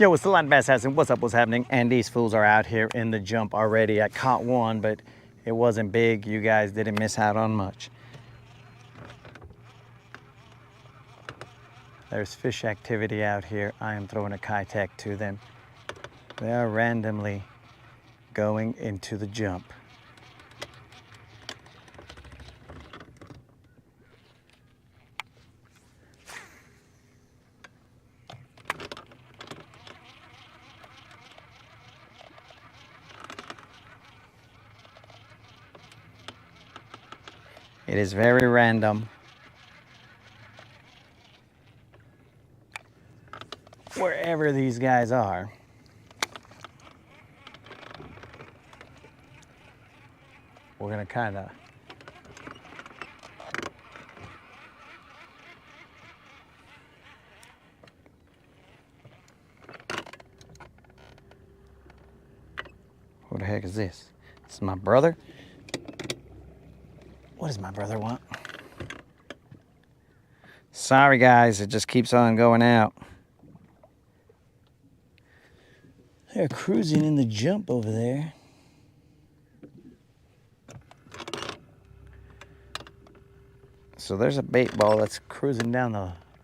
Yo, it's the Land Bass Assassin. What's up? What's happening? And these fools are out here in the jump already. I caught one, but it wasn't big. You guys didn't miss out on much. There's fish activity out here. I am throwing a Kitech to them. They are randomly going into the jump. It is very random. Wherever these guys are. We're gonna kind of Who the heck is this? This is my brother. What does my brother want? Sorry guys, it just keeps on going out. They're cruising in the jump over there. So there's a bait ball that's cruising down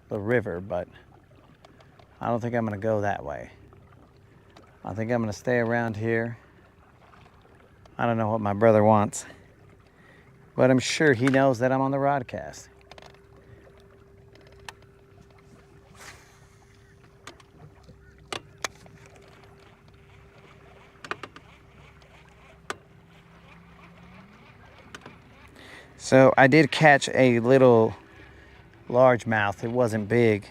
the river, but I don't think I'm gonna go that way. I think I'm gonna stay around here. I don't know what my brother wants, but I'm sure he knows that I'm on the Rodcast. So I did catch a little largemouth. It wasn't big.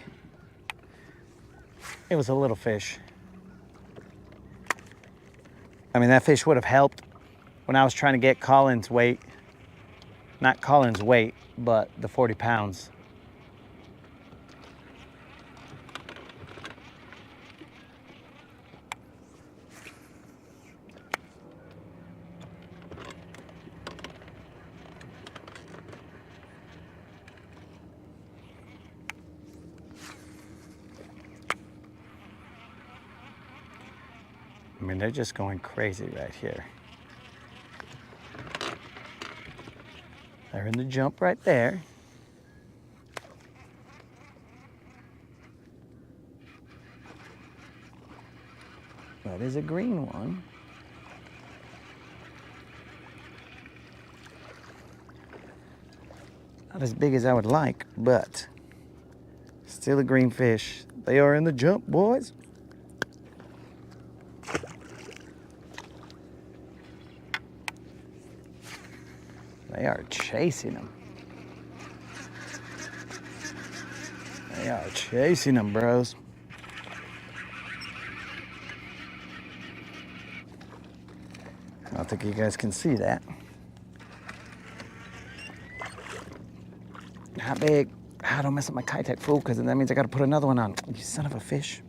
It was a little fish. I mean, that fish would have helped when I was trying to get Colin's weight. Not Colin's weight, but the 40 pounds. I mean, they're just going crazy right here. They're in the jump right there. That is a green one. Not as big as I would like, but still a green fish. They are in the jump, boys. They are chasing them. They are chasing them, bros. I don't think you guys can see that. Not big. Ah, don't mess up my Kitech, fool, because that means I got to put another one on. You son of a fish.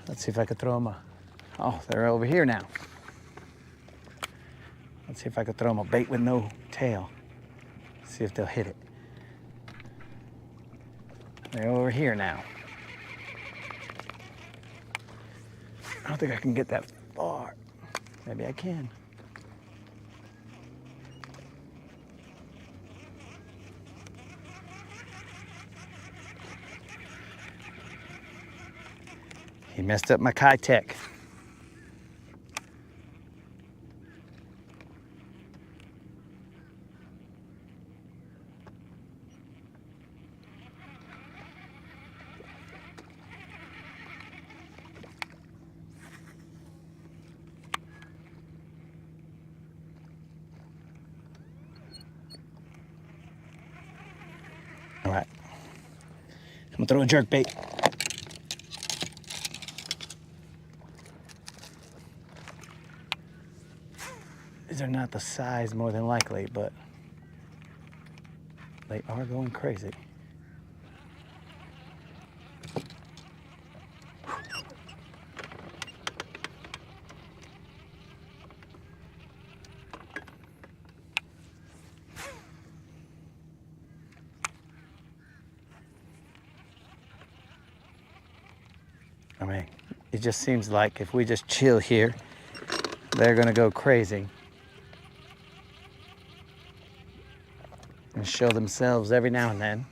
Let's see if I could throw them a... Oh, they're over here now. Let's see if I could throw them a bait with no tail. See if they'll hit it. They're over here now. I don't think I can get that far. Maybe I can. He messed up my Kitech. All right, I'm gonna throw a jerk bait. These are not the size more than likely, but they are going crazy. I mean, it just seems like if we just chill here, they're gonna go crazy and show themselves every now and then.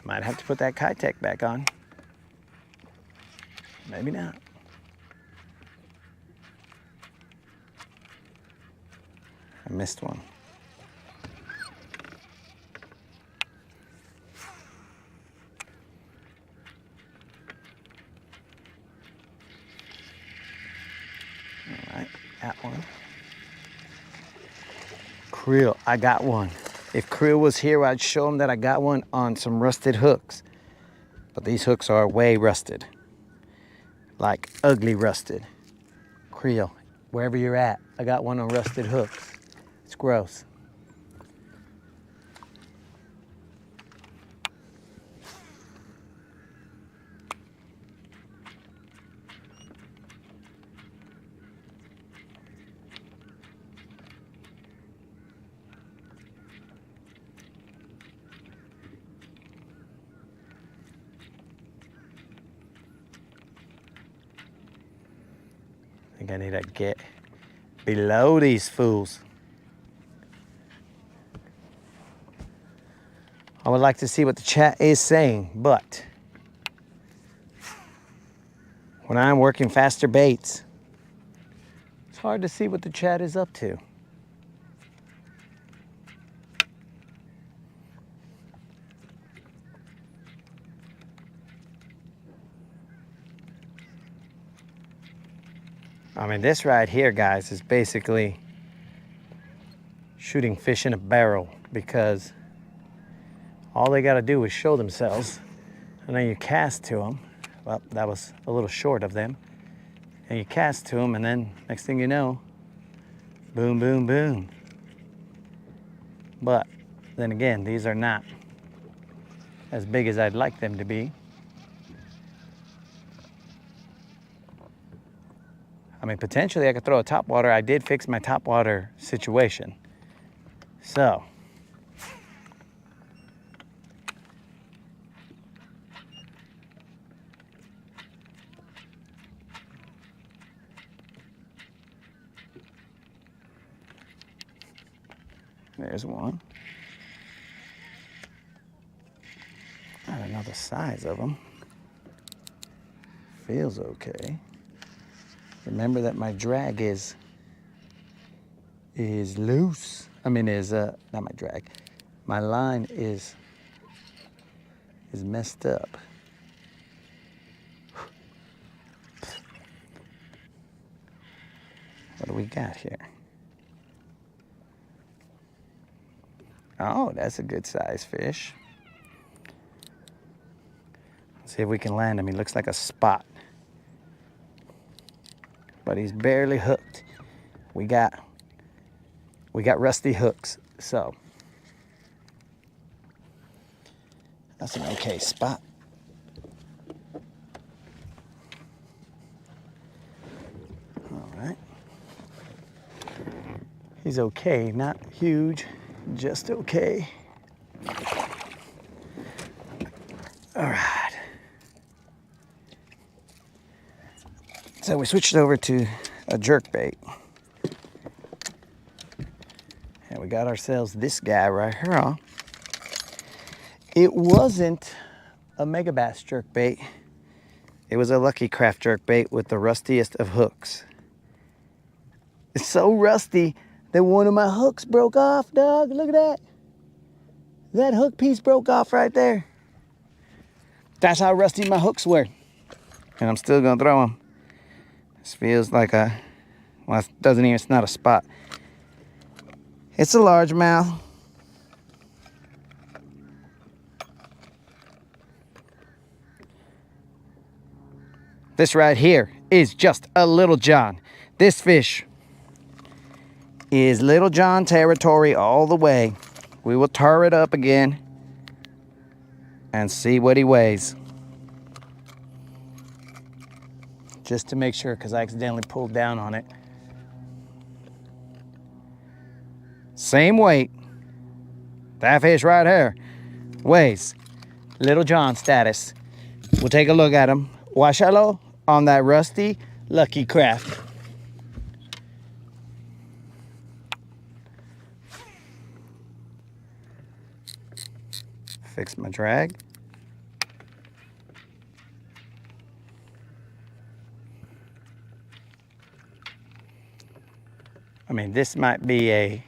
Might have to put that Kitech back on. Maybe not. I missed one. All right, got one. Creel, I got one. If Creel was here, I'd show him that I got one on some rusted hooks. But these hooks are way rusted. Like ugly rusted. Creel, wherever you're at, I got one on rusted hooks. It's gross. I think I need to get below these fools. I would like to see what the chat is saying, but when I'm working faster baits, it's hard to see what the chat is up to. I mean, this right here, guys, is basically shooting fish in a barrel, because all they got to do is show themselves, and then you cast to them. Well, that was a little short of them. And you cast to them, and then next thing you know, boom, boom, boom. But then again, these are not as big as I'd like them to be. I mean, potentially I could throw a topwater. I did fix my topwater situation. So, there's one. I don't know the size of them. Feels okay. Remember that my drag is loose. I mean, not my drag. My line is messed up. What do we got here? Oh, that's a good size fish. Let's see if we can land him. He looks like a spot, but he's barely hooked. We got rusty hooks, so that's an okay spot. All right. He's okay, not huge, just okay. All right. So we switched over to a jerk bait. And we got ourselves this guy right here. It wasn't a mega bass jerk bait. It was a Lucky Craft jerk bait with the rustiest of hooks. It's so rusty that one of my hooks broke off, dog. Look at that. That hook piece broke off right there. That's how rusty my hooks were. And I'm still gonna throw them. This feels like well, it doesn't even, it's not a spot. It's a largemouth. This right here is just a Little John. This fish is Little John territory all the way. We will tar it up again and see what he weighs. just to make sure, because I accidentally pulled down on it. Same weight. That fish right here weighs Little John status. We'll take a look at him. Washalo on that rusty Lucky Craft. Fix my drag. I mean, this might be a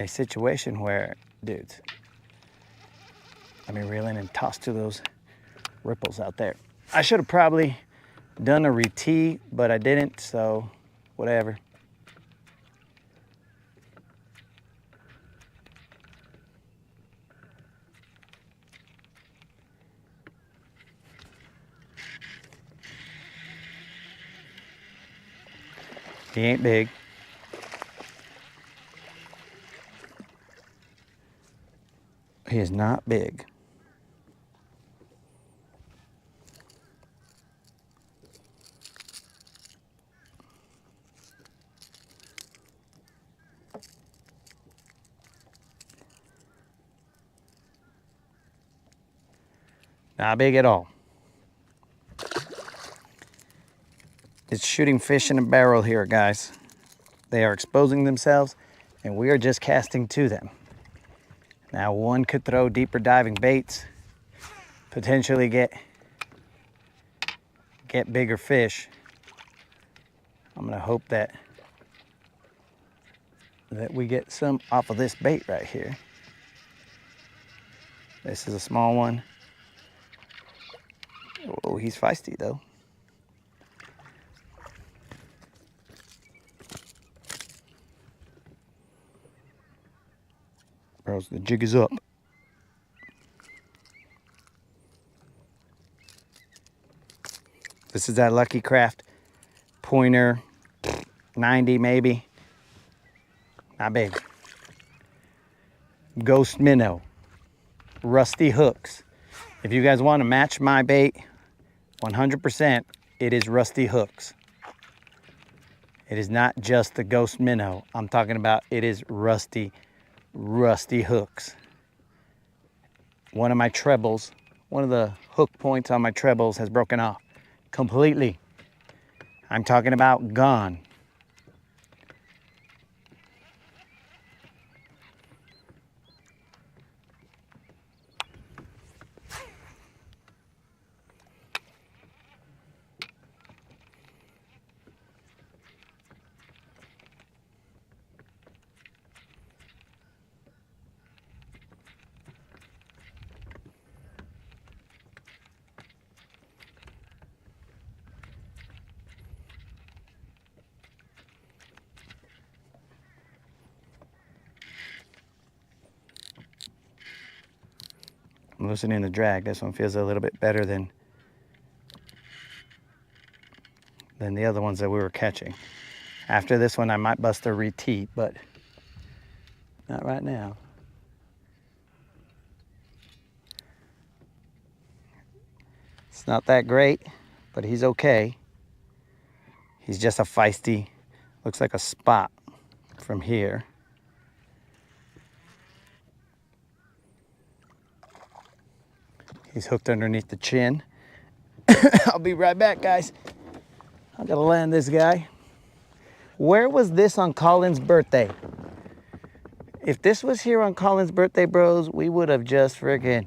situation where, dudes, I mean, reeling and tossed to those ripples out there. I should have probably done a re-tee, but I didn't, so whatever. He ain't big. He is not big. Not big at all. It's shooting fish in a barrel here, guys. They are exposing themselves, and we are just casting to them. Now, one could throw deeper diving baits, potentially get bigger fish. I'm gonna hope that we get some off of this bait right here. This is a small one. Oh, he's feisty though. Bros, the jig is up. This is that Lucky Craft pointer, 90 maybe. Not big. Ghost minnow, rusty hooks. If you guys want to match my bait, 100%, it is rusty hooks. It is not just the ghost minnow. I'm talking about it is rusty hooks. One of my trebles, one of the hook points on my trebles has broken off completely. I'm talking about gone. I'm loosening the drag. This one feels a little bit better than the other ones that we were catching. After this one, I might bust a re-tee, but not right now. It's not that great, but he's okay. He's just a feisty, looks like a spot from here. He's hooked underneath the chin. I'll be right back, guys. I gotta land this guy. Where was this on Colin's birthday? If this was here on Colin's birthday, bros, we would have just freaking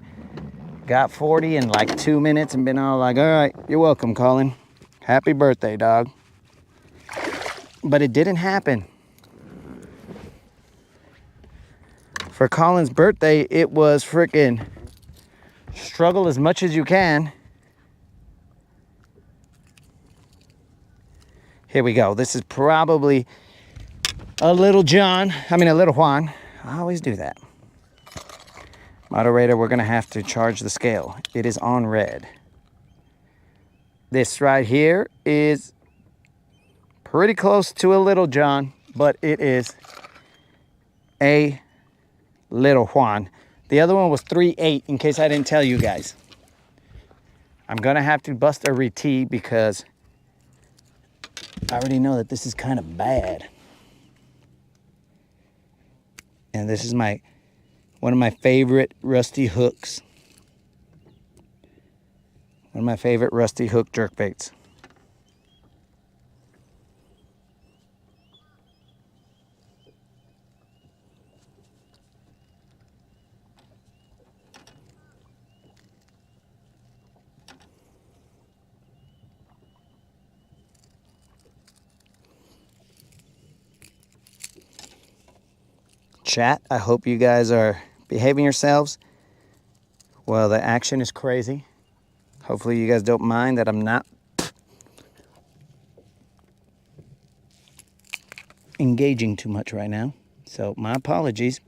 got 40 in like 2 minutes and been all like, all right, you're welcome, Colin. Happy birthday, dog. But it didn't happen. For Colin's birthday, it was freaking struggle as much as you can. Here we go. This is probably a little Juan. I always do that. Moderator, we're gonna have to charge the scale. It is on red. This right here is pretty close to a Little John, but it is a Little Juan. The other one was 3.8, in case I didn't tell you guys. I'm gonna have to bust a retee because I already know that this is kind of bad. And this is one of my favorite rusty hooks. One of my favorite rusty hook jerkbaits. Chat, I hope you guys are behaving yourselves. Well, the action is crazy. Hopefully you guys don't mind that I'm not engaging too much right now. So my apologies.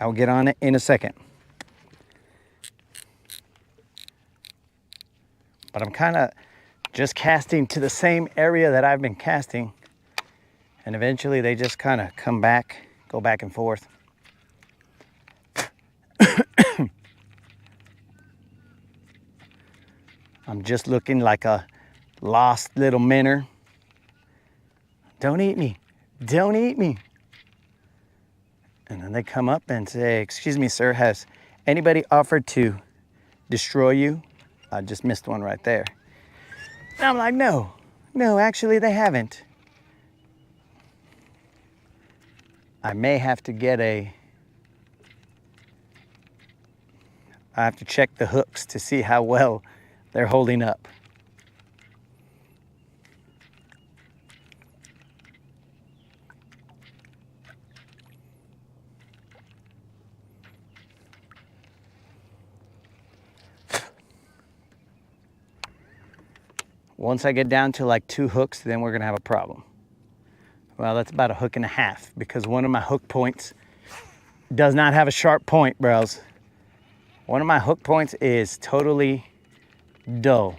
I'll get on it in a second. But I'm kind of just casting to the same area that I've been casting. And eventually they just kind of come back, go back and forth. I'm just looking like a lost little minnow. Don't eat me. Don't eat me. And then they come up and say, excuse me, sir, has anybody offered to destroy you? I just missed one right there. And I'm like, no, actually they haven't. I may have to get I have to check the hooks to see how well they're holding up. Once I get down to like 2 hooks, then we're gonna have a problem. Well, that's about 1.5 hooks because one of my hook points does not have a sharp point, bros. One of my hook points is totally dull.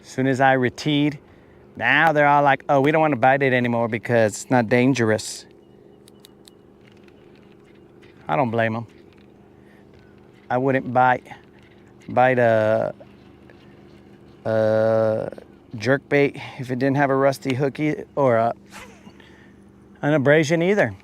As soon as I reteed, now they're all like, oh, we don't want to bite it anymore because it's not dangerous. I don't blame them. I wouldn't bite a jerkbait if it didn't have a rusty hook or an abrasion either.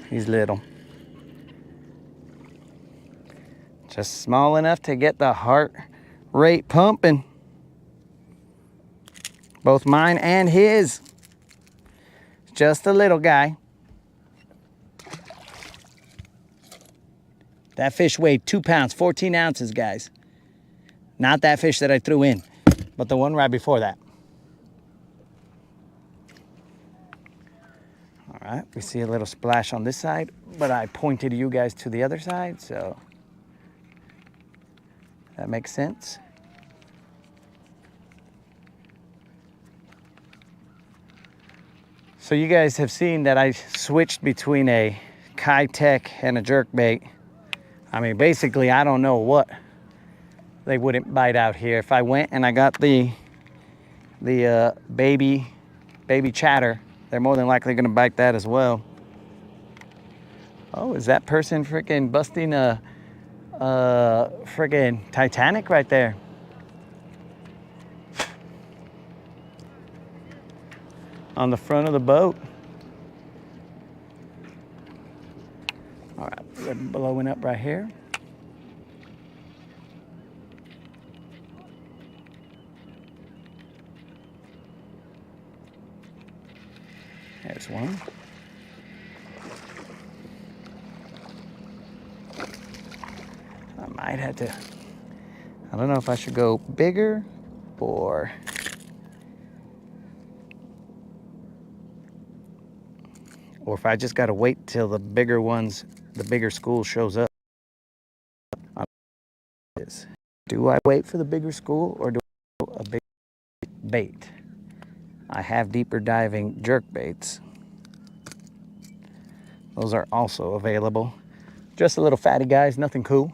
He's little. Just small enough to get the heart rate pumping. Both mine and his. Just a little guy. That fish weighed 2 pounds, 14 ounces, guys. Not that fish that I threw in, but the one right before that. All right, we see a little splash on this side, but I pointed you guys to the other side, so that makes sense. So you guys have seen that I switched between a Kitech and a jerkbait. I mean, basically, I don't know what they wouldn't bite out here. If I went and I got the baby chatter, they're more than likely gonna bite that as well. Oh, is that person freaking busting a freaking Titanic right there? On the front of the boat. All right, we're blowing up right here. That's one. I might have to, I don't know if I should go bigger or if I just got to wait till the bigger ones, the bigger school shows up. Do I wait for the bigger school or do I go a big bait? I have deeper diving jerk baits. Those are also available. Just a little fatty guys, nothing cool.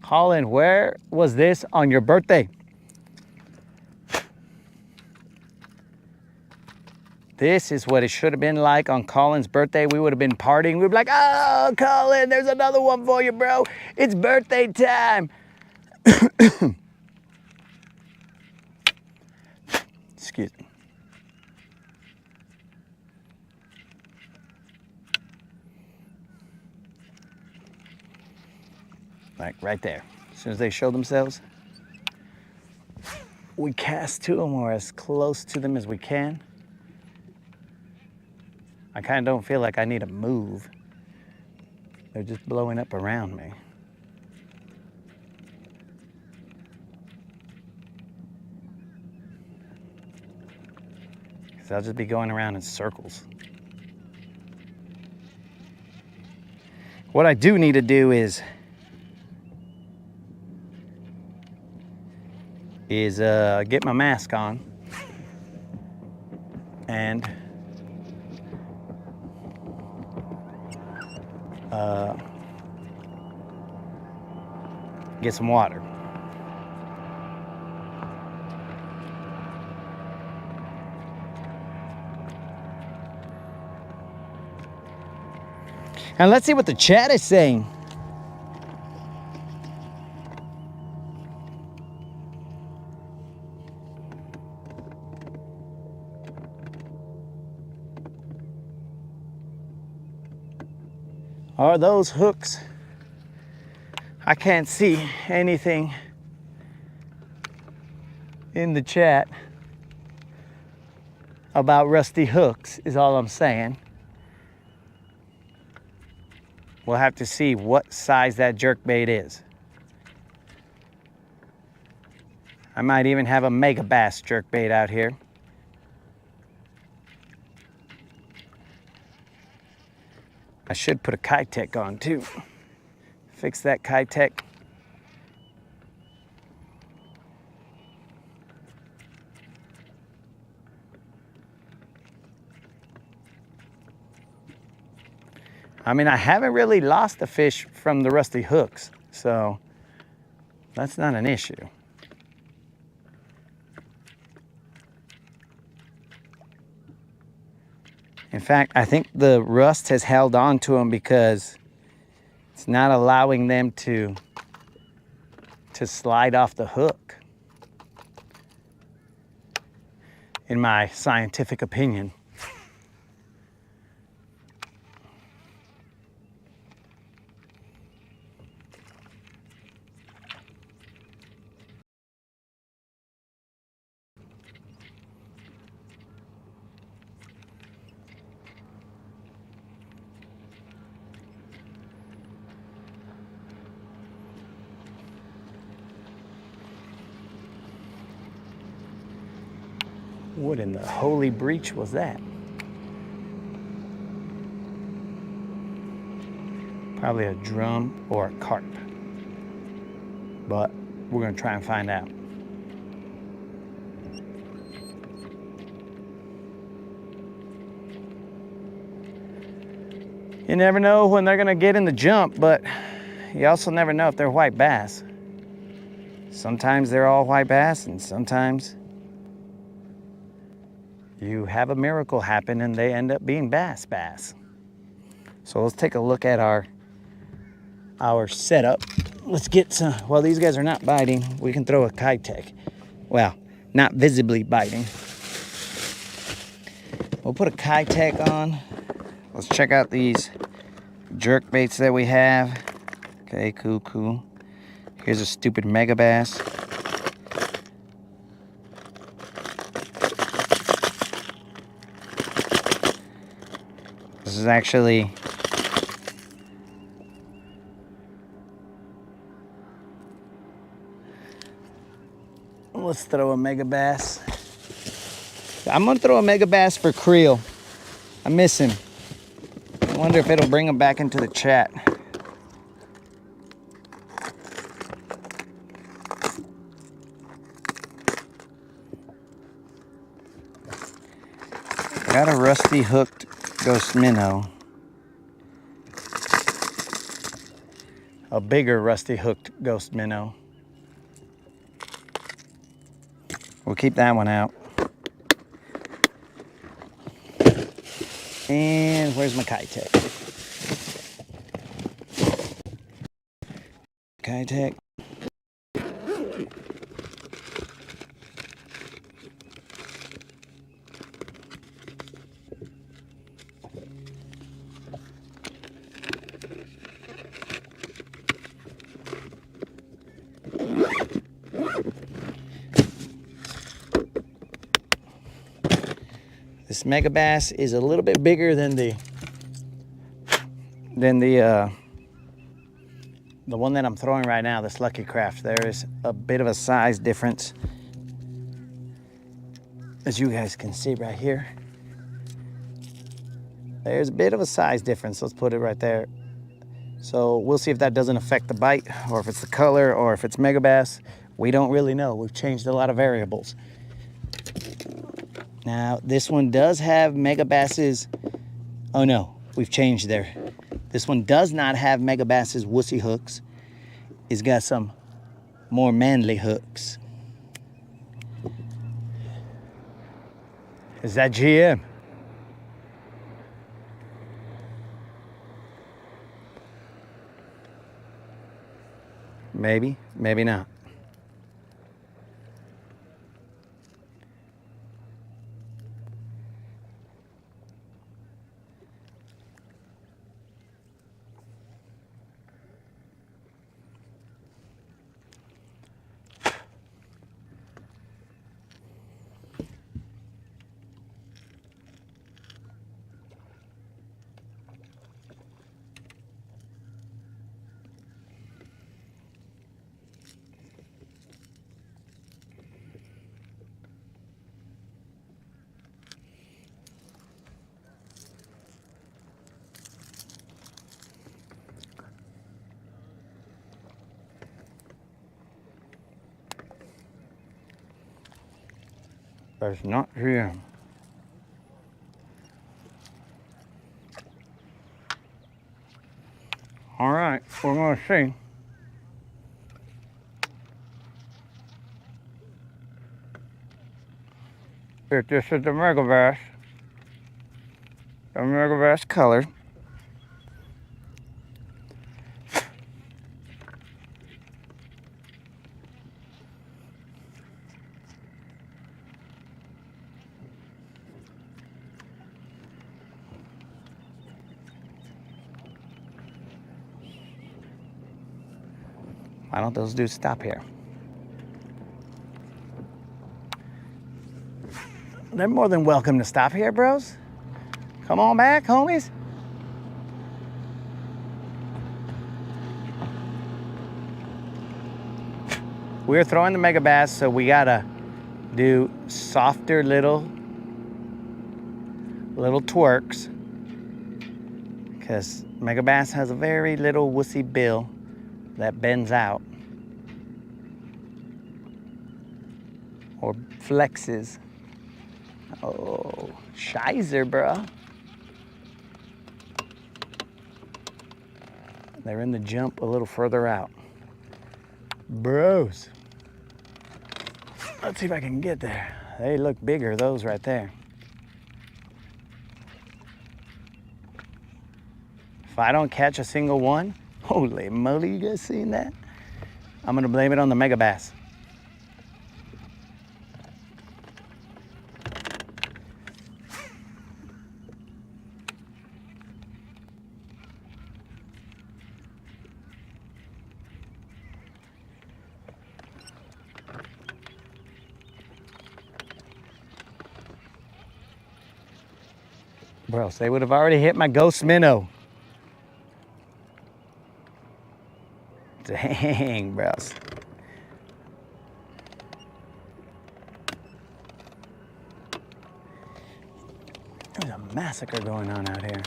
Colin, where was this on your birthday? This is what it should have been like on Colin's birthday. We would have been partying. We'd be like, oh, Colin, there's another one for you, bro. It's birthday time. Excuse me. Like right there. As soon as they show themselves, we cast to them or as close to them as we can. I kind of don't feel like I need to move. They're just blowing up around me. Because I'll just be going around in circles. What I do need to do is get my mask on and get some water. And let's see what the chat is saying. Are those hooks? I can't see anything in the chat about rusty hooks, is all I'm saying. We'll have to see what size that jerkbait is. I might even have a mega bass jerkbait out here. I should put a Kitech on too. Fix that Kitech. I mean, I haven't really lost a fish from the rusty hooks, so that's not an issue. In fact, I think the rust has held on to them because it's not allowing them to slide off the hook, in my scientific opinion. What in the holy breach was that? Probably a drum or a carp. But we're gonna try and find out. You never know when they're gonna get in the jump, but you also never know if they're white bass. Sometimes they're all white bass, and sometimes you have a miracle happen and they end up being bass. So let's take a look at our setup. Let's get some, while these guys are not biting, we can throw a Kitech. Well, not visibly biting. We'll put a Kitech on. Let's check out these jerk baits that we have. Okay, cool. Here's a stupid mega bass. This is actually let's throw a mega bass. I'm gonna throw a mega bass for Creel. I miss him. I wonder if it'll bring him back into the chat. Got a rusty hooked ghost minnow. A bigger rusty hooked ghost minnow. We'll keep that one out. And where's my Kitech? Kitech. This mega bass is a little bit bigger than the one that I'm throwing right now, this Lucky Craft. There is a bit of a size difference, as you guys can see right here. There's a bit of a size difference. Let's put it right there. So we'll see if that doesn't affect the bite, or if it's the color, or if it's mega bass. We don't really know. We've changed a lot of variables. Now, this one does have mega basses. Oh no, we've changed there. This one does not have mega bass's wussy hooks. It's got some more manly hooks. Is that GM? Maybe, maybe not. That's not GM. All right, we're gonna see. If this is the mega bass color. Why don't those dudes stop here? They're more than welcome to stop here, bros. Come on back, homies. We're throwing the mega bass, so we gotta do softer little twerks, because mega bass has a very little wussy bill that bends out or flexes. Oh, shizer, bro. They're in the jump a little further out. Bros. Let's see if I can get there. They look bigger, those right there. If I don't catch a single one, holy moly, you guys seen that? I'm gonna blame it on the mega bass. Bros, they would have already hit my ghost minnow. Dang, bros. There's a massacre going on out here.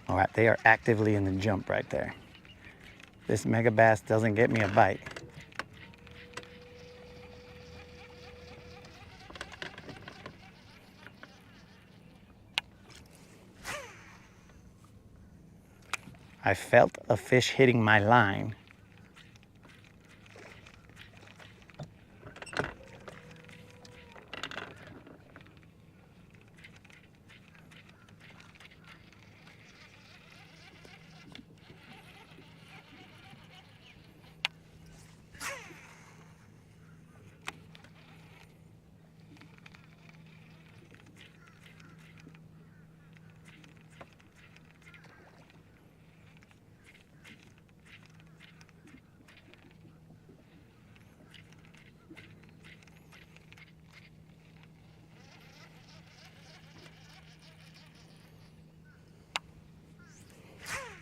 All right, they are actively in the jump right there. This mega bass doesn't get me a bite. I felt a fish hitting my line.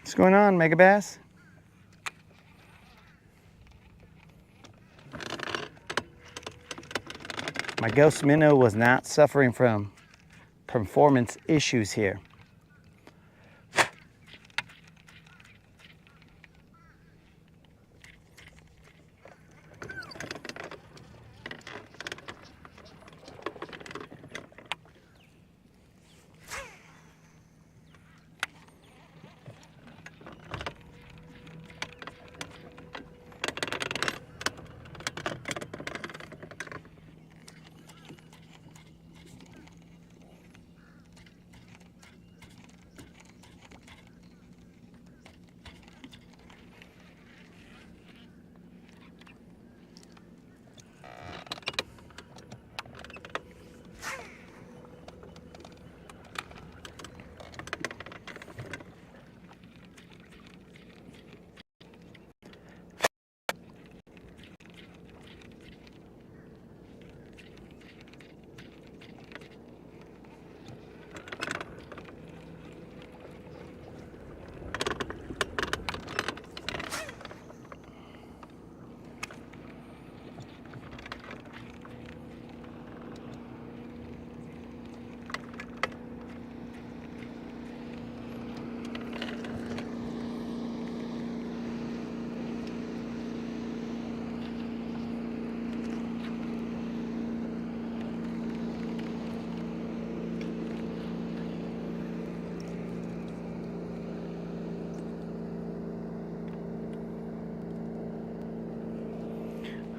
What's going on, mega bass? My ghost minnow was not suffering from performance issues here.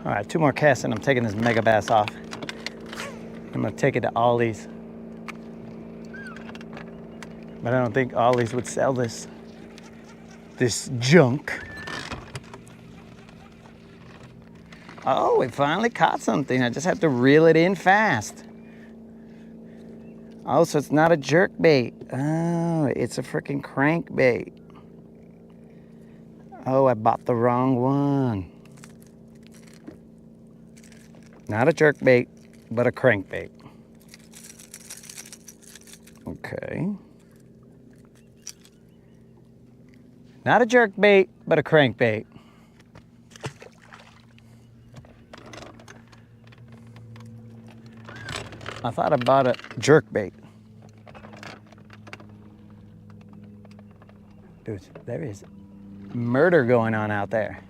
All right, 2 more casts and I'm taking this mega bass off. I'm gonna take it to Ollie's. But I don't think Ollie's would sell this junk. Oh, we finally caught something. I just have to reel it in fast. Oh, so it's not a jerk bait. Oh, it's a freaking crankbait. Oh, I bought the wrong one. Not a jerk bait, but a crankbait. Okay. Not a jerk bait, but a crankbait. I thought I bought a jerk bait. Dude, there is murder going on out there.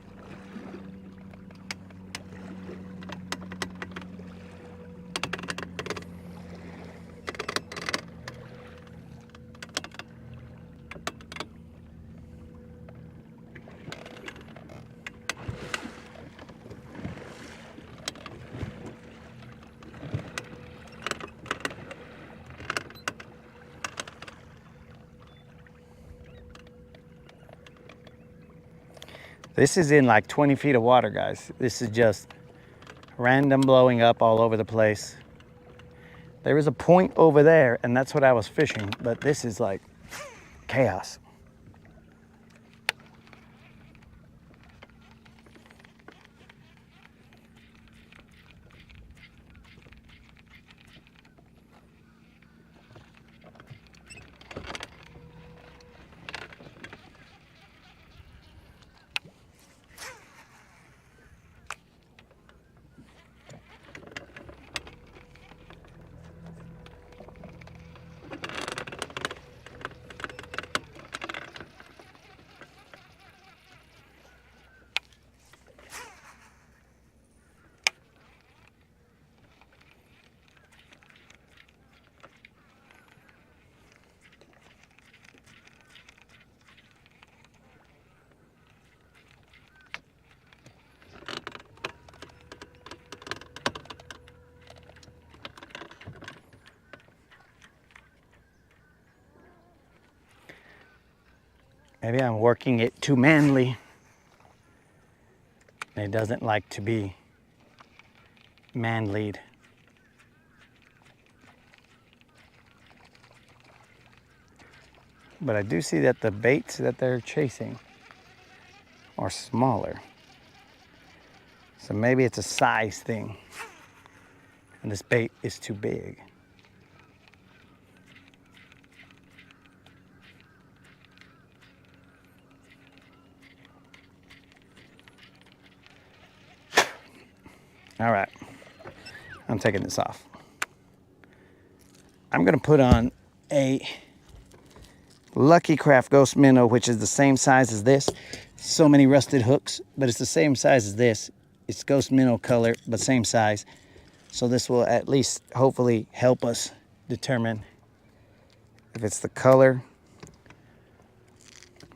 This is in like 20 feet of water, guys. This is just random blowing up all over the place. There is a point over there, and that's what I was fishing, but this is like chaos. Maybe I'm working it too manly. And it doesn't like to be manlied. But I do see that the baits that they're chasing are smaller. So maybe it's a size thing. And this bait is too big. All right, I'm taking this off. I'm gonna put on a Lucky Craft Ghost Minnow, which is the same size as this. So many rusted hooks, but it's the same size as this. It's Ghost Minnow color, but same size. So this will at least hopefully help us determine if it's the color.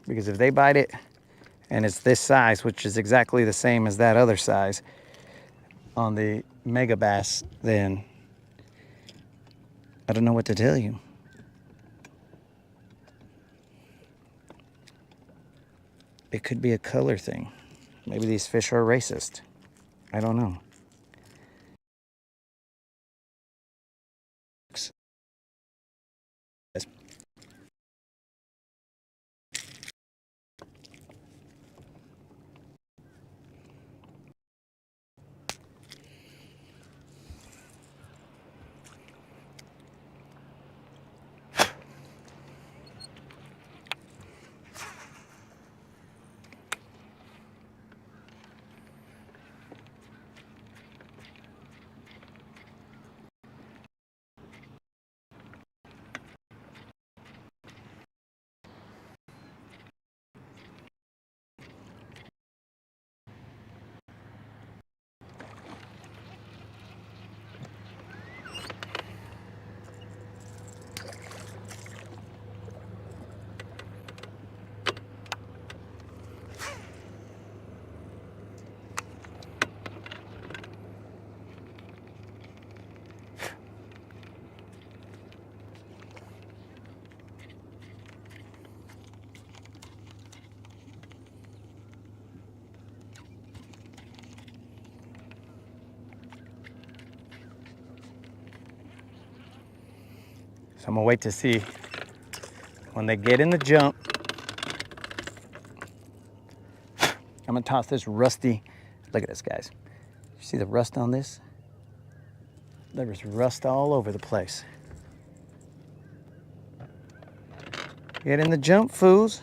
Because if they bite it and it's this size, which is exactly the same as that other size on the Mega Bass, then I don't know what to tell you. It could be a color thing. Maybe these fish are racist. I don't know. So I'm gonna wait to see when they get in the jump. I'm gonna toss this rusty, look at this, guys. You see the rust on this? There is rust all over the place. Get in the jump, fools.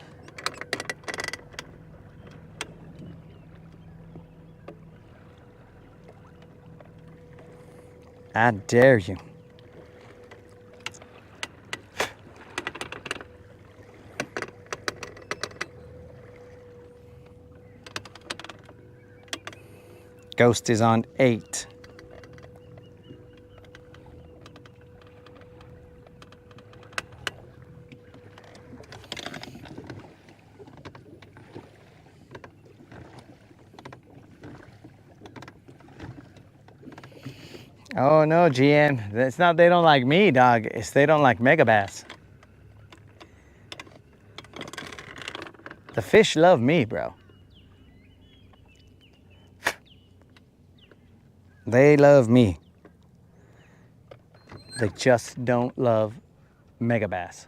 I dare you. Ghost is on 8. Oh no, GN. It's not they don't like me, dog. It's they don't like Mega Bass. The fish love me, bro. They love me. They just don't love mega bass.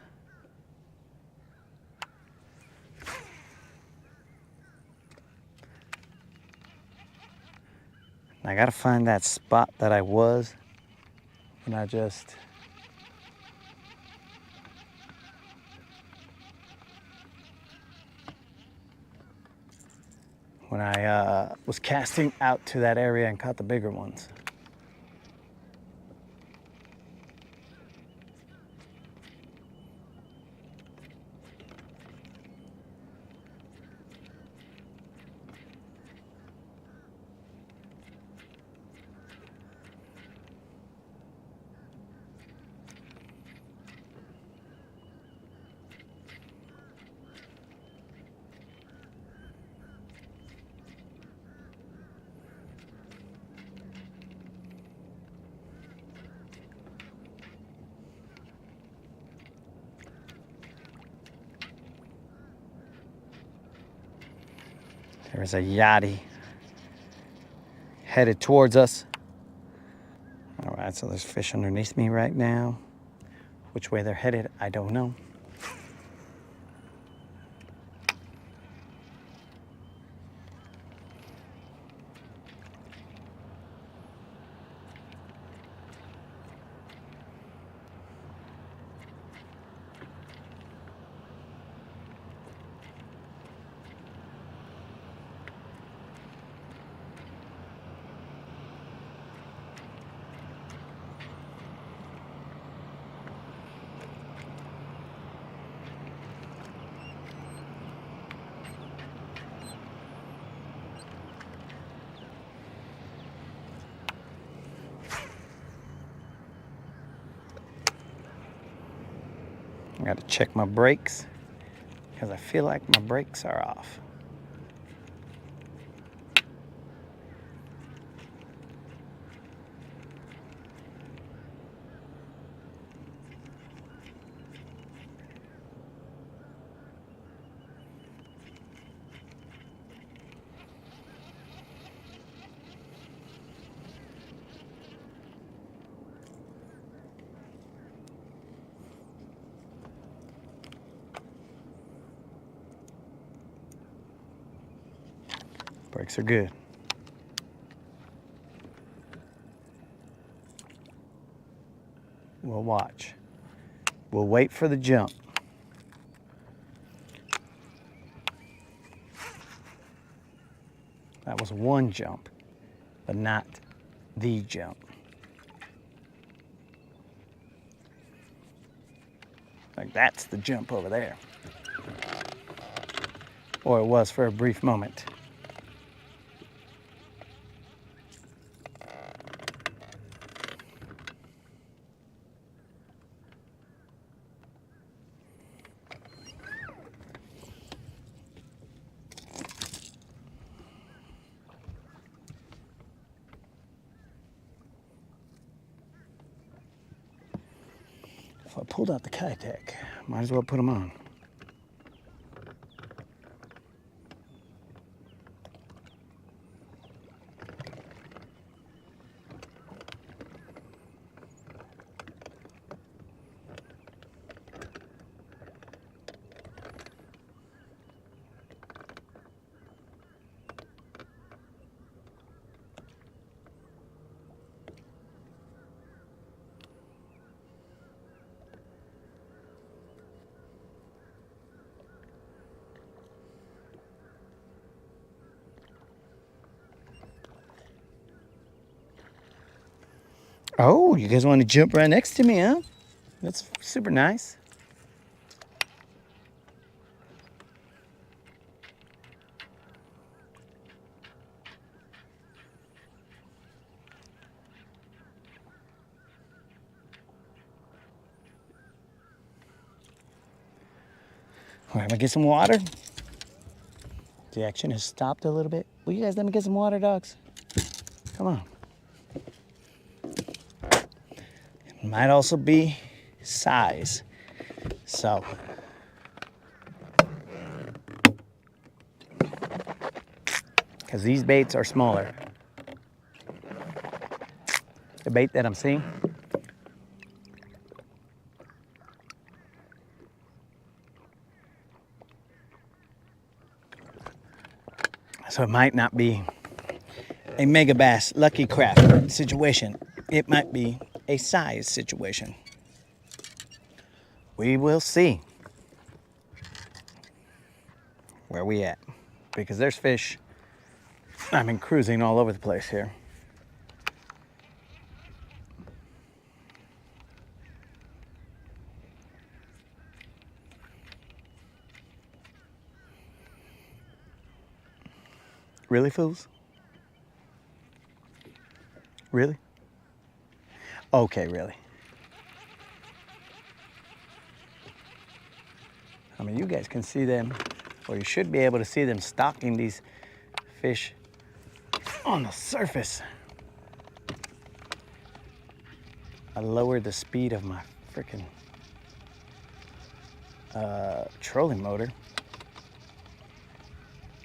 I gotta find that spot that I was when I just was casting out to that area and caught the bigger ones. There's a yachty headed towards us. All right, so there's fish underneath me right now. Which way they're headed, I don't know. I got to check my brakes because I feel like my brakes are off. Brakes are good. We'll watch. We'll wait for the jump. That was one jump, but not the jump. Like that's the jump over there. Or it was for a brief moment. If I pulled out the Kitech, might as well put them on. Oh, you guys want to jump right next to me, huh? That's super nice. All right, I'm gonna get some water. The action has stopped a little bit. Will you guys let me get some water, dogs? Come on. It might also be size. So, because these baits are smaller. the bait that I'm seeing. So it might not be a mega bass lucky craft situation. It might be a size situation. We will see where we at, because there's fish. I've been cruising all over the place here. Really, fools? Really? Okay, really. I mean, you guys can see them, or you should be able to see them stalking these fish on the surface. I lowered the speed of my freaking trolling motor.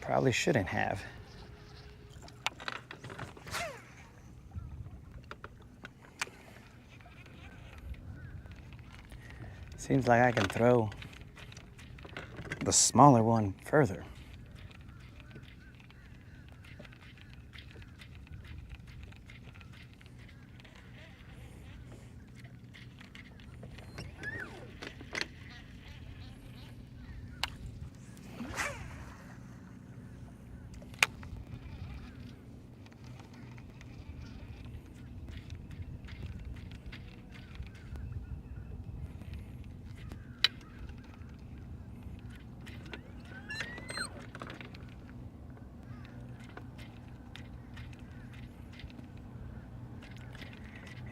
Probably shouldn't have. Seems like I can throw the smaller one further.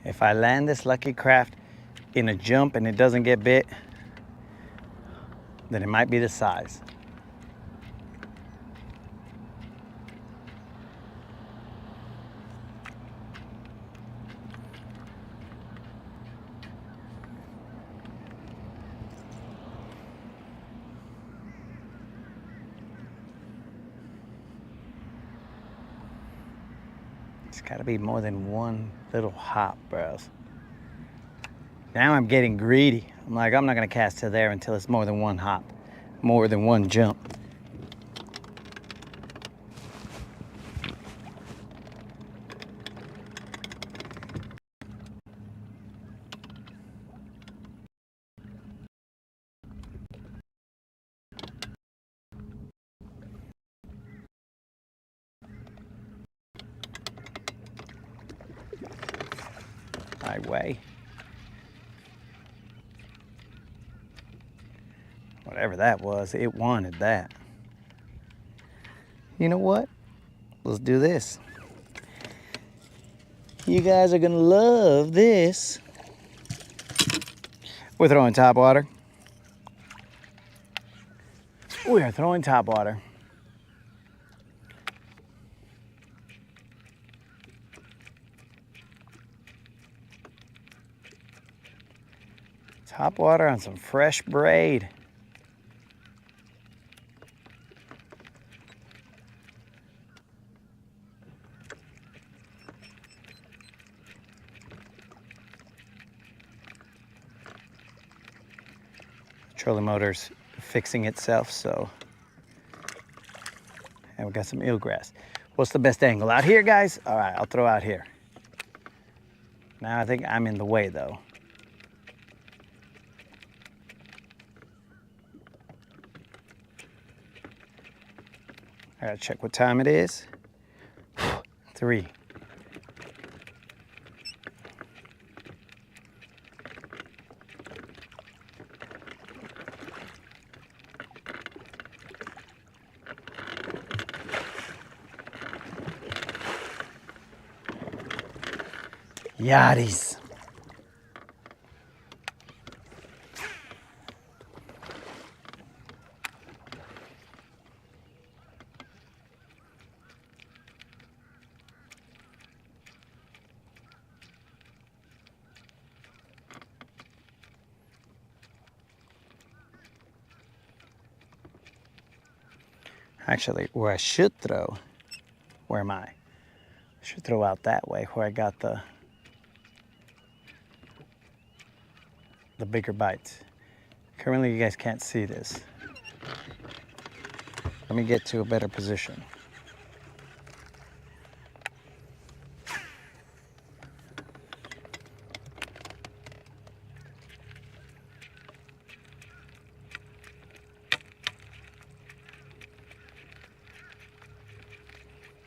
If I land this lucky craft in a jump and it doesn't get bit, then it might be the size. It's gotta be more than one little hop, bros. Now I'm getting greedy. I'm like, I'm not gonna cast to there until it's more than one hop, more than one jump. My way. Whatever that was, it wanted that. You know what? Let's do this. You guys are gonna love this. We're throwing top water. We are throwing top water. Top water on some fresh braid. Trolling motor's fixing itself, so. And we got some eelgrass. What's the best angle? Out here, guys? All right, I'll throw out here. Now I think I'm in the way, though. I gotta check what time it is. 3. Yachties. Actually, where I should throw, where am I? I should throw out that way where I got the the bigger bites. Currently, you guys can't see this. Let me get to a better position.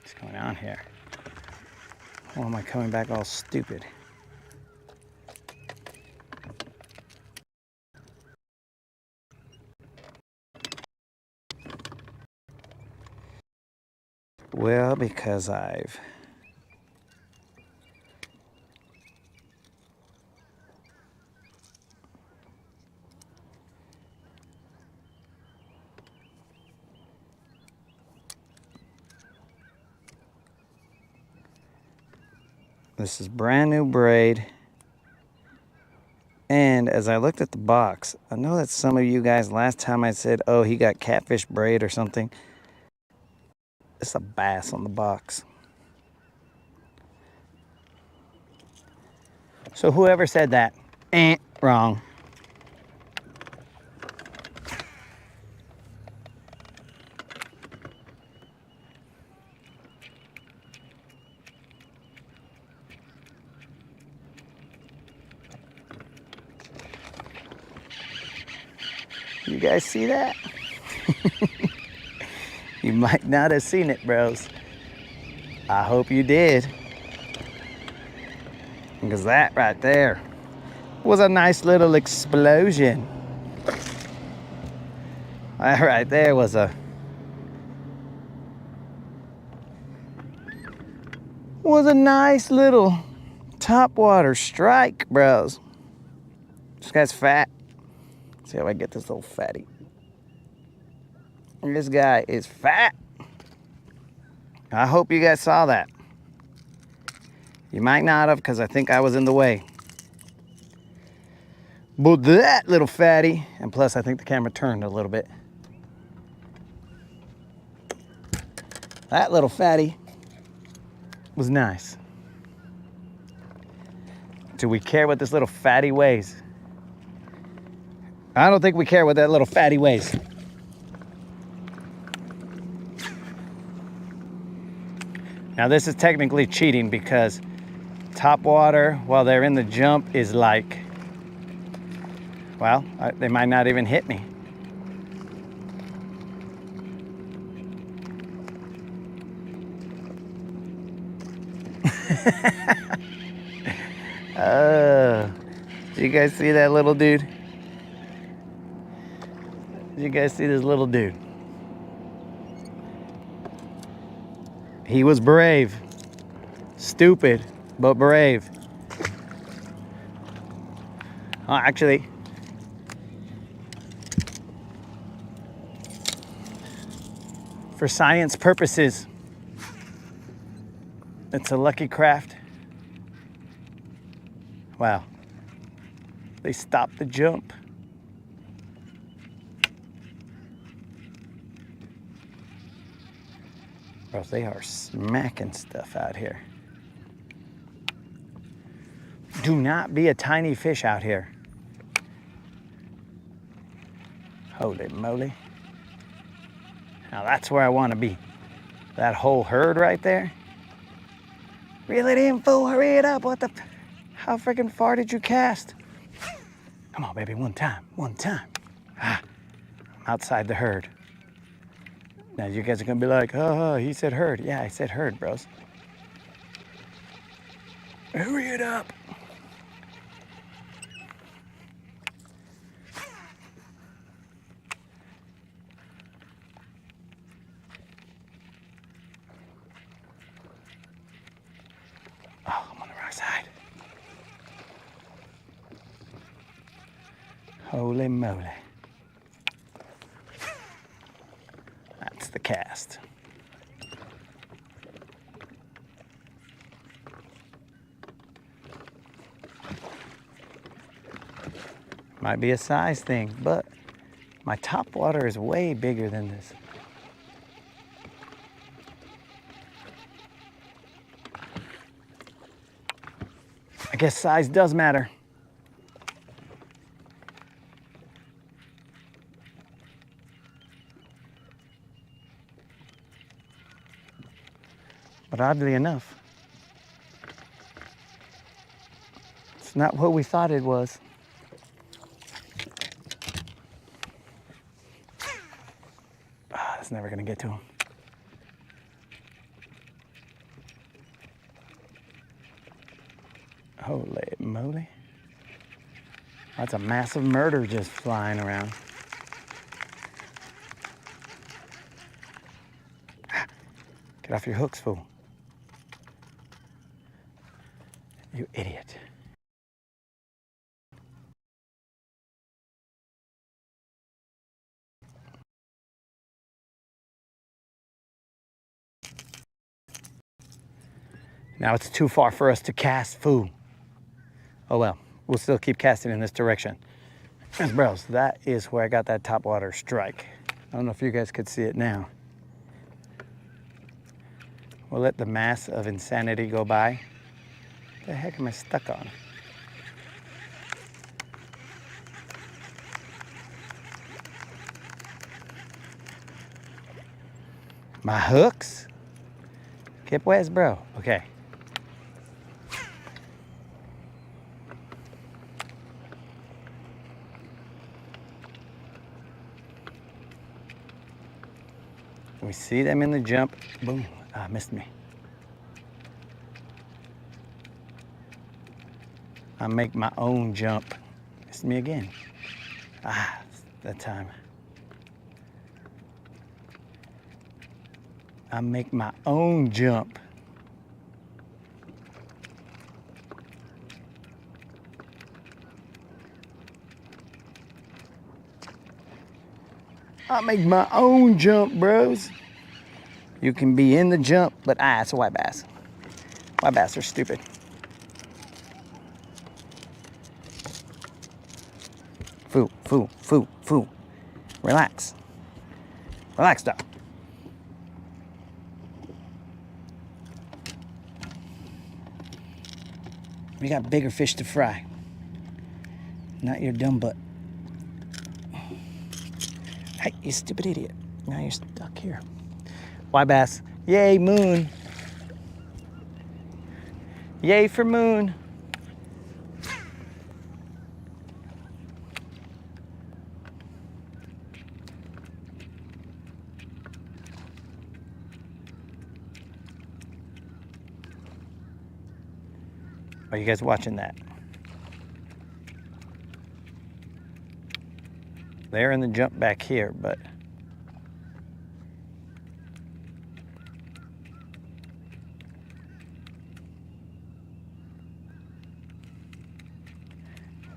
What's going on here? Why am I coming back all stupid? Well, because this is brand new braid. And as I looked at the box, I know that some of you guys last time I said, oh, he got catfish braid or something. It's a bass on the box. So whoever said that, wrong. You guys see that? You might not have seen it, bros. I hope you did. Because that right there was a nice little explosion. That right there was a nice little topwater strike, bros. This guy's fat. See how I get this little fatty. This guy is fat. I hope you guys saw that. You might not have, because I think I was in the way. But that little fatty, and plus I think the camera turned a little bit. That little fatty was nice. Do we care what this little fatty weighs? I don't think we care what that little fatty weighs. Now this is technically cheating because top water while they're in the jump is like, well, they might not even hit me. Did you guys see that little dude? Did you guys see this little dude? He was brave. Stupid, but brave. Oh, actually, for science purposes, it's a lucky craft. Wow. They stopped the jump. Bro, they are smacking stuff out here. Do not be a tiny fish out here. Holy moly. Now that's where I want to be. That whole herd right there. Reel it in, fool, hurry it up. What the, how freaking far did you cast? Come on, baby, one time. I'm outside the herd. Now you guys are gonna be like, oh, he said herd. Yeah, I said herd, bros. Hurry it up. Oh, I'm on the wrong side. Holy moly. That's the cast. Might be a size thing, but my top water is way bigger than this. I guess size does matter. But oddly enough, it's not what we thought it was. Ah, that's never gonna get to him. Holy moly. That's a massive murder just flying around. Get off your hooks, fool. You idiot. Now it's too far for us to cast, fool. Oh well, we'll still keep casting in this direction. Bros, that is where I got that topwater strike. I don't know if you guys could see it now. We'll let the mass of insanity go by. What the heck am I stuck on? My hooks? Kip West, bro. Okay. We see them in the jump. Boom. Ah, missed me. I make my own jump. Missed me again. Ah, that time. I make my own jump. I make my own jump, bros. You can be in the jump, but it's a white bass. White bass are stupid. Foo, foo, foo, foo. Relax. Relax, dog. We got bigger fish to fry. Not your dumb butt. Hey, you stupid idiot. Now you're stuck here. White bass. Yay, moon. Yay for moon. Are you guys watching that? They're in the jump back here, but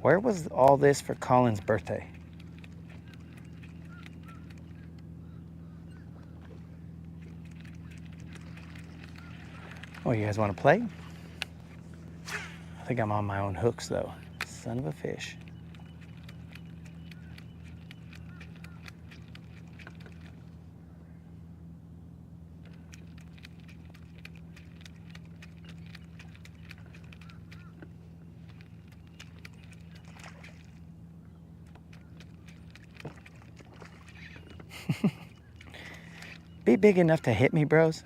where was all this for Colin's birthday? Oh, you guys want to play? I think I'm on my own hooks though. Son of a fish. Be big enough to hit me, bros.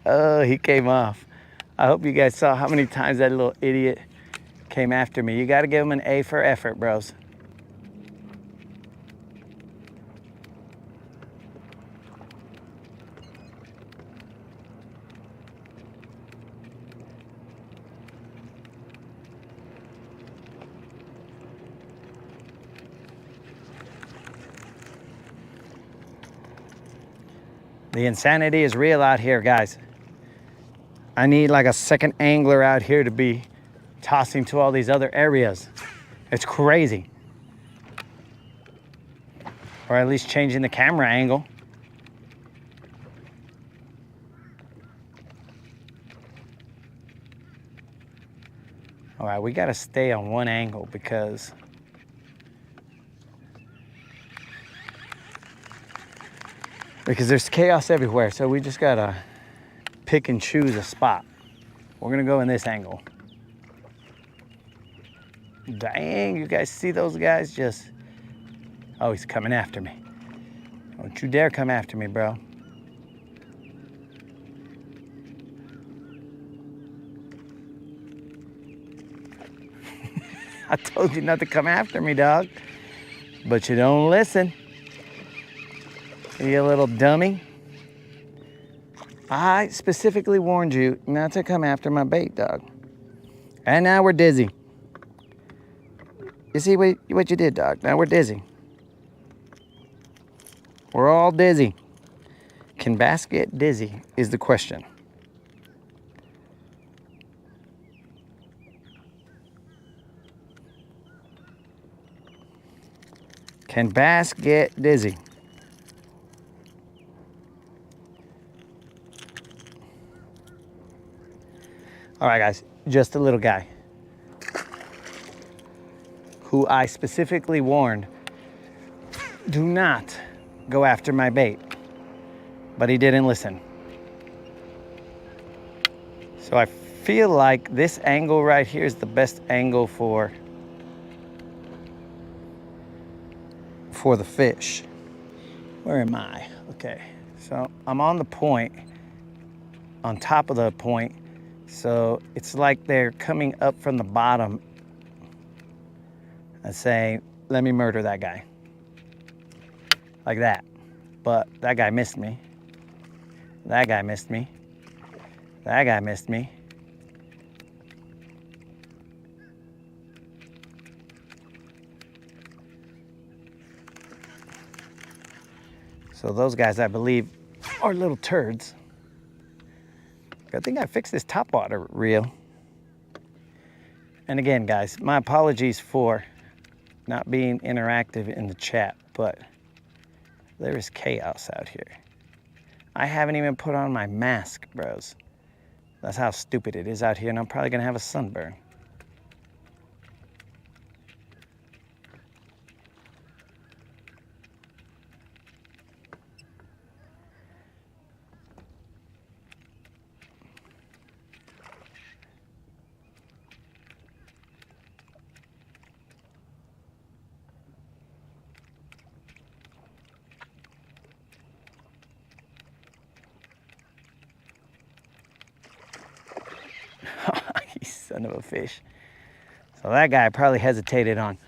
Oh, he came off. I hope you guys saw how many times that little idiot came after me. You got to give him an A for effort, bros. The insanity is real out here, guys. I need like a second angler out here to be tossing to all these other areas. It's crazy. Or at least changing the camera angle. All right, we got to stay on one angle because there's chaos everywhere. So we just got to pick and choose a spot. We're going to go in this angle. Dang, you guys see those guys just... Oh, he's coming after me. Don't you dare come after me, bro. I told you not to come after me, dog. But you don't listen. You little dummy. I specifically warned you not to come after my bait, dog. And now we're dizzy. You see what you did, dog? Now we're dizzy. We're all dizzy. Can bass get dizzy is the question. Can bass get dizzy? All right, guys, just a little guy who I specifically warned, do not go after my bait, but he didn't listen. So I feel like this angle right here is the best angle for the fish. Where am I? Okay, so I'm on the point, on top of the point, so it's like they're coming up from the bottom and saying, let me murder that guy. Like that. But that guy missed me. That guy missed me. That guy missed me. So those guys, I believe, are little turds. I think I fixed this topwater reel. And again, guys, my apologies for not being interactive in the chat, but there is chaos out here. I haven't even put on my mask, bros. That's how stupid it is out here, and I'm probably gonna have a sunburn. You son of a fish. So that guy probably hesitated on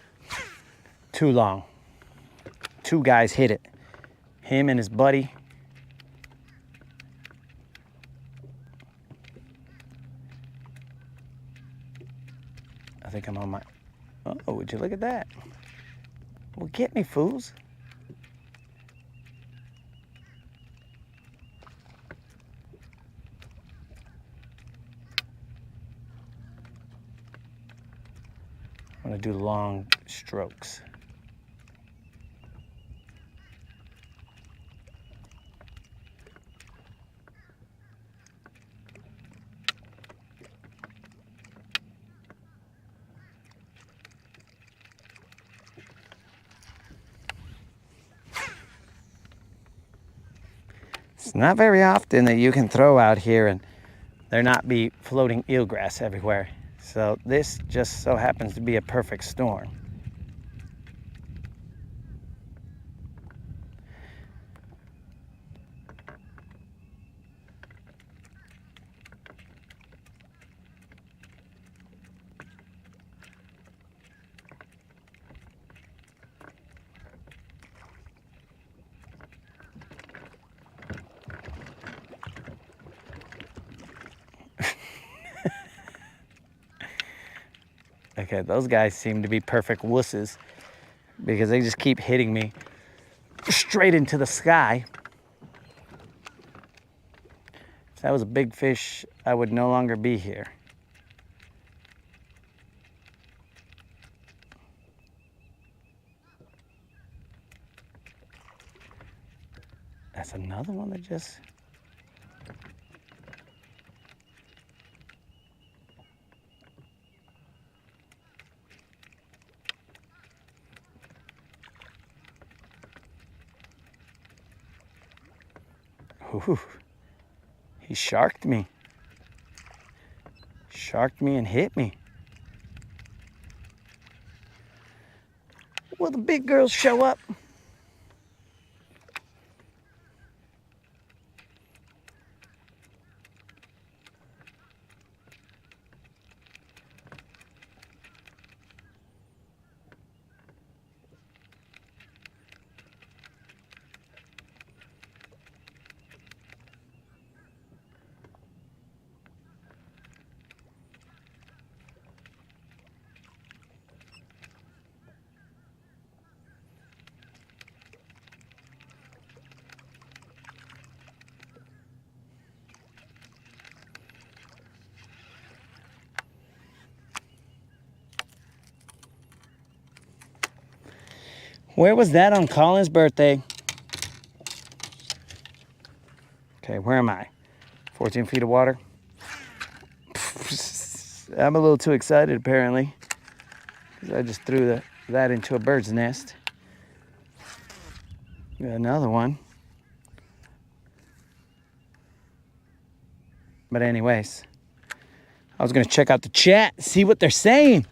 too long. Two guys hit it. Him and his buddy. I think I'm on my... Oh, would you look at that? Well, get me, fools. I'm gonna do long strokes. It's not very often that you can throw out here and there not be floating eelgrass everywhere. So this just so happens to be a perfect storm. Okay, those guys seem to be perfect wusses because they just keep hitting me straight into the sky. If that was a big fish, I would no longer be here. That's another one that just... Ooh, he sharked me. Sharked me and hit me. Will the big girls show up? Where was that on Colin's birthday? Okay, where am I? 14 feet of water? I'm a little too excited, apparently, because I just threw that into a bird's nest. Got another one. But anyways, I was going to check out the chat, see what they're saying.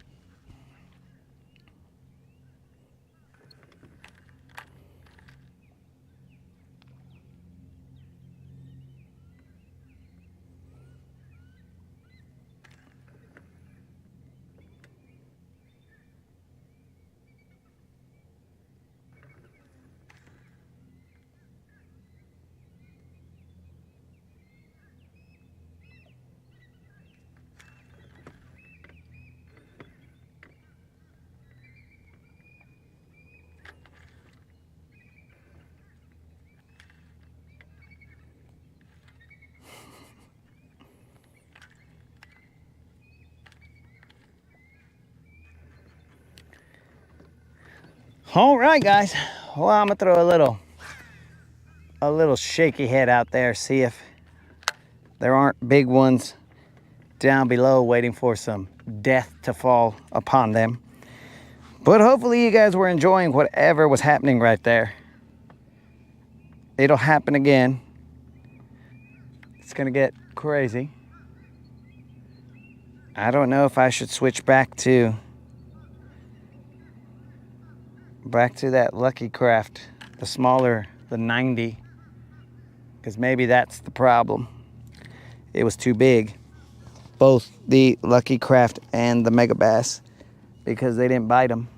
All right, guys. Well, I'm gonna throw a little shaky head out there, see if there aren't big ones down below waiting for some death to fall upon them. But hopefully you guys were enjoying whatever was happening right there. It'll happen again. It's gonna get crazy. I don't know if I should switch back to that Lucky Craft, the smaller, the 90, because maybe that's the problem. It was too big, both the Lucky Craft and the Mega Bass, because they didn't bite them.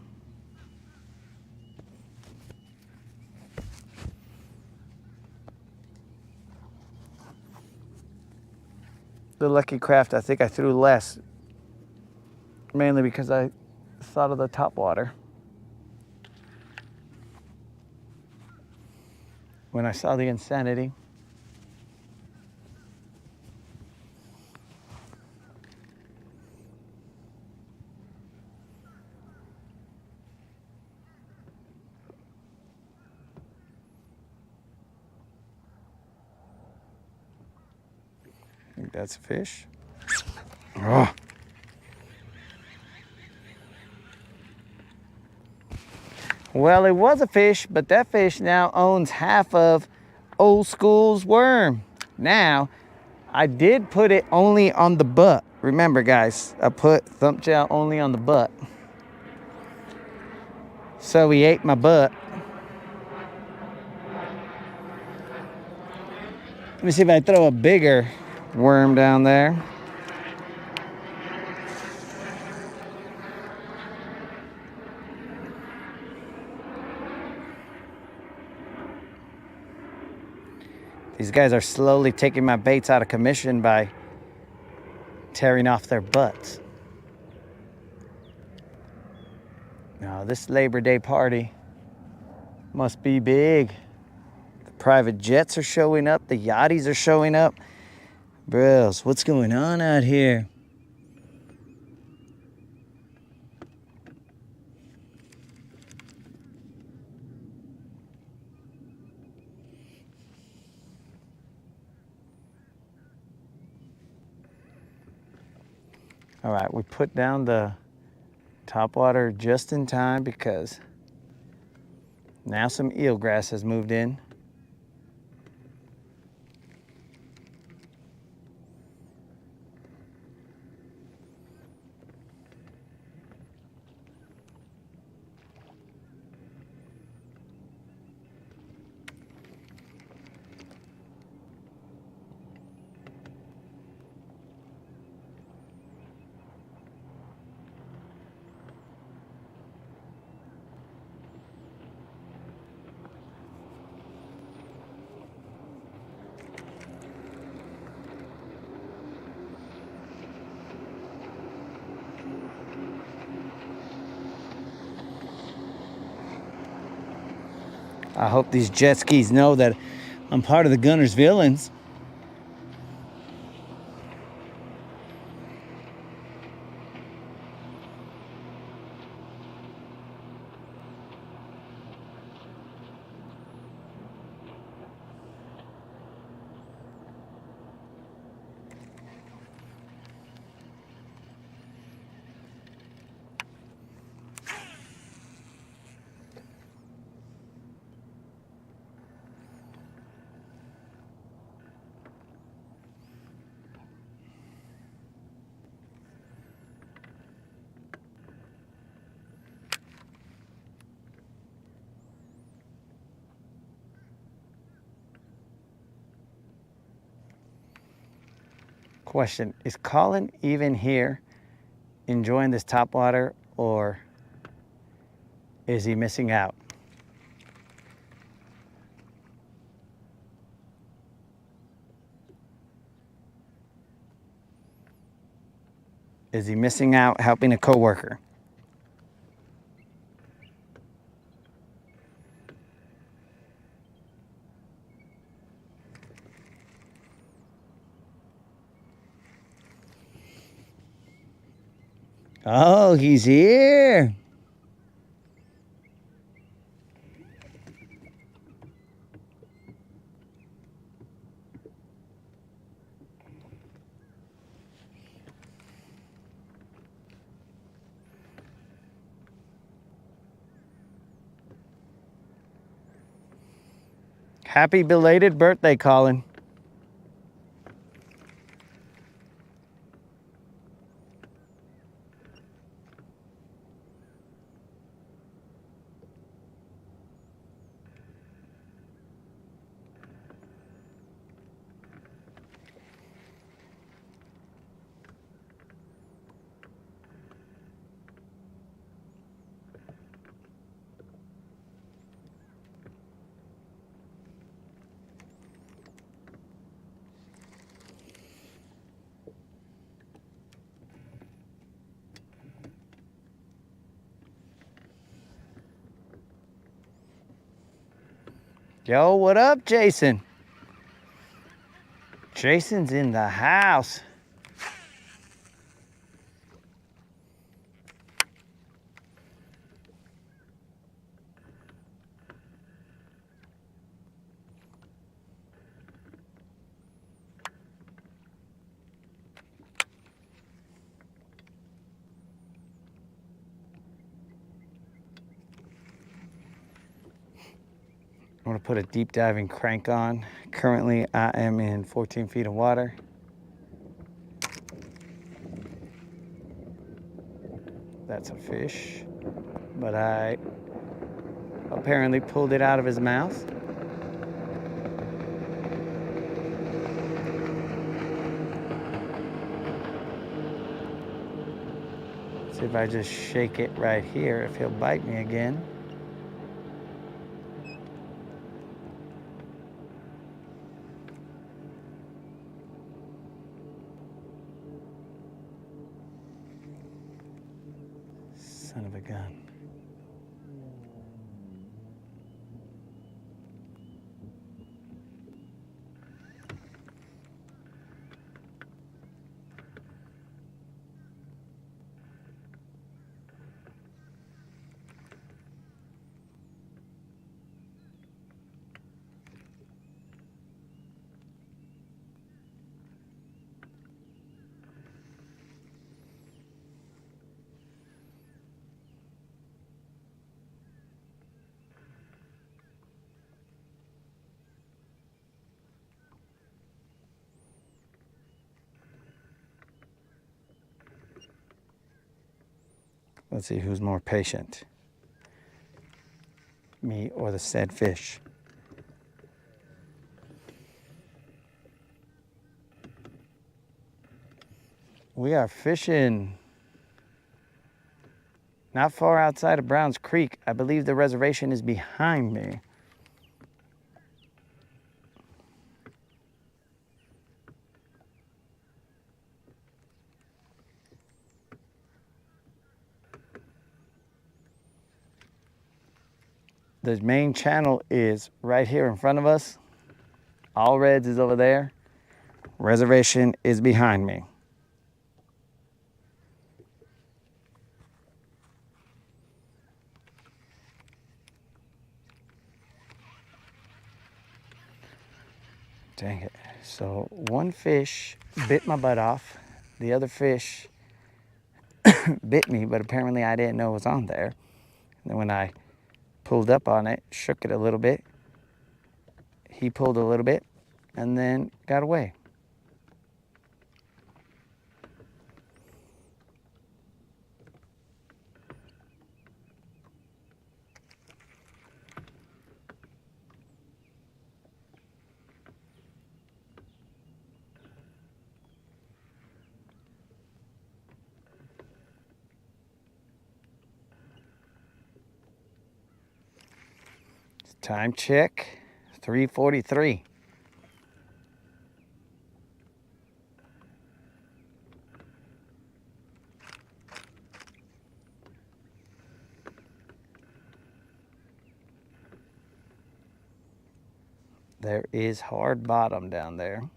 The Lucky Craft, I think I threw less, mainly because I thought of the top water. When I saw the insanity. I think that's a fish. Oh. Well, it was a fish, but that fish now owns half of Old School's worm. Now, I did put it only on the butt. Remember, guys, I put thump gel only on the butt. So he ate my butt. Let me see if I throw a bigger worm down there. These guys are slowly taking my baits out of commission by tearing off their butts. Now, this Labor Day party must be big. The private jets are showing up. The yachties are showing up. Bros, what's going on out here? All right, we put down the topwater just in time because now some eelgrass has moved in. I hope these jet skis know that I'm part of the Gunner's villains. Question, is Colin even here enjoying this topwater, or is he missing out? Is he missing out helping a coworker? Oh, he's here. Happy belated birthday, Colin. Yo, what up, Jason? Jason's in the house. I'm gonna put a deep diving crank on. Currently, I am in 14 feet of water. That's a fish, but I apparently pulled it out of his mouth. See if I just shake it right here, if he'll bite me again. Son of a gun. Let's see who's more patient, me or the said fish. We are fishing not far outside of Browns Creek. I believe the reservation is behind me. The main channel is right here in front of us. All Reds is over there. Reservation is behind me. Dang it. So one fish bit my butt off. The other fish bit me, but apparently I didn't know it was on there. And then when I pulled up on it, shook it a little bit, he pulled a little bit, and then got away. Time check, 3:43. There is hard bottom down there.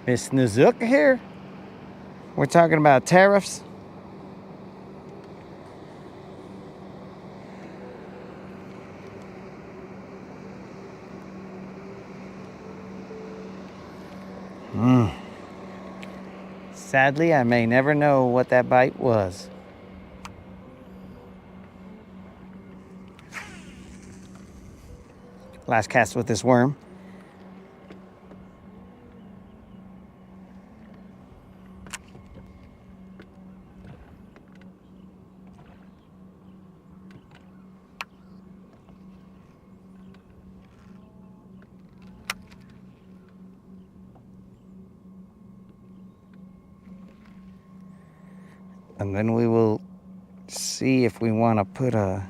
Miss Nazook here. We're talking about tariffs. Sadly, I may never know what that bite was. Last cast with this worm. And then we will see if we want to put a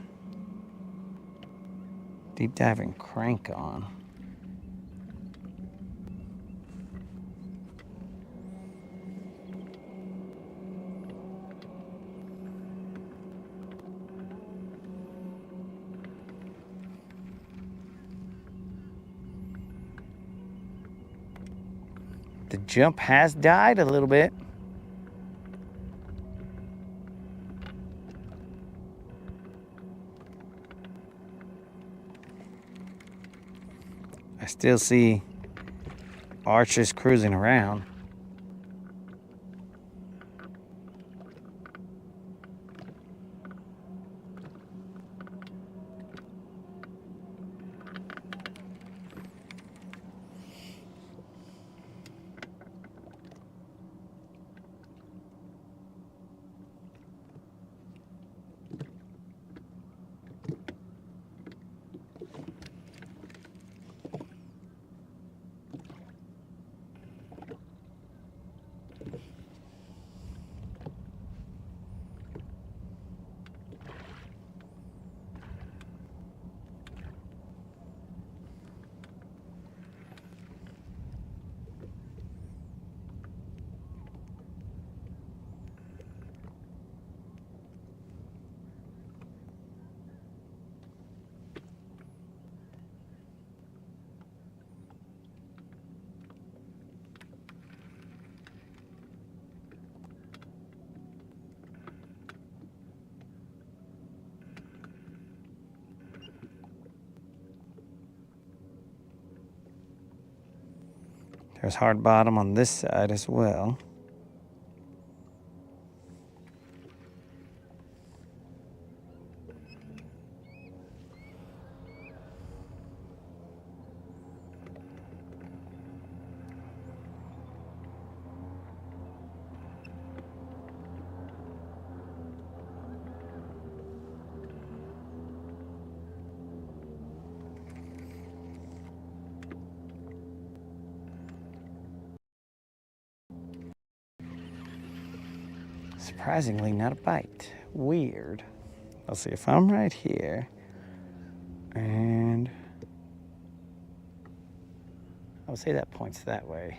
deep diving crank on. The jump has died a little bit. I still see arches cruising around. There's hard bottom on this side as well. Surprisingly, not a bite. Weird. Let's see if I'm right here. And I would say that points that way.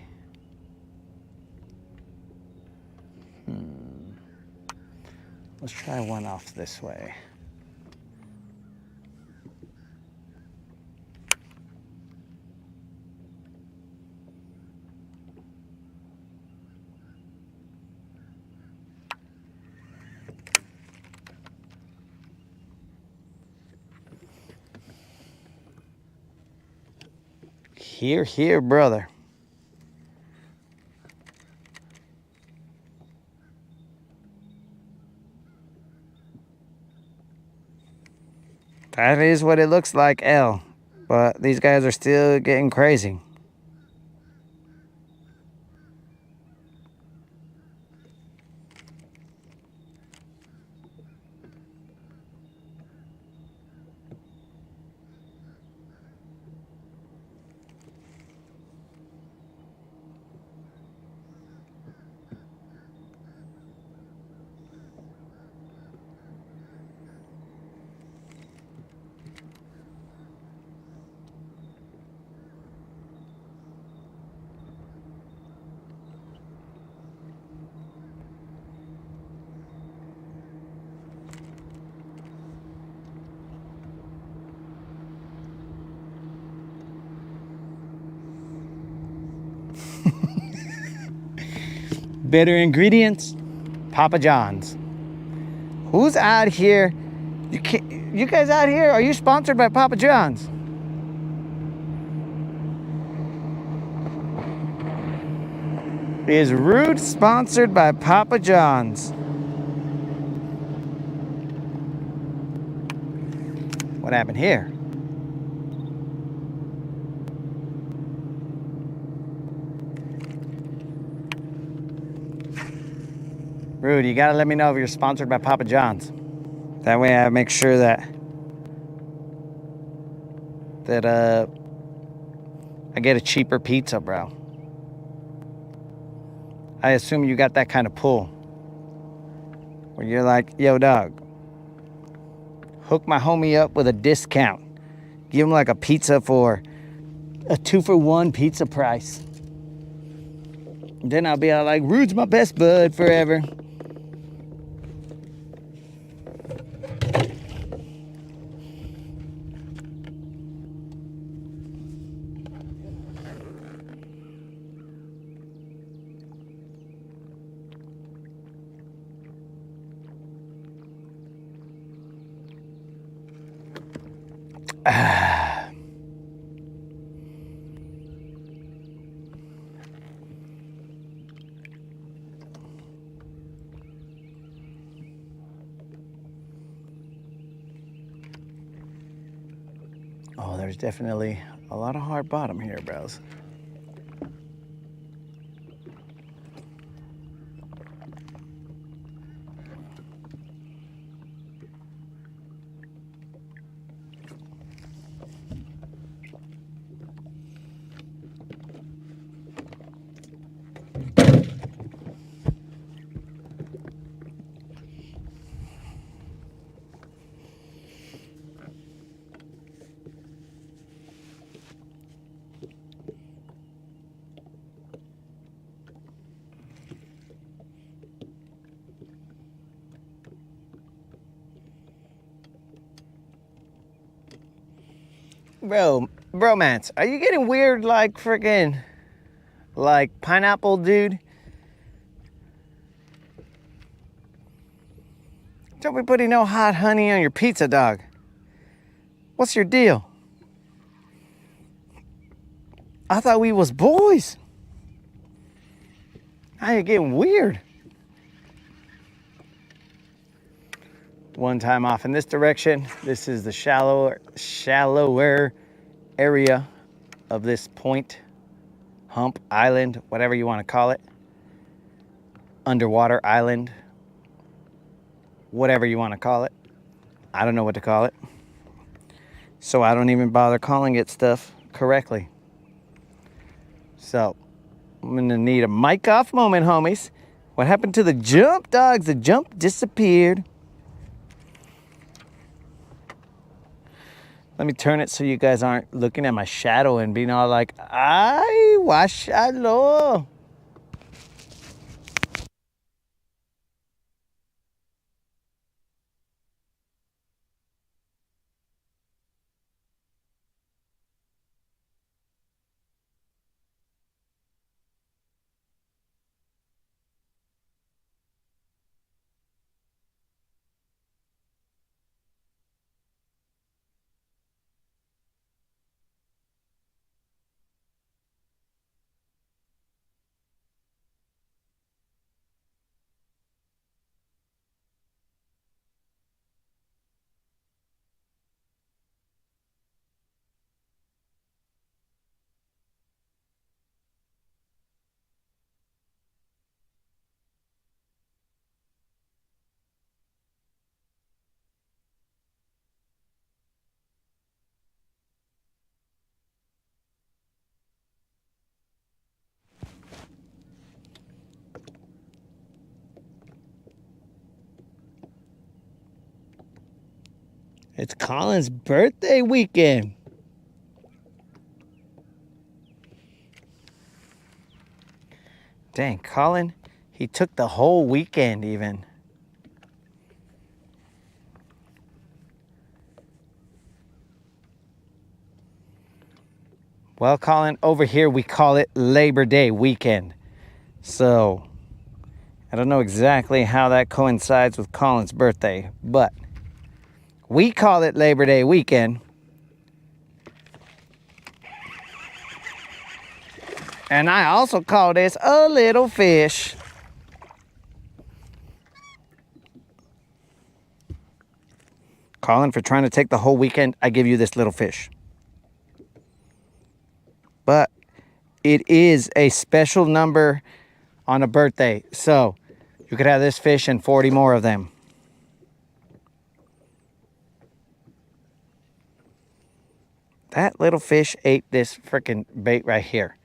Let's try one off this way. Here, here, brother. That is what it looks like, L. But these guys are still getting crazy. Better ingredients, Papa John's. Who's out here? You guys out here? Are you sponsored by Papa John's? Is Rude sponsored by Papa John's? What happened here? Rude, you gotta let me know if you're sponsored by Papa John's. That way I make sure that I get a cheaper pizza, bro. I assume you got that kind of pull where you're like, yo, dog, hook my homie up with a discount. Give him like a pizza for a 2-for-1 pizza price. Then I'll be all like, Rude's my best bud forever. Oh, there's definitely a lot of hard bottom here, bros. Bromance, are you getting weird like freaking, like pineapple, dude? Don't be putting no hot honey on your pizza, dog. What's your deal? I thought we was boys. Now you're getting weird. One time off in this direction. This is the shallower area of this point, hump, island, whatever you want to call it. Underwater island, whatever you want to call it. I don't know what to call it. So I don't even bother calling it stuff correctly. So I'm gonna need a mic off moment, homies. What happened to the jump, dogs? The jump disappeared. Let me turn it so you guys aren't looking at my shadow and being all like, ay, washalo. It's Colin's birthday weekend. Dang, Colin, he took the whole weekend even. Well, Colin, over here we call it Labor Day weekend. So, I don't know exactly how that coincides with Colin's birthday, but we call it Labor Day weekend. And I also call this a little fish. Colin, for trying to take the whole weekend, I give you this little fish. But it is a special number on a birthday. So you could have this fish and 40 more of them. That little fish ate this freaking bait right here.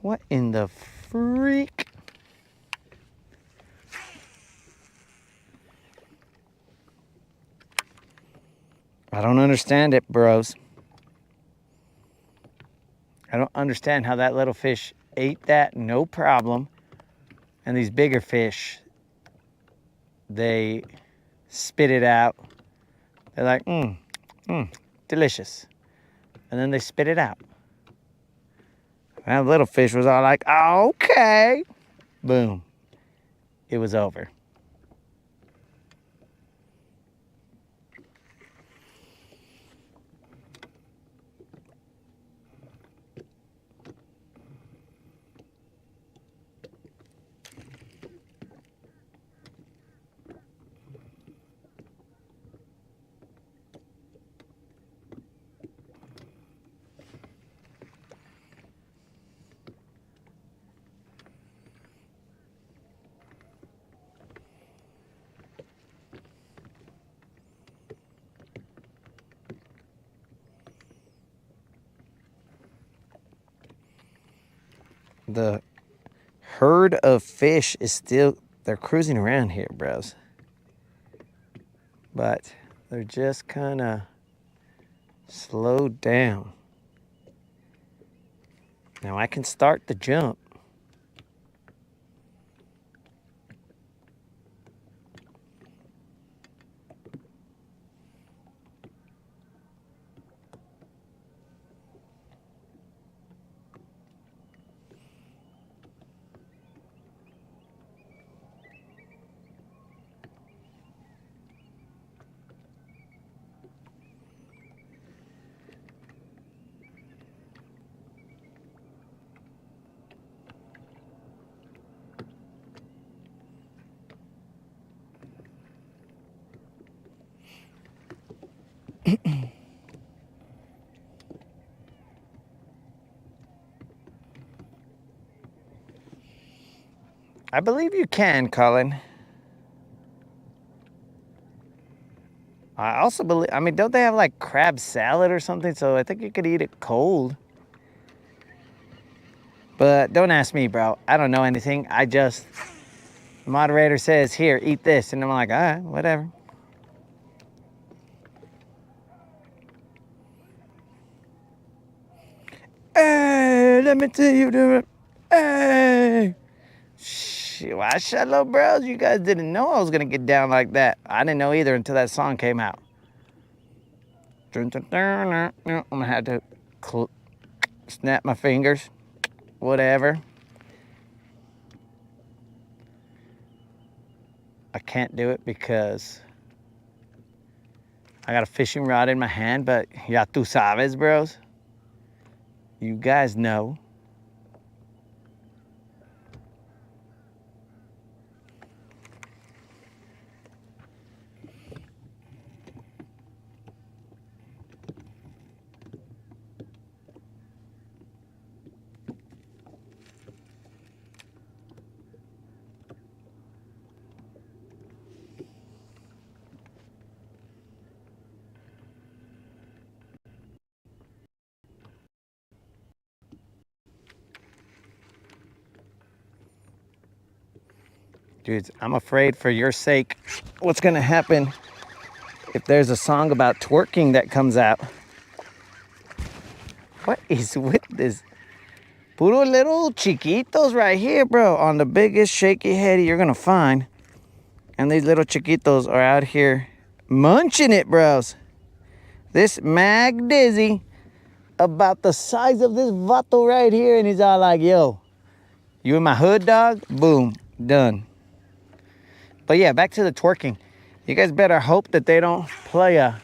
What in the freak? I don't understand it, bros. I don't understand how that little fish ate that, no problem. And these bigger fish, they spit it out. They're like, delicious. And then they spit it out. That little fish was all like, okay. Boom. It was over. The herd of fish is still, they're cruising around here, bros. But they're just kind of slowed down. Now I can start the jump. I believe you can, Colin. I also believe, I mean, don't they have like crab salad or something? So I think you could eat it cold. But don't ask me, bro. I don't know anything. The moderator says, here, eat this. And I'm like, all right, whatever. Hey, let me tell you, hey. Why shallow bros? You guys didn't know I was gonna get down like that. I didn't know either until that song came out. I'm gonna have to snap my fingers. Whatever. I can't do it because I got a fishing rod in my hand, but ya tú sabes, bros. You guys know. Dudes, I'm afraid for your sake, what's gonna happen if there's a song about twerking that comes out? What is with this? Puro little chiquitos right here, bro, on the biggest shaky head you're gonna find. And these little chiquitos are out here munching it, bros. This mag dizzy about the size of this vato right here, and he's all like, yo, you in my hood, dog? Boom, done. But yeah, back to the twerking. You guys better hope that they don't play a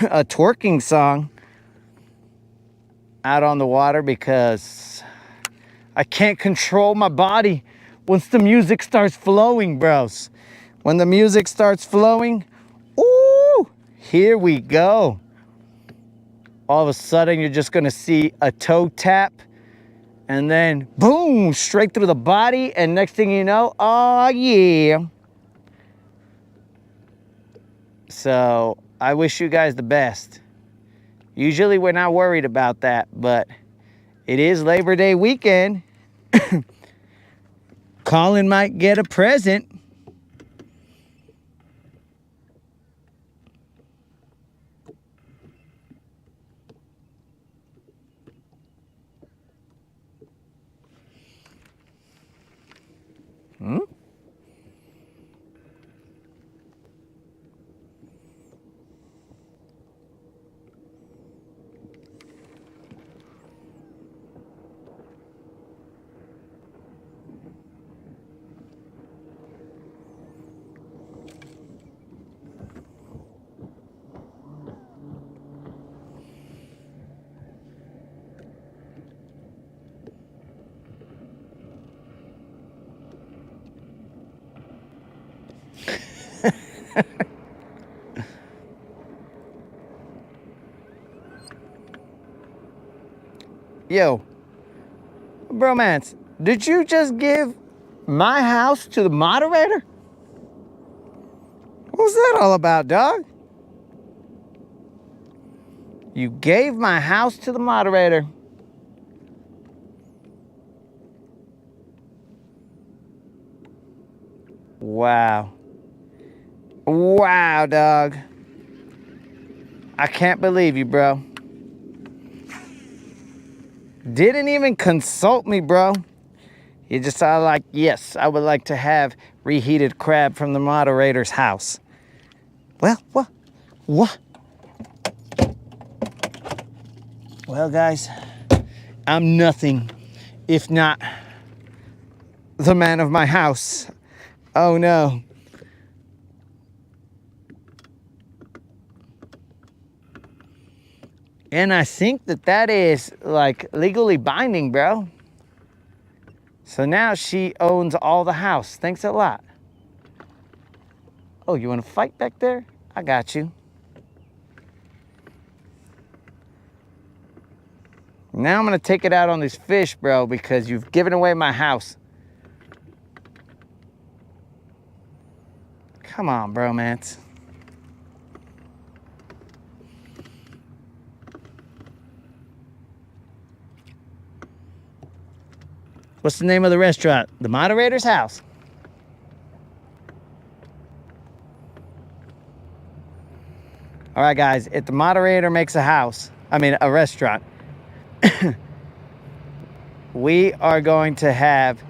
a twerking song out on the water, because I can't control my body once the music starts flowing, bros. When the music starts flowing, ooh, here we go. All of a sudden, you're just gonna see a toe tap, and then boom, straight through the body, and next thing you know, oh yeah. So I wish you guys the best. Usually we're not worried about that, but it is Labor Day weekend. Colin might get a present. Hmm? Yo, bromance, did you just give my house to the moderator? What's that all about, dog? You gave my house to the moderator. Wow. Wow, dog. I can't believe you, bro. Didn't even consult me, bro. You just sounded like, yes, I would like to have reheated crab from the moderator's house. Well, what? Well, guys, I'm nothing if not the man of my house. Oh, no. And I think that is, like, legally binding, bro. So now she owns all the house. Thanks a lot. Oh, you want to fight back there? I got you. Now I'm gonna take it out on these fish, bro, because you've given away my house. Come on, bromance. What's the name of the restaurant? The Moderator's House. All right, guys, if the moderator makes a restaurant, we are going to have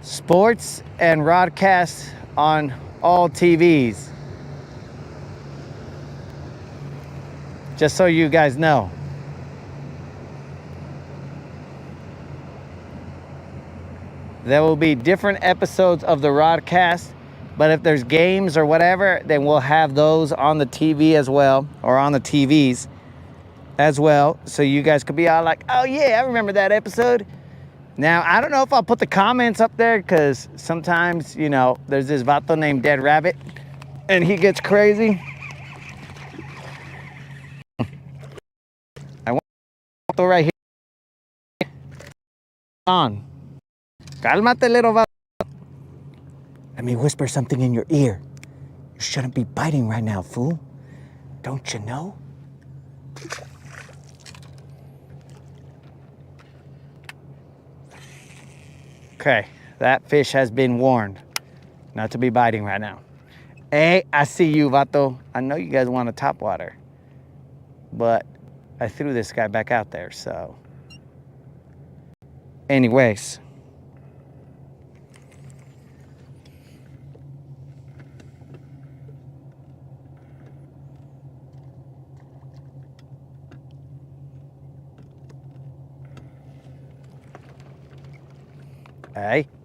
sports and Rodcast on all TVs. Just so you guys know. There will be different episodes of the Rodcast, but if there's games or whatever, then we'll have those on the TV as well, or on the TVs as well. So you guys could be all like, oh yeah, I remember that episode. Now, I don't know if I'll put the comments up there because sometimes, you know, there's this vato named Dead Rabbit and he gets crazy. I want to right here. On. Cálmate, little vato. Let me whisper something in your ear. You shouldn't be biting right now, fool. Don't you know? Okay, that fish has been warned not to be biting right now. Hey, I see you, vato. I know you guys want a topwater, but I threw this guy back out there, so. Anyways.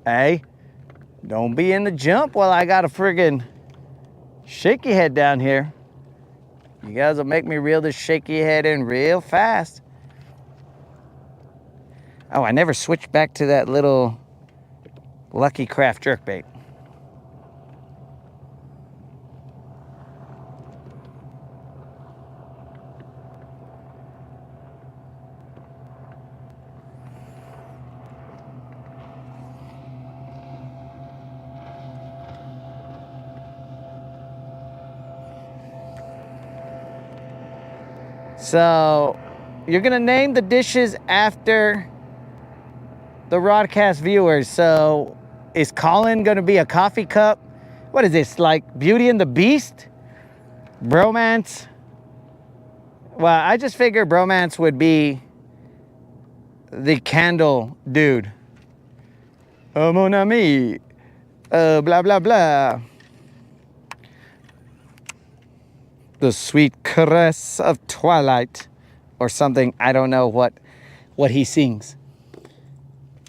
Hey, don't be in the jump while I got a friggin' shaky head down here. You guys will make me reel this shaky head in real fast. Oh, I never switched back to that little Lucky Craft jerkbait. So, you're gonna name the dishes after the Rodcast viewers. So, is Colin gonna be a coffee cup? What is this, like Beauty and the Beast? Bromance? Well, I just figured Bromance would be the candle dude. Oh, mon ami. Blah, blah, blah. The sweet caress of twilight or something. I don't know what he sings.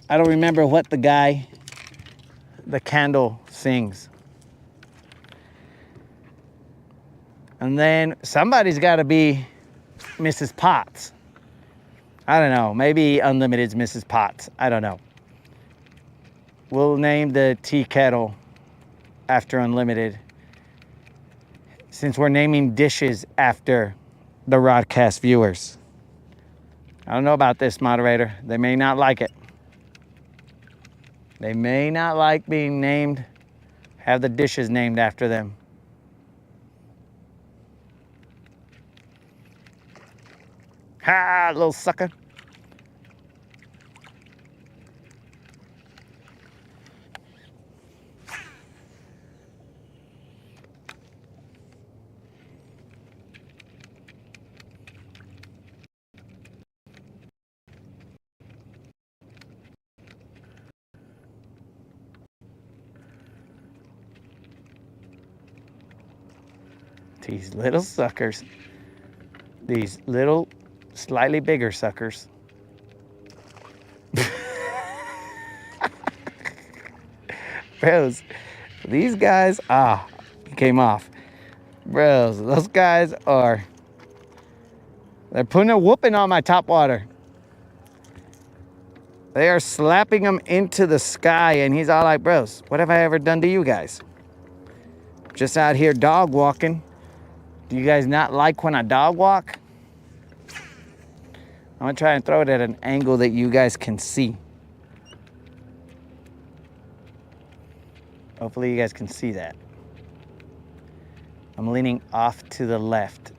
I don't remember what the guy, the candle, sings. And then somebody's got to be Mrs. Potts. I don't know. Maybe Unlimited's Mrs. Potts. I don't know. We'll name the tea kettle after Unlimited, since we're naming dishes after the Rodcast viewers. I don't know about this, moderator. They may not like it. They may not like being named, have the dishes named after them. Ha, little sucker. These little suckers. These little, slightly bigger suckers. Bros, these guys, came off. Bros, those guys they're putting a whooping on my topwater. They are slapping him into the sky, and he's all like, bros, what have I ever done to you guys? Just out here dog walking. Do you guys not like when I dog walk? I'm gonna try and throw it at an angle that you guys can see. Hopefully you guys can see that. I'm leaning off to the left.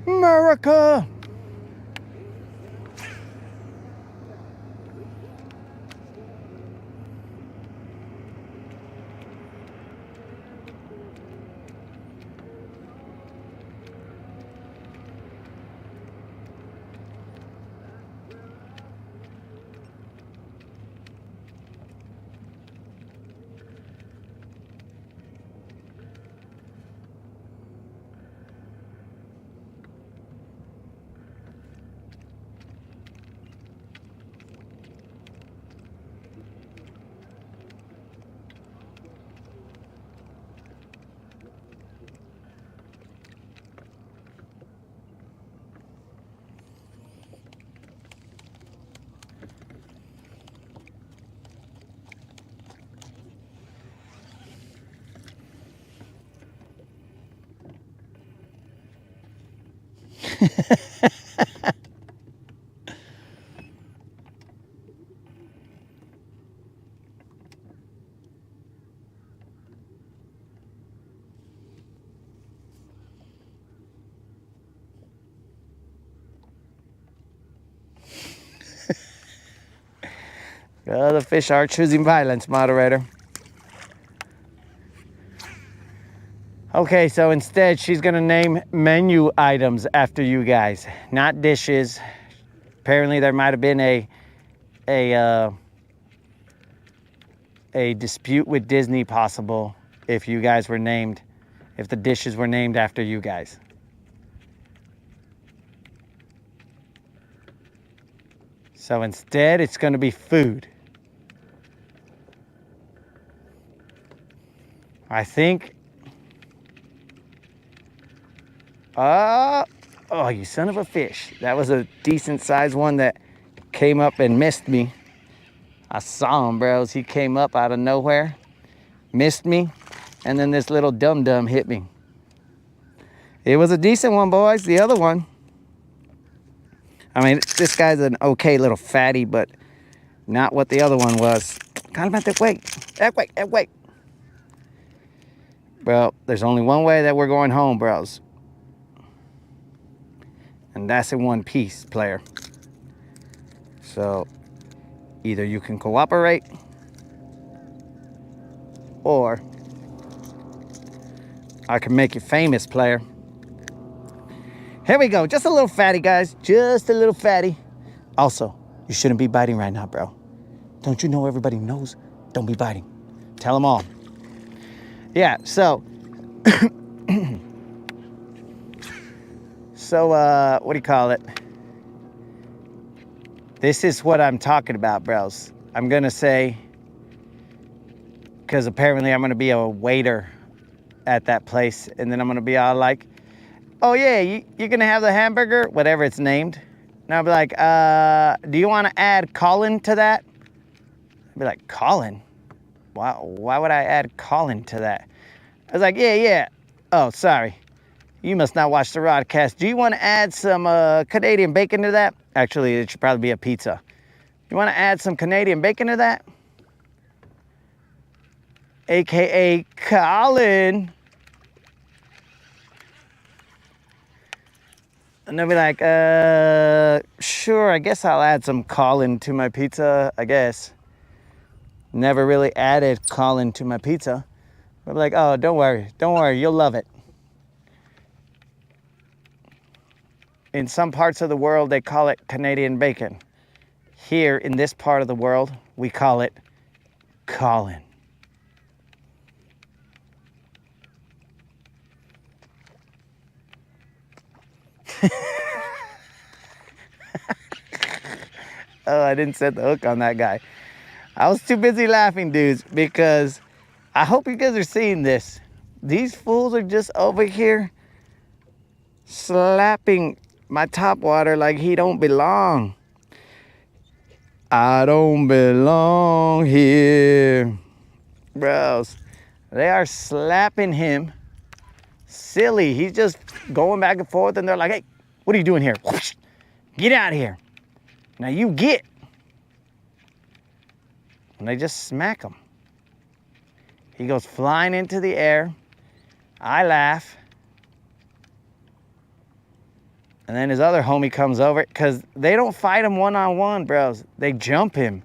America! The fish are choosing violence, moderator. Okay, so instead she's gonna name menu items after you guys, not dishes. Apparently there might have been a dispute with Disney possible if you guys were named, if the dishes were named after you guys. So instead it's gonna be food. I think, oh, you son of a fish. That was a decent sized one that came up and missed me. I saw him, bros. He came up out of nowhere, missed me, and then this little dum-dum hit me. It was a decent one, boys, the other one. I mean, this guy's an okay little fatty, but not what the other one was. Kind of about that way, that way, that way. Well, there's only one way that we're going home, bros. And that's in one piece, player. So, either you can cooperate, or I can make you famous, player. Here we go, just a little fatty, guys. Just a little fatty. Also, you shouldn't be biting right now, bro. Don't you know everybody knows? Don't be biting. Tell them all. Yeah, so, what do you call it? This is what I'm talking about, bros. I'm gonna say, because apparently I'm gonna be a waiter at that place, and then I'm gonna be all like, oh yeah, you're gonna have the hamburger, whatever it's named. And I'll be like, do you wanna add Colin to that? I'll be like, Colin? Why would I add Colin to that? I was like, yeah. Oh, sorry. You must not watch the Rodcast. Do you want to add some Canadian bacon to that? Actually, it should probably be a pizza. You want to add some Canadian bacon to that? AKA Colin. And they'll be like, sure, I guess I'll add some Colin to my pizza, I guess. Never really added Colin to my pizza. I'll be like, oh, don't worry, you'll love it. In some parts of the world, they call it Canadian bacon. Here, in this part of the world, we call it Colin. Oh, I didn't set the hook on that guy. I was too busy laughing, dudes, because I hope you guys are seeing this. These fools are just over here slapping my topwater like he don't belong. I don't belong here. Bros, they are slapping him silly. He's just going back and forth, and they're like, hey, what are you doing here? Whoosh, get out of here. Now you get. And they just smack him. He goes flying into the air. I laugh. And then his other homie comes over, because they don't fight him one-on-one, bros. They jump him.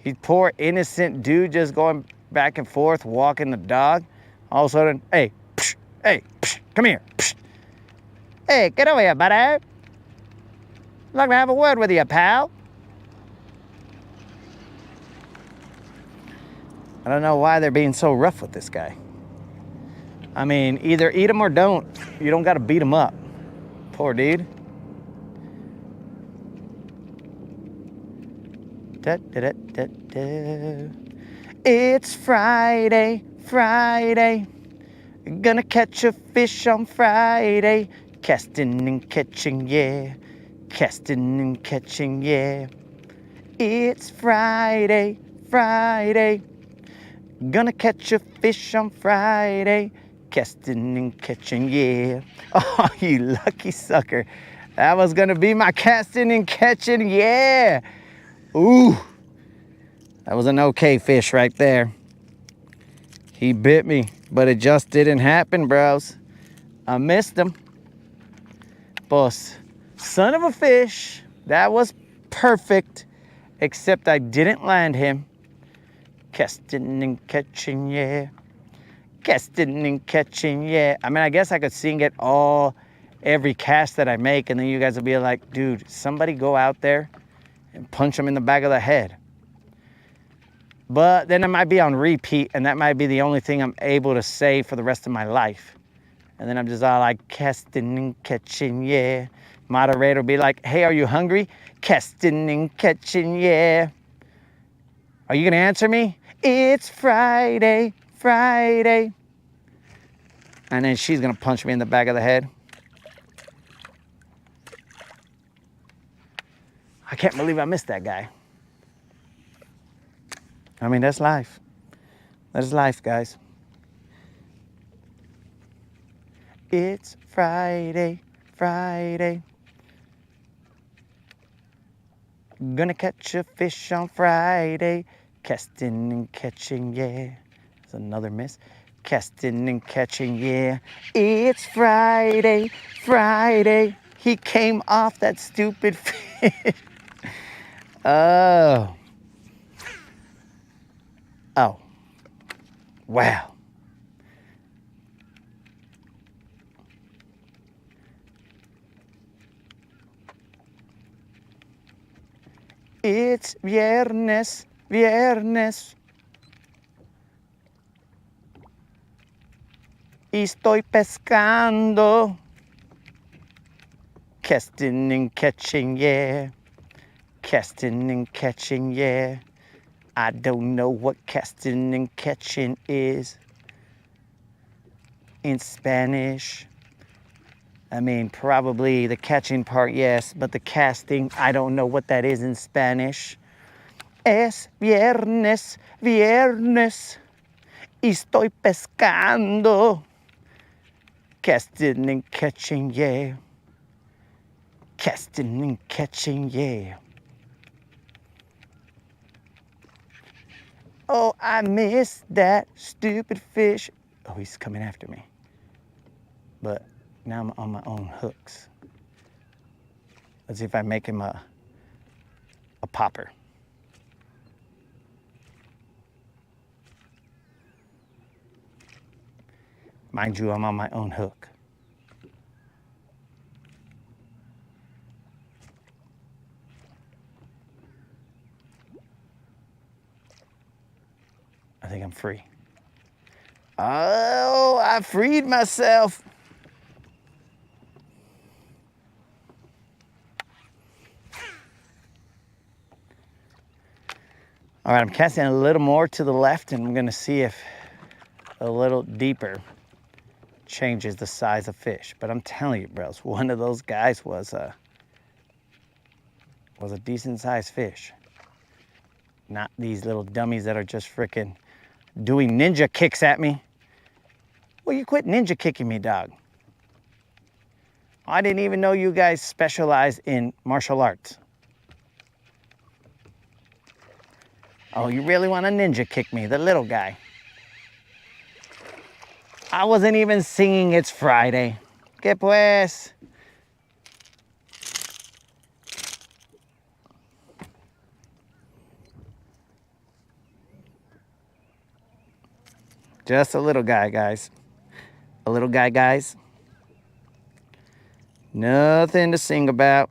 He's poor innocent dude just going back and forth, walking the dog. All of a sudden, hey, psh, hey, psh, come here. Psh. Hey, get over here, buddy. I'd like to have a word with you, pal. I don't know why they're being so rough with this guy. I mean, either eat him or don't. You don't got to beat him up. Poor dude. Da, da, da, da, da. It's Friday, Friday. Gonna catch a fish on Friday. Casting and catching, yeah. Casting and catching, yeah. It's Friday, Friday. Gonna catch a fish on Friday. Casting and catching, yeah. Oh, you lucky sucker. That was gonna be my casting and catching, yeah. Ooh. That was an okay fish right there. He bit me, but it just didn't happen, bros. I missed him. Boss, son of a fish. That was perfect, except I didn't land him. Casting and catching, yeah. Casting and catching, yeah. I mean, I guess I could sing it every cast that I make, and then you guys will be like, dude, somebody go out there and punch him in the back of the head. But then it might be on repeat, and that might be the only thing I'm able to say for the rest of my life. And then I'm just all like, casting and catching, yeah. Moderator will be like, hey, are you hungry? Casting and catching, yeah. Are you gonna answer me? It's Friday, Friday. And then she's gonna punch me in the back of the head. I can't believe I missed that guy. I mean, that's life. That's life, guys. It's Friday, Friday. Gonna catch a fish on Friday. Casting and catching, yeah. That's another miss. Casting and catching, yeah. It's Friday, Friday. He came off that stupid fish. Oh. Oh. Wow. It's viernes, viernes. Y estoy pescando. Casting and catching, yeah. Casting and catching, yeah. I don't know what casting and catching is in Spanish. I mean, probably the catching part, yes, but the casting, I don't know what that is in Spanish. Es viernes, viernes, y estoy pescando. Casting and catching, yeah. Casting and catching, yeah. Oh, I missed that stupid fish. Oh, he's coming after me. But now I'm on my own hooks. Let's see if I make him a popper. Mind you, I'm on my own hook. I think I'm free. Oh, I freed myself. All right, I'm casting a little more to the left, and I'm gonna see if a little deeper changes the size of fish. But I'm telling you, bros, one of those guys was a decent sized fish. Not these little dummies that are just freaking doing ninja kicks at me. Well, you quit ninja kicking me, dog. I didn't even know you guys specialize in martial arts. Oh, you really want to ninja kick me, the little guy? I wasn't even singing It's Friday. Que pues? Just a little guy, guys. A little guy, guys. Nothing to sing about.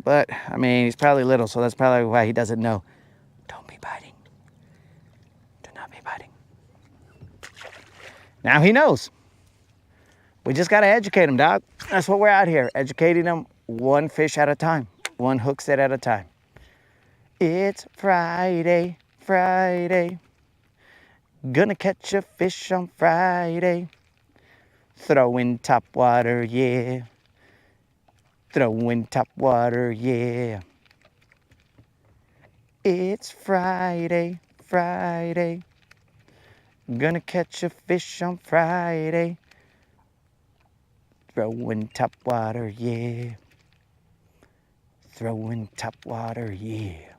But, I mean, he's probably little, so that's probably why he doesn't know. Don't be biting. Do not be biting. Now he knows. We just got to educate him, dog. That's what we're out here, educating him one fish at a time, one hook set at a time. It's Friday, Friday. Gonna catch a fish on Friday. Throw in top water, yeah. Throw in top water, yeah. It's Friday, Friday. Gonna catch a fish on Friday. Throw in top water, yeah. Throw in top water, yeah.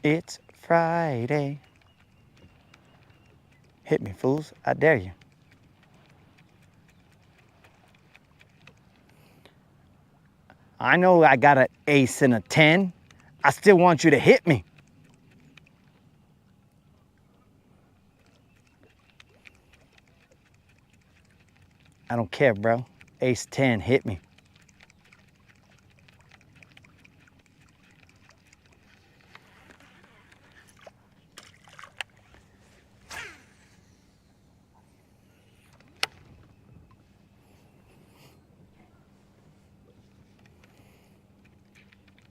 It's Friday. Hit me, fools. I dare you. I know I got an ace and a 10. I still want you to hit me. I don't care, bro. Ace 10, hit me.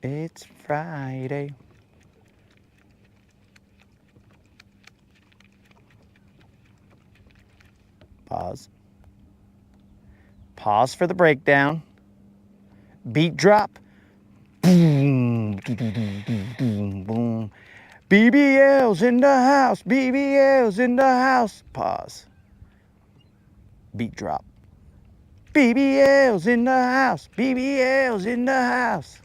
It's Friday. Pause. Pause for the breakdown. Beat drop. Boom, boom, boom. BBL's in the house. BBL's in the house. Pause. Beat drop. BBL's in the house. BBL's in the house.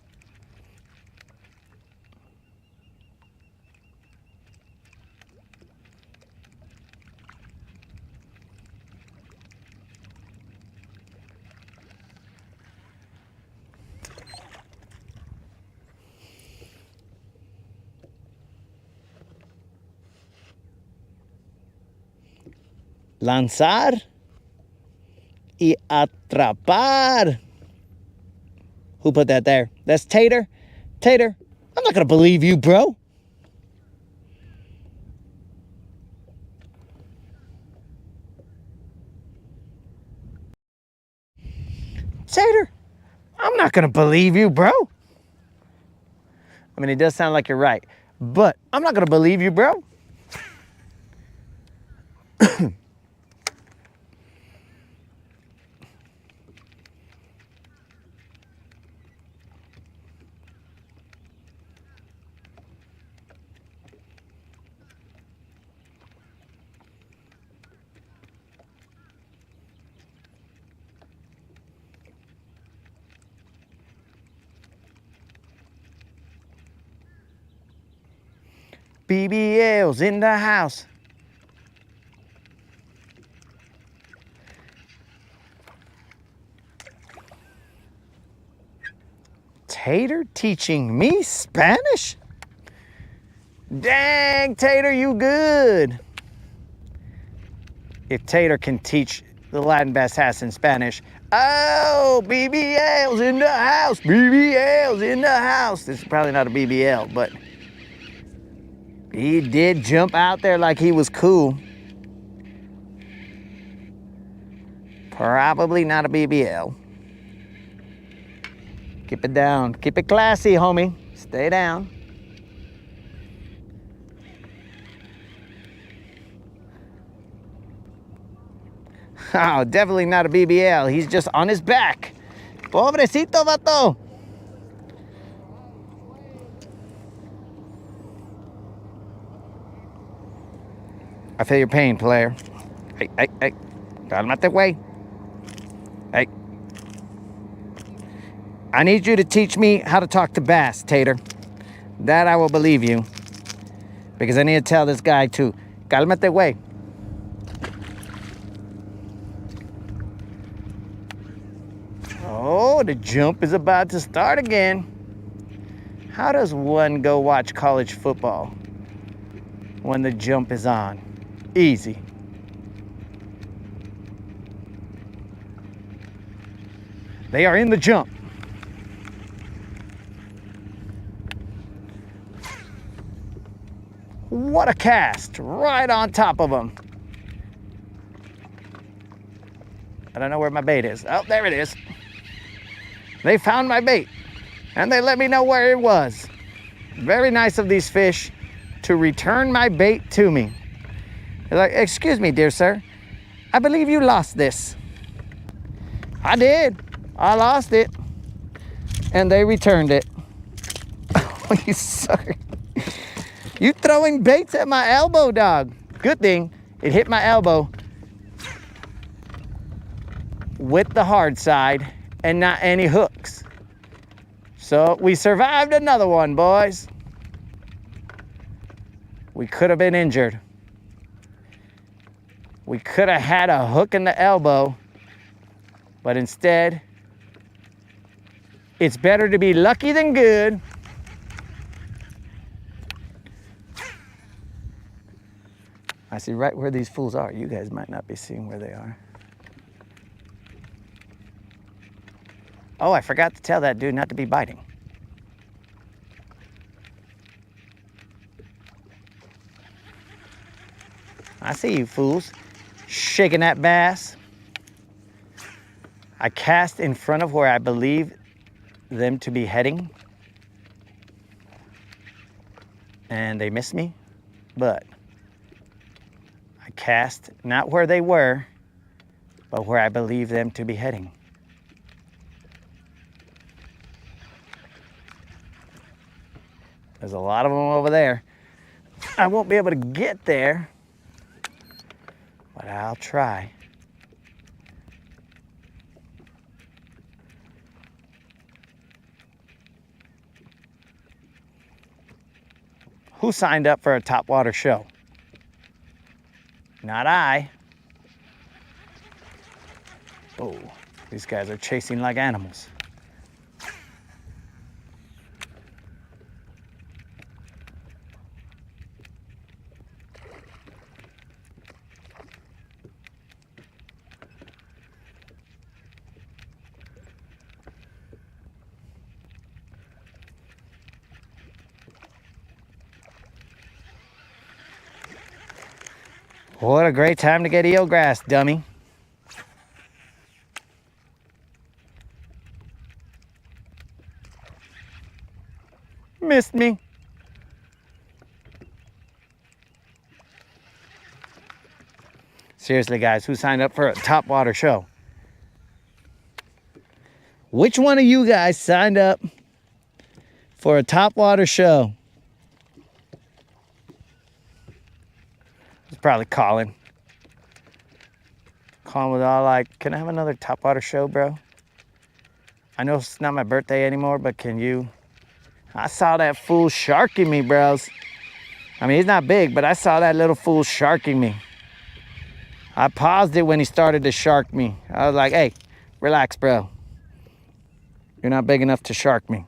Lanzar y atrapar. Who put that there? That's Tater. Tater, I'm not gonna believe you, bro. Tater, I'm not gonna believe you, bro. I mean, it does sound like you're right, but I'm not gonna believe you, bro. BBL's in the house. Tater teaching me Spanish? Dang, Tater, you good. If Tater can teach the Latin bass in Spanish. Oh, BBL's in the house. BBL's in the house. This is probably not a BBL, but he did jump out there like he was cool. Probably not a BBL. Keep it down. Keep it classy, homie. Stay down. Oh, definitely not a BBL. He's just on his back. Pobrecito, vato. I feel your pain, player. Hey. Cálmate, güey. Hey. I need you to teach me how to talk to bass, Tater. That I will believe you. Because I need to tell this guy to cálmate, güey. Oh, the jump is about to start again. How does one go watch college football when the jump is on? Easy. They are in the jump. What a cast, right on top of them. I don't know where my bait is. Oh, there it is. They found my bait, and they let me know where it was. Very nice of these fish to return my bait to me. They're like, excuse me, dear sir, I believe you lost this. I did. I lost it. And they returned it. Oh, you sucker. You throwing baits at my elbow, dog. Good thing it hit my elbow with the hard side and not any hooks. So we survived another one, boys. We could have been injured. We could have had a hook in the elbow, but instead, it's better to be lucky than good. I see right where these fools are. You guys might not be seeing where they are. Oh, I forgot to tell that dude not to be biting. I see you fools shaking that bass. I cast in front of where I believe them to be heading, and they missed me, but I cast not where they were, but where I believe them to be heading. There's a lot of them over there. I won't be able to get there, but I'll try. Who signed up for a topwater show? Not I. Oh, these guys are chasing like animals. What a great time to get eelgrass, dummy. Missed me. Seriously, guys, who signed up for a topwater show? Which one of you guys signed up for a topwater show? It's probably Colin. Colin was all like, can I have another topwater show, bro? I know it's not my birthday anymore, but can you? I saw that fool sharking me, bros. I mean, he's not big, but I saw that little fool sharking me. I paused it when he started to shark me. I was like, hey, relax, bro. You're not big enough to shark me.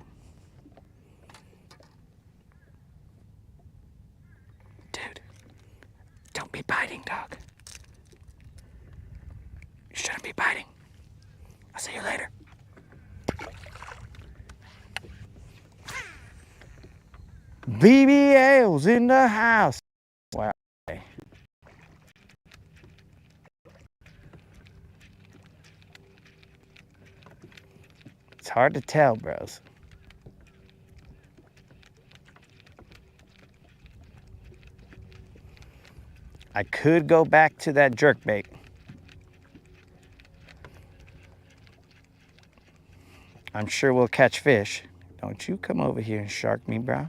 BBL's in the house. Wow. It's hard to tell, bros. I could go back to that jerkbait. I'm sure we'll catch fish. Don't you come over here and shark me, bro.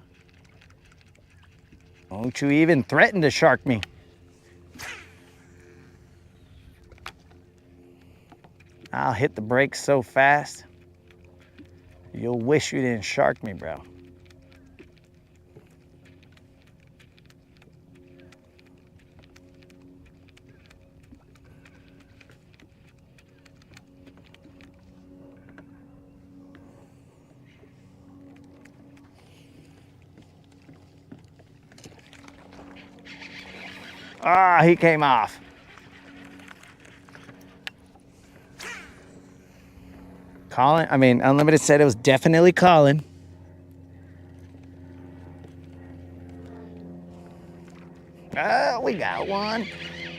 Don't you even threaten to shark me. I'll hit the brakes so fast, you'll wish you didn't shark me, bro. Ah, he came off. Unlimited said it was definitely calling. Oh, we got one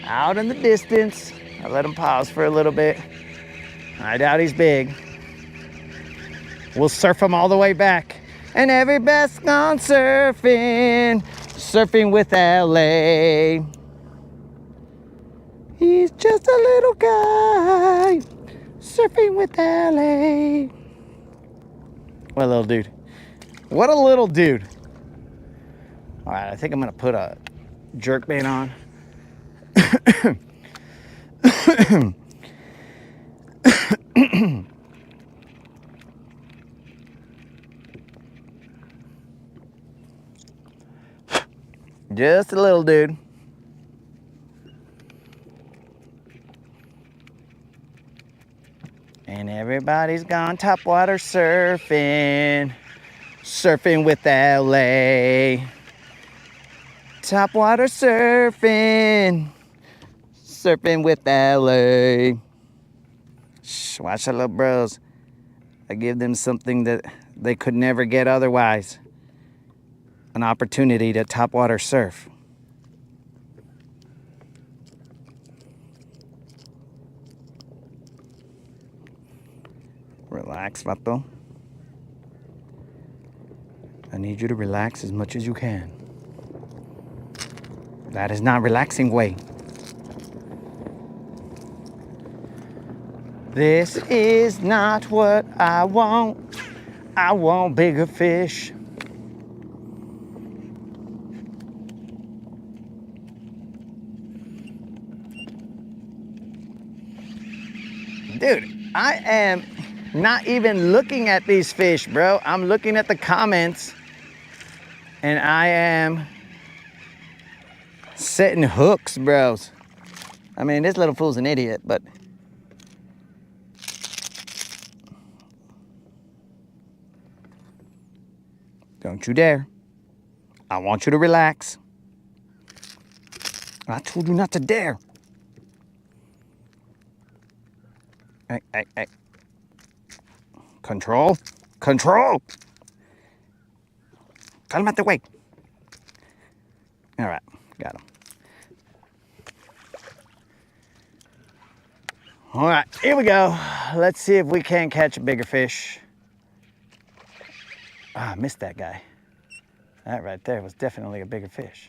out in the distance. I let him pause for a little bit. I doubt he's big. We'll surf him all the way back. And everybody's gone surfing, surfing with LA. He's just a little guy, surfing with LA. What a little dude. What a little dude. All right, I think I'm gonna put a jerkbait on. Just a little dude. And everybody's gone topwater surfing, surfing with LA. Topwater surfing, surfing with LA. Shh, watch the little bros. I give them something that they could never get otherwise. An opportunity to topwater surf. Relax, vato. I need you to relax as much as you can. That is not relaxing way. This is not what I want. I want bigger fish. Dude, I am not even looking at these fish, bro. I'm looking at the comments and I am setting hooks, bros. I mean, this little fool's an idiot, but don't you dare. I want you to relax. I told you not to dare. Hey. Control. Control. Cálmate, güey. All right, got him. All right, here we go. Let's see if we can catch a bigger fish. Ah, I missed that guy. That right there was definitely a bigger fish.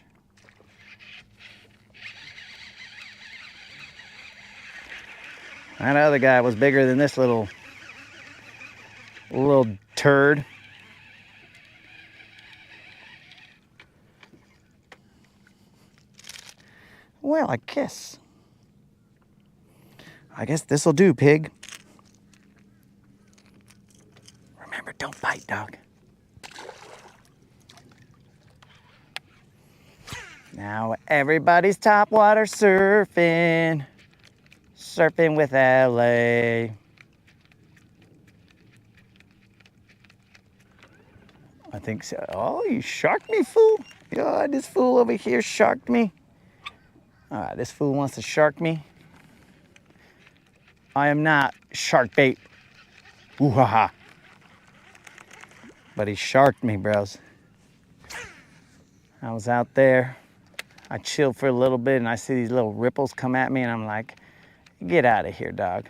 That other guy was bigger than this little turd. Well, I guess this'll do, pig. Remember, don't bite, dog. Now everybody's topwater surfing, surfing with LA. I think so. Oh, you sharked me, fool. God, this fool over here sharked me. All right, this fool wants to shark me. I am not shark bait. Ooh ha ha. But he sharked me, bros. I was out there. I chilled for a little bit and I see these little ripples come at me and I'm like, get out of here, dog.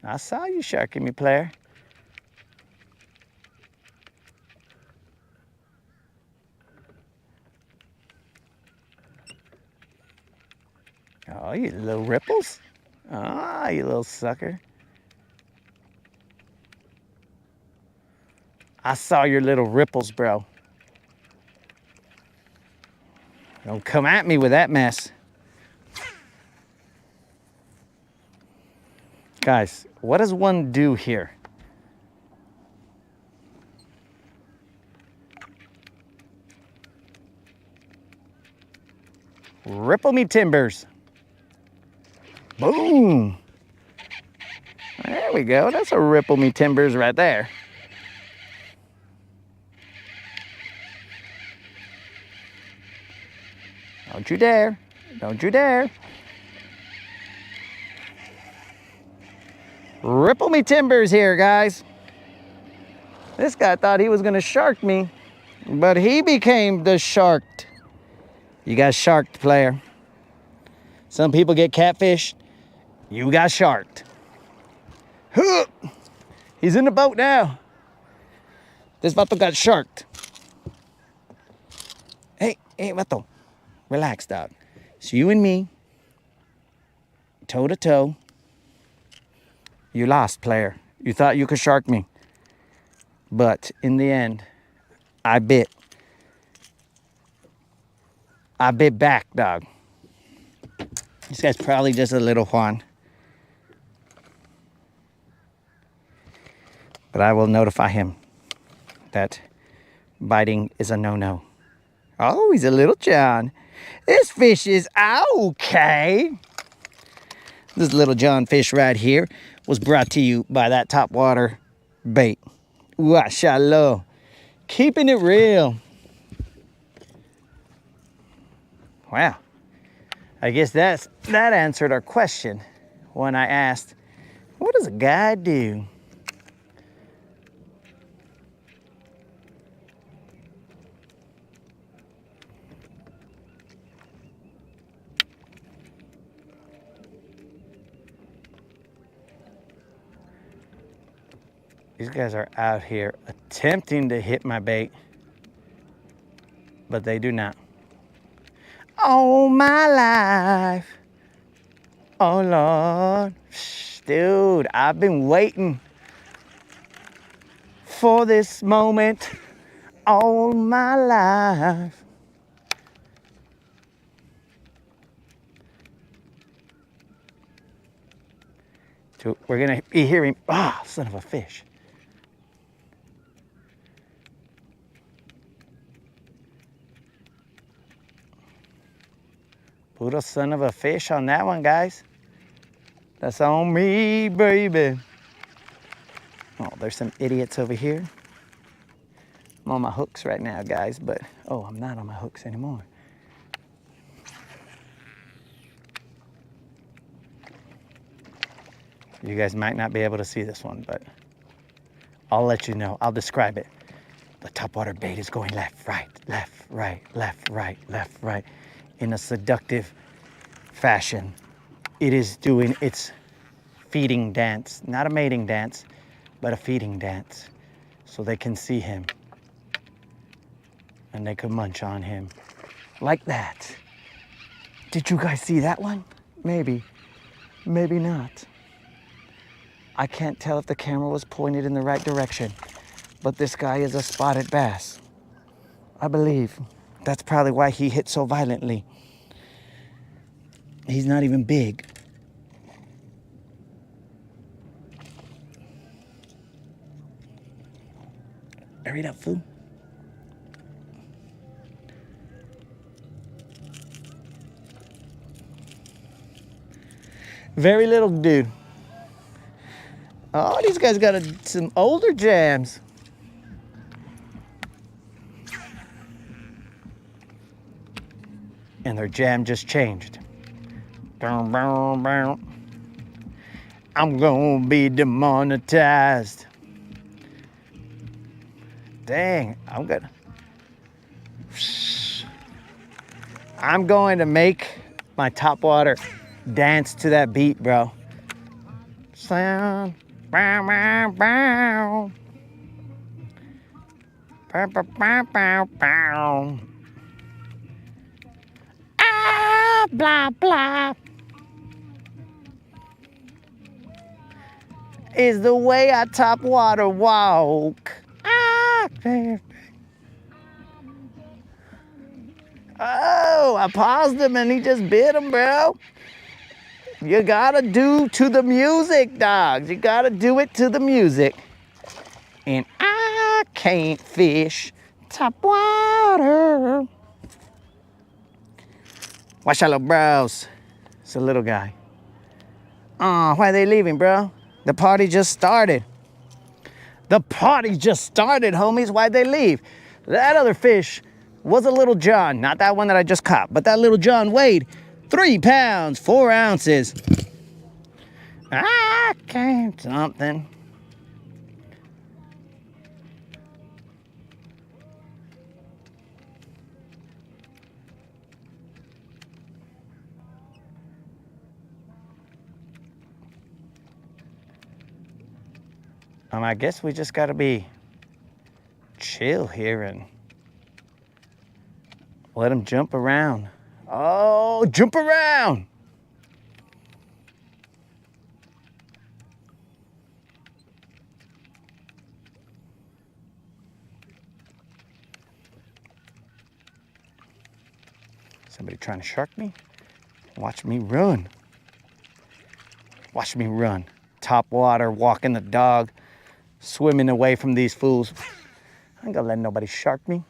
I saw you sharking me, player. Oh, you little ripples. Ah, you little sucker. I saw your little ripples, bro. Don't come at me with that mess. Guys, what does one do here? Ripple me timbers. Boom. There we go. That's a ripple me timbers right there. Don't you dare. Don't you dare. Ripple me timbers here, guys. This guy thought he was gonna shark me, but he became the sharked. You got sharked, player. Some people get catfished. You got sharked. Huh. He's in the boat now. This vato got sharked. Hey, vato. Relax, dog. It's you and me, toe to toe. You lost, player. You thought you could shark me. But in the end, I bit. I bit back, dog. This guy's probably just a little Juan. But I will notify him that biting is a no-no. Oh, he's a little John. This fish is okay. This little John fish right here was brought to you by that topwater bait. Washallah. Keeping it real. Wow. I guess that answered our question when I asked, what does a guy do? These guys are out here attempting to hit my bait, but they do not. Oh, my life. Oh, Lord. Dude, I've been waiting for this moment all my life. So we're going to be hearing, son of a fish. Put a son of a fish on that one, guys. That's on me, baby. Oh, there's some idiots over here. I'm on my hooks right now, guys, but, I'm not on my hooks anymore. You guys might not be able to see this one, but I'll let you know. I'll describe it. The topwater bait is going left, right, left, right, left, right, left, right, in a seductive fashion. It is doing its feeding dance, not a mating dance, but a feeding dance, so they can see him and they can munch on him like that. Did you guys see that one? Maybe, maybe not. I can't tell if the camera was pointed in the right direction, but this guy is a spotted bass. I believe that's probably why he hit so violently. He's not even big. Hurry up, fool. Very little dude. Oh, these guys got some older jams. And their jam just changed. I'm gonna be demonetized. Dang, I'm going to make my topwater dance to that beat, bro. Sound, bow, bow, bow. Bow, bow, bow, bow, bow. Ah, blah, blah. Is the way I top water walk. Ah, baby. Oh, I paused him and he just bit him, bro. You gotta do to the music, dogs. You gotta do it to the music. And I can't fish top water. Watch out, little bros. It's a little guy. Oh, why are they leaving, bro? The party just started. The party just started, homies. Why'd they leave? That other fish was a little John. Not that one that I just caught, but that little John weighed 3 pounds, 4 ounces. I can't something. I guess we just gotta be chill here and let him jump around. Oh, jump around! Somebody trying to shark me? Watch me run. Watch me run. Top water, walking the dog, swimming away from these fools. I ain't gonna let nobody shark me.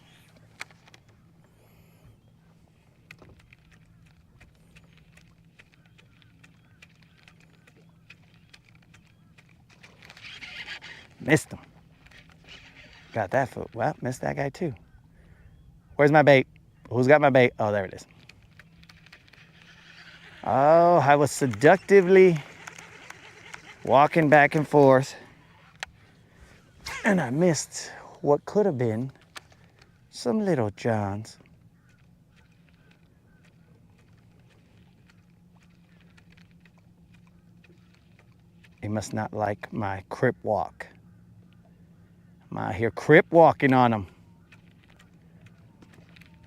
Missed him. Got that foot. Well, missed that guy too. Where's my bait? Who's got my bait? Oh, there it is. Oh, I was seductively walking back and forth, and I missed what could have been some little Johns. He must not like my crip walk. I'm out here crip walking on them.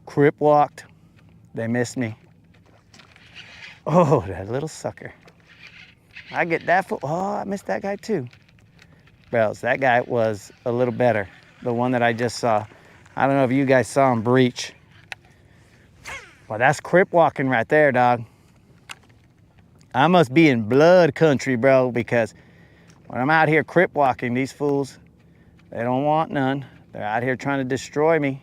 Crip walked. They missed me. Oh, that little sucker. I get that foot. Oh, I missed that guy too. Bros, that guy was a little better. The one that I just saw. I don't know if you guys saw him breach. Well, that's crip walking right there, dog. I must be in blood country, bro, because when I'm out here crip walking, these fools, they don't want none. They're out here trying to destroy me.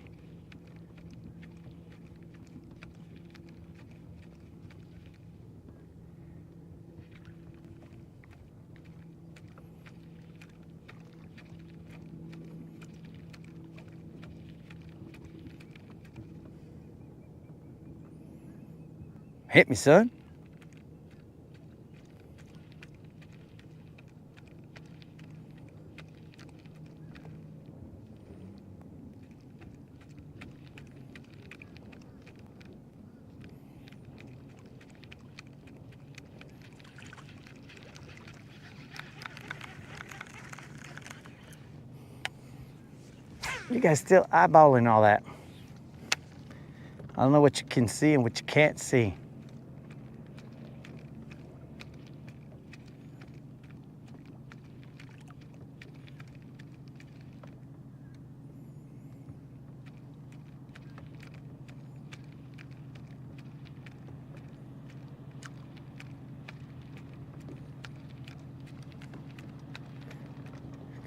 Hit me, son. You guys still eyeballing all that. I don't know what you can see and what you can't see.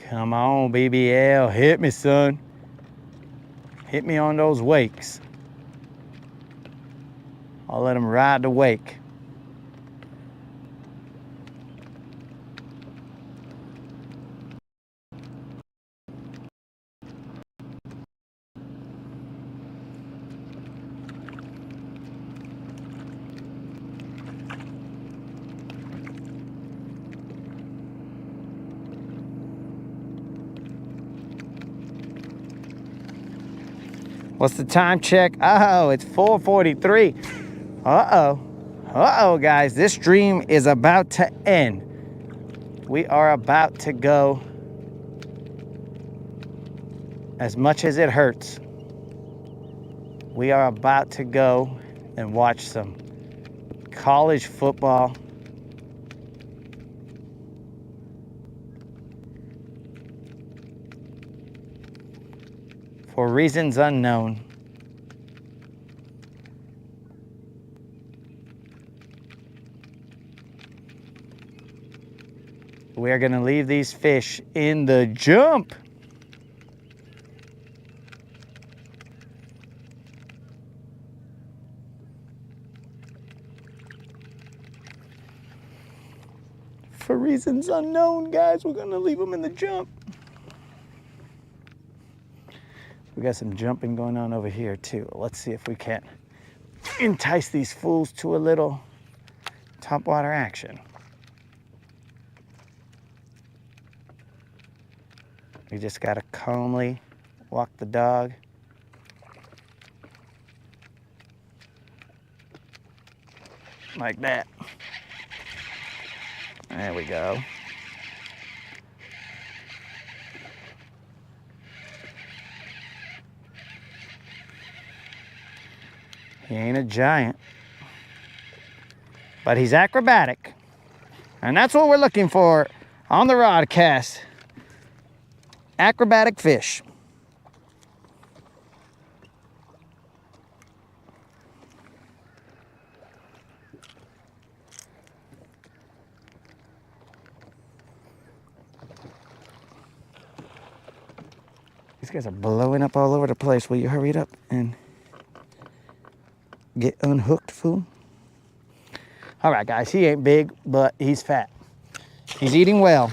Come on, BBL, hit me, son. Hit me on those wakes. I'll let them ride the wake. What's the time check? Oh, it's 4:43. Uh-oh. Uh-oh, guys. This stream is about to end. We are about to go. As much as it hurts, we are about to go and watch some college football. For reasons unknown. We are going to leave these fish in the jump. For reasons unknown, guys, we're going to leave them in the jump. We got some jumping going on over here, too. Let's see if we can't entice these fools to a little topwater action. We just got to calmly walk the dog. Like that. There we go. He ain't a giant, but he's acrobatic. And that's what we're looking for on the Rodcast. Acrobatic fish. These guys are blowing up all over the place. Will you hurry it up and get unhooked, fool? All right, guys, he ain't big, but he's fat. He's eating well.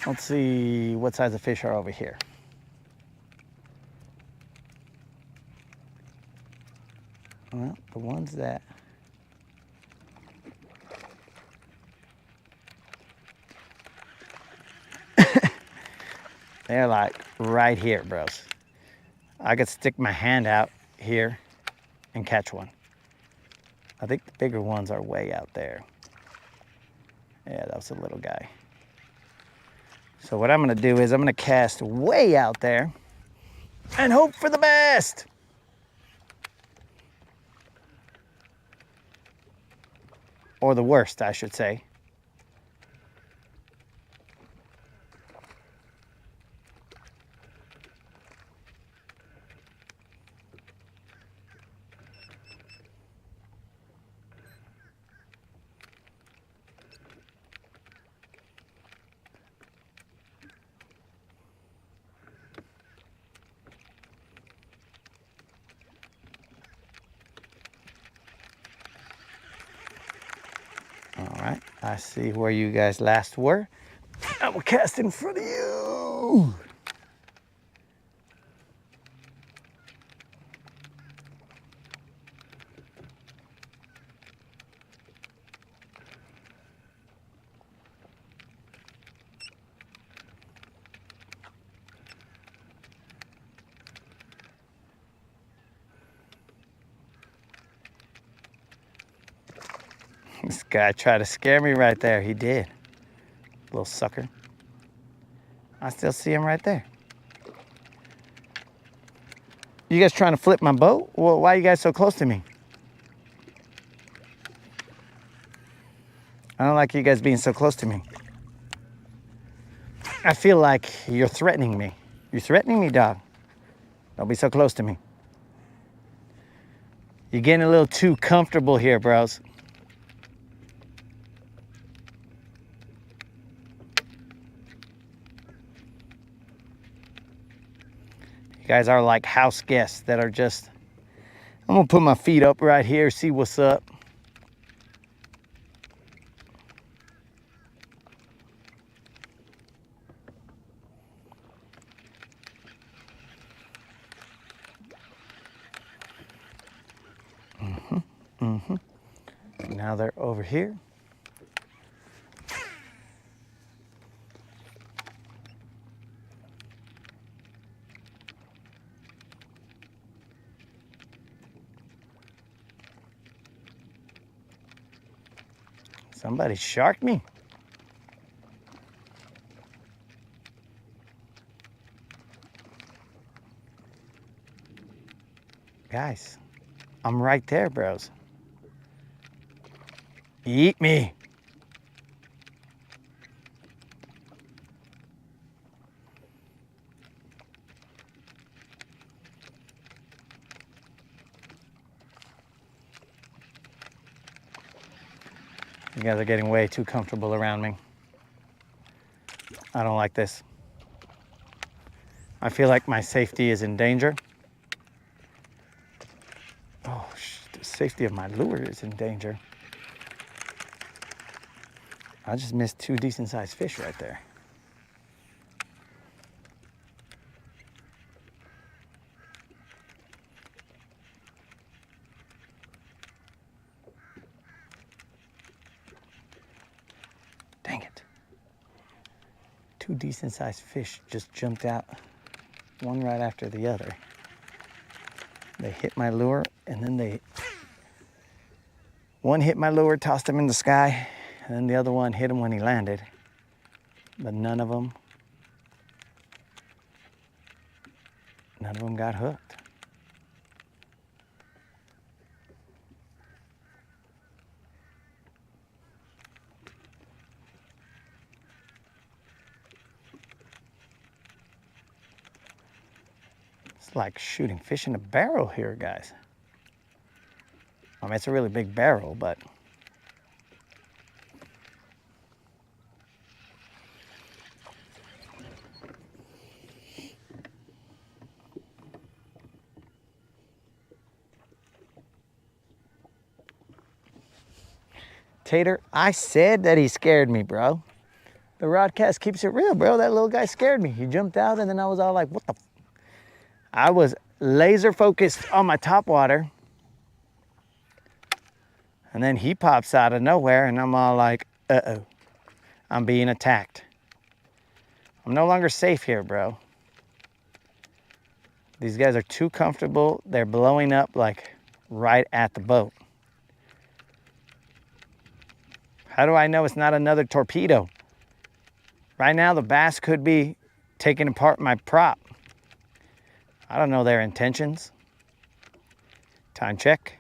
Let's see what size of fish are over here. Well, the ones that they're like right here, bros. I could stick my hand out here and catch one. I think the bigger ones are way out there. Yeah, that was a little guy. So what I'm gonna do is I'm gonna cast way out there and hope for the best. Or the worst, I should say. All right, I see where you guys last were. I will cast in front of you. This guy tried to scare me right there. He did. Little sucker. I still see him right there. You guys trying to flip my boat? Well, why are you guys so close to me? I don't like you guys being so close to me. I feel like you're threatening me. You're threatening me, dog. Don't be so close to me. You're getting a little too comfortable here, bros. You guys are like house guests that are just... I'm gonna put my feet up right here, see what's up. Now they're over here. Somebody sharked me. Guys, I'm right there, bros. Eat me. You guys are getting way too comfortable around me. I don't like this. I feel like my safety is in danger. Oh, the safety of my lure is in danger. I just missed 2 decent-sized fish right there. Dang it. 2 decent-sized fish just jumped out, one right after the other. They hit my lure, and then one hit my lure, tossed him in the sky, and then the other one hit him when he landed. But none of them got hooked. It's like shooting fish in a barrel here, guys. I mean, it's a really big barrel, but Tater, I said that he scared me, bro. The Rodcast keeps it real, bro. That little guy scared me. He jumped out, and then I was all like, what the I was laser focused on my top water. And then he pops out of nowhere, and I'm all like, uh-oh, I'm being attacked. I'm no longer safe here, bro. These guys are too comfortable. They're blowing up like right at the boat. How do I know it's not another torpedo? Right now, the bass could be taking apart my prop. I don't know their intentions. Time check.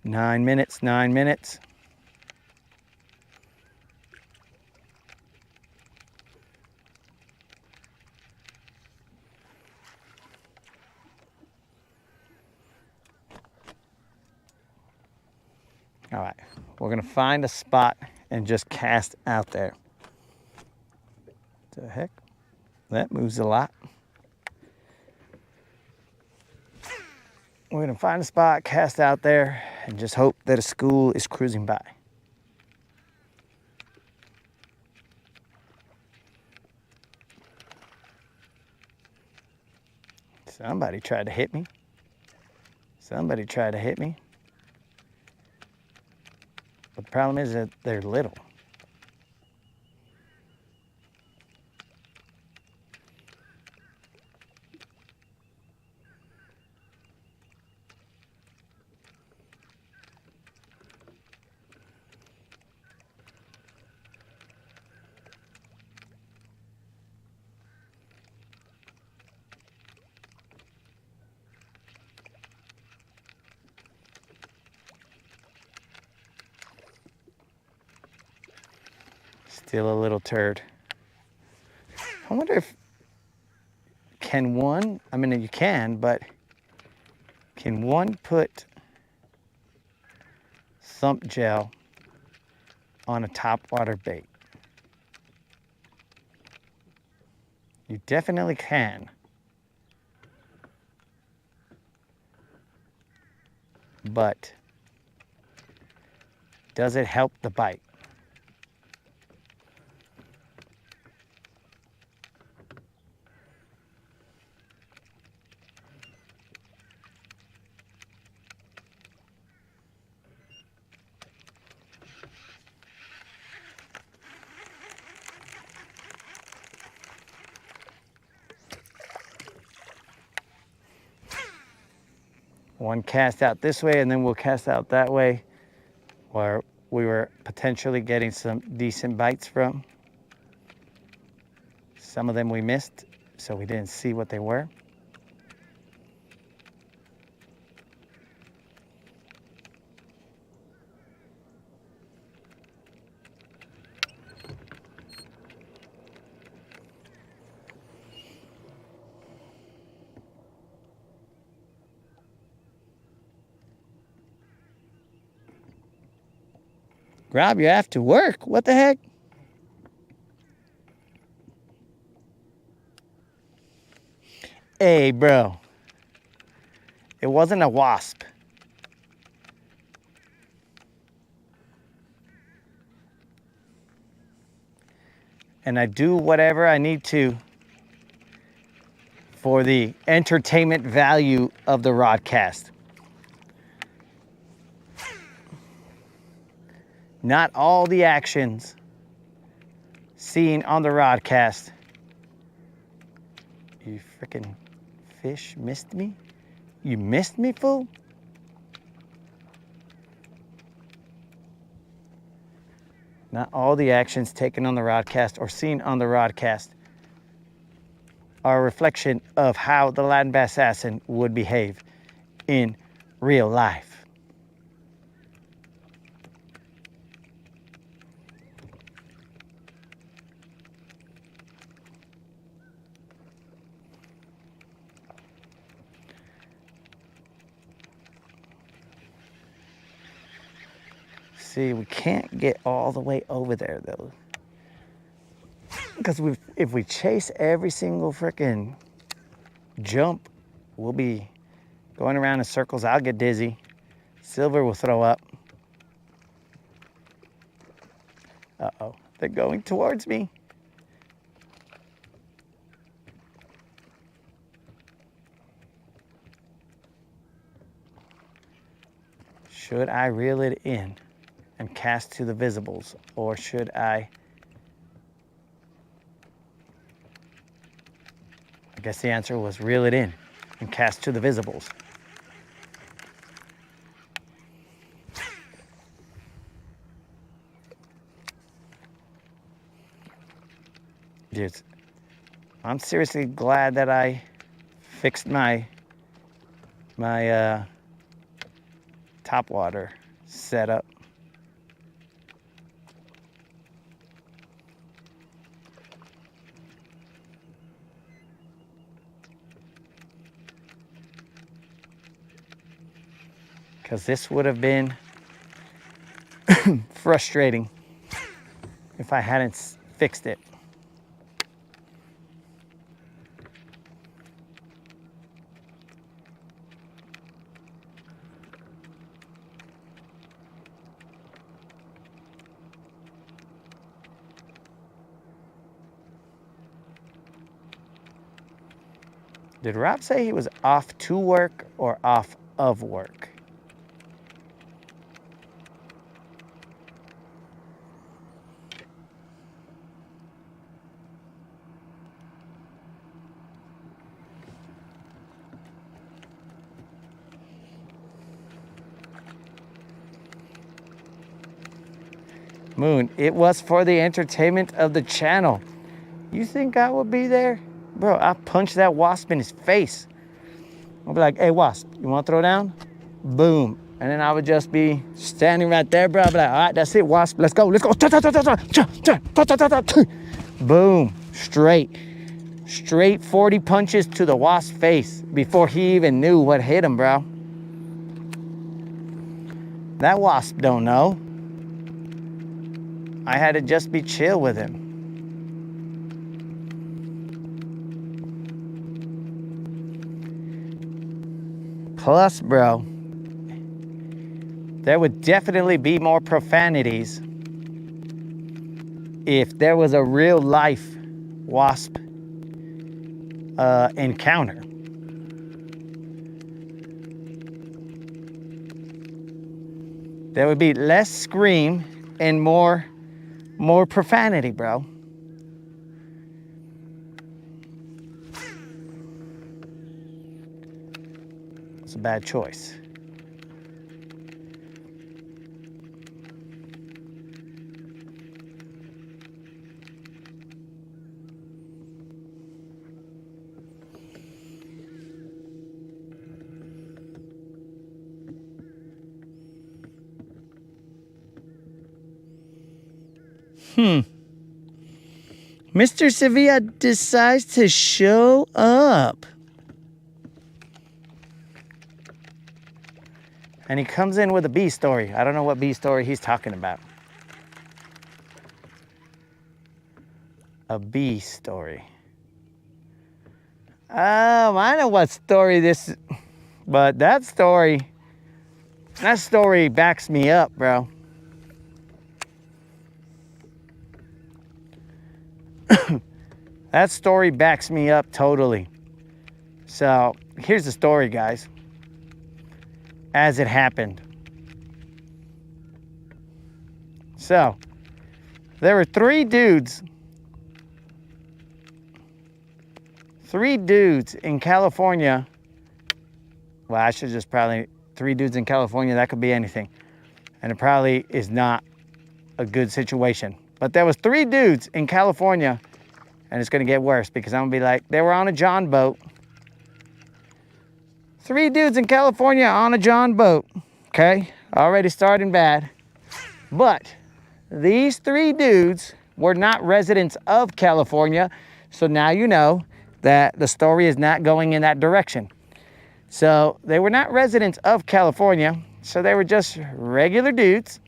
9 minutes, 9 minutes. All right, we're gonna find a spot and just cast out there. What the heck? That moves a lot. We're gonna find a spot, cast out there, and just hope that a school is cruising by. Somebody tried to hit me. Somebody tried to hit me. But the problem is that they're little. Still a little turd. I wonder if, can one, I mean you can, but can one put thump gel on a topwater bait? You definitely can. But does it help the bite? One cast out this way, and then we'll cast out that way, where we were potentially getting some decent bites from. Some of them we missed, so we didn't see what they were. Rob, you have to work. What the heck? Hey, bro. It wasn't a wasp. And I do whatever I need to for the entertainment value of the Rodcast. Not all the actions seen on the Rodcast. You freaking fish missed me? You missed me, fool? Not all the actions taken on the Rodcast or seen on the Rodcast are a reflection of how the land bass assassin would behave in real life. See, we can't get all the way over there though. Because if we chase every single frickin' jump, we'll be going around in circles. I'll get dizzy. Silver will throw up. Uh-oh, they're going towards me. Should I reel it in and cast to the visibles, or should I guess the answer was reel it in and cast to the visibles. Dude, I'm seriously glad that I fixed my top water setup. Because this would have been frustrating if I hadn't fixed it. Did Rob say he was off to work or off of work? Moon, it was for the entertainment of the channel. You think I would be there? Bro, I punched that wasp in his face. I'll be like, hey, wasp, you want to throw down? Boom. And then I would just be standing right there, bro. I'll be like, all right, that's it, wasp. Let's go. Boom. Straight 40 punches to the wasp's face before he even knew what hit him, bro. That wasp don't know. I had to just be chill with him. Plus, bro, there would definitely be more profanities if there was a real life wasp encounter. There would be less scream and more profanity, bro. It's a bad choice. Mr. Sevilla decides to show up. And he comes in with a bee story. I don't know what bee story he's talking about. A bee story. I know what story this is, but that story backs me up, bro. That story backs me up totally. So here's the story, guys, as it happened. So there were three dudes in California. Well, I should just probably, three dudes in California, that could be anything. And it probably is not a good situation. But there was three dudes in California, and it's gonna get worse because I'm gonna be like, they were on a John boat. Three dudes in California on a John boat, okay? Already starting bad. But these three dudes were not residents of California, so now you know that the story is not going in that direction. So they were not residents of California, so they were just regular dudes.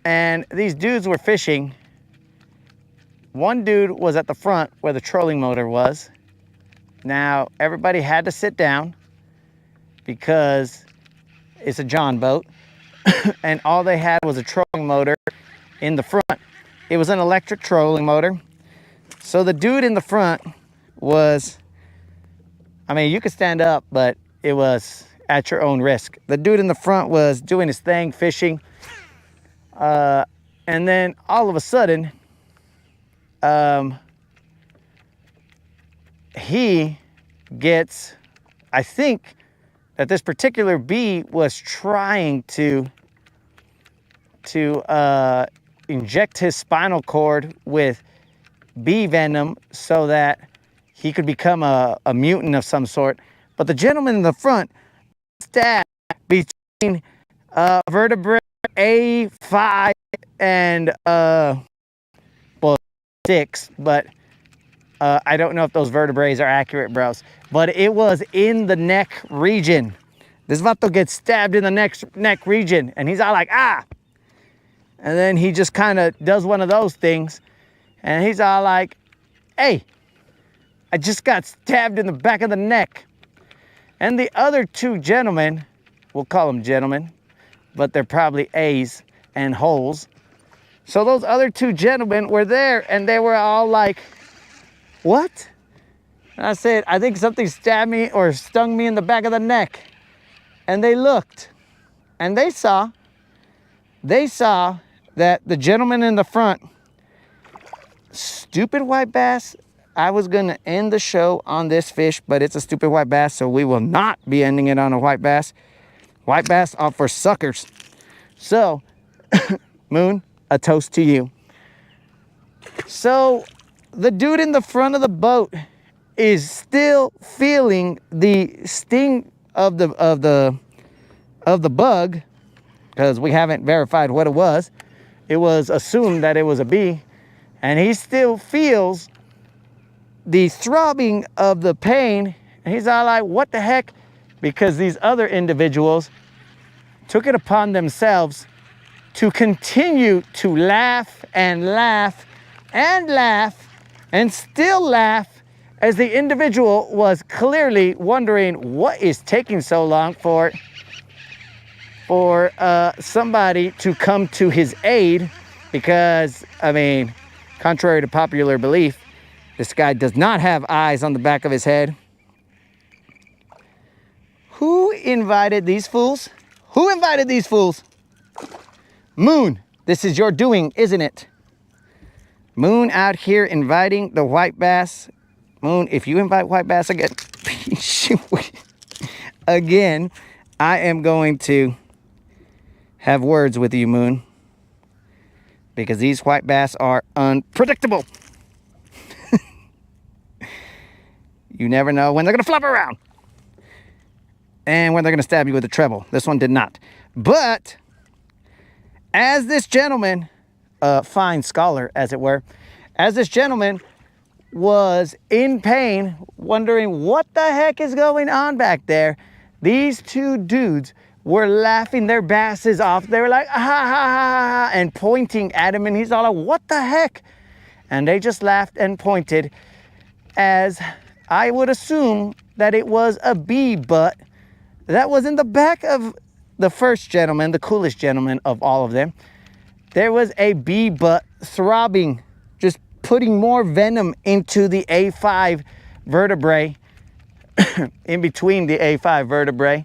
And these dudes were fishing. One dude was at the front where the trolling motor was. Now, everybody had to sit down because it's a John boat. And all they had was a trolling motor in the front. It was an electric trolling motor. So the dude in the front was, I mean, you could stand up, but it was at your own risk. The dude in the front was doing his thing, fishing. And then all of a sudden, he gets, I think that this particular bee was trying to inject his spinal cord with bee venom so that he could become a mutant of some sort. But the gentleman in the front stabbed between vertebrae A5 and well, 6, but I don't know if those vertebrae are accurate, bros. But it was in the neck region. This vato gets stabbed in the neck region, and he's all like, ah! And then he just kind of does one of those things, and he's all like, hey, I just got stabbed in the back of the neck. And the other two gentlemen, we'll call them gentlemen, but they're probably A's and holes. So those other two gentlemen were there, and they were all like, what? And I said, I think something stabbed me or stung me in the back of the neck. And they looked, and they saw that the gentleman in the front, stupid white bass. I was gonna end the show on this fish, but it's a stupid white bass, so we will not be ending it on a white bass. White bass are for suckers. So, Moon, a toast to you. So, the dude in the front of the boat is still feeling the sting of the bug, because we haven't verified what it was. It was assumed that it was a bee, and he still feels the throbbing of the pain, and he's all like, what the heck? Because these other individuals took it upon themselves to continue to laugh and laugh and laugh and still laugh, as the individual was clearly wondering what is taking so long for somebody to come to his aid. Because, I mean, contrary to popular belief, this guy does not have eyes on the back of his head. Who invited these fools? Who invited these fools? Moon, this is your doing, isn't it? Moon out here inviting the white bass. Moon, if you invite white bass again, again, I am going to have words with you, Moon. Because these white bass are unpredictable. You never know when they're going to flop around. And when they're going to stab you with a treble. This one did not. But as this gentleman, fine scholar, as it were, as this gentleman was in pain, wondering what the heck is going on back there, these two dudes were laughing their basses off. They were like, ha, ha, ha, ha, and pointing at him, and he's all like, what the heck? And they just laughed and pointed, as I would assume that it was a bee butt that was in the back of the first gentleman, the coolest gentleman of all of them. There was a bee butt throbbing, just putting more venom into the A5 vertebrae, in between the A5 vertebrae.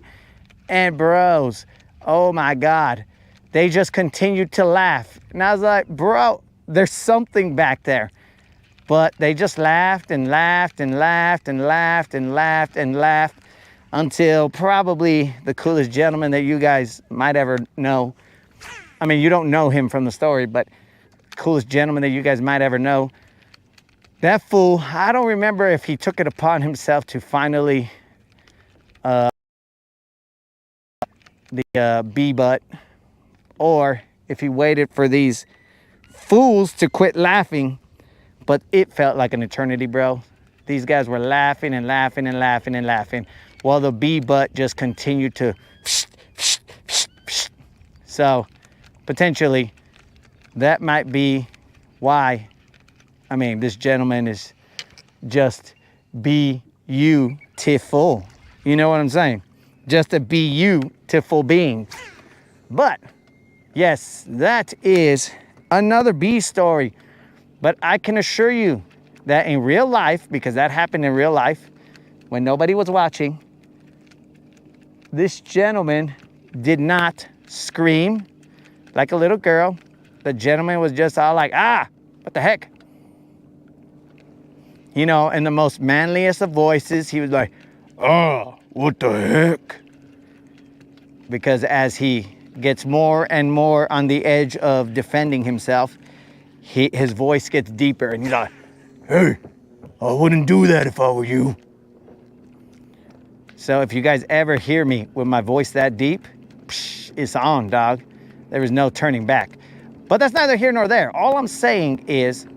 And bros, oh my God, they just continued to laugh. And I was like, bro, there's something back there. But they just laughed and laughed and laughed and laughed and laughed and laughed until probably the coolest gentleman that you guys might ever know. I mean, you don't know him from the story, but coolest gentleman that you guys might ever know. That fool, I don't remember if he took it upon himself to finally the bee butt, or if he waited for these fools to quit laughing. But it felt like an eternity, bro. These guys were laughing and laughing and laughing and laughing while the bee butt just continued to so potentially that might be why, I mean, this gentleman is just beautiful. You know what I'm saying? Just a beautiful being. But yes, that is another bee story. But I can assure you that in real life, because that happened in real life when nobody was watching, this gentleman did not scream like a little girl. The gentleman was just all like, ah, what the heck? You know, in the most manliest of voices, he was like, oh, what the heck? Because as he gets more and more on the edge of defending himself, his voice gets deeper, and he's like, hey, I wouldn't do that if I were you. So if you guys ever hear me with my voice that deep, it's on, dog. There is no turning back. But that's neither here nor there. All I'm saying is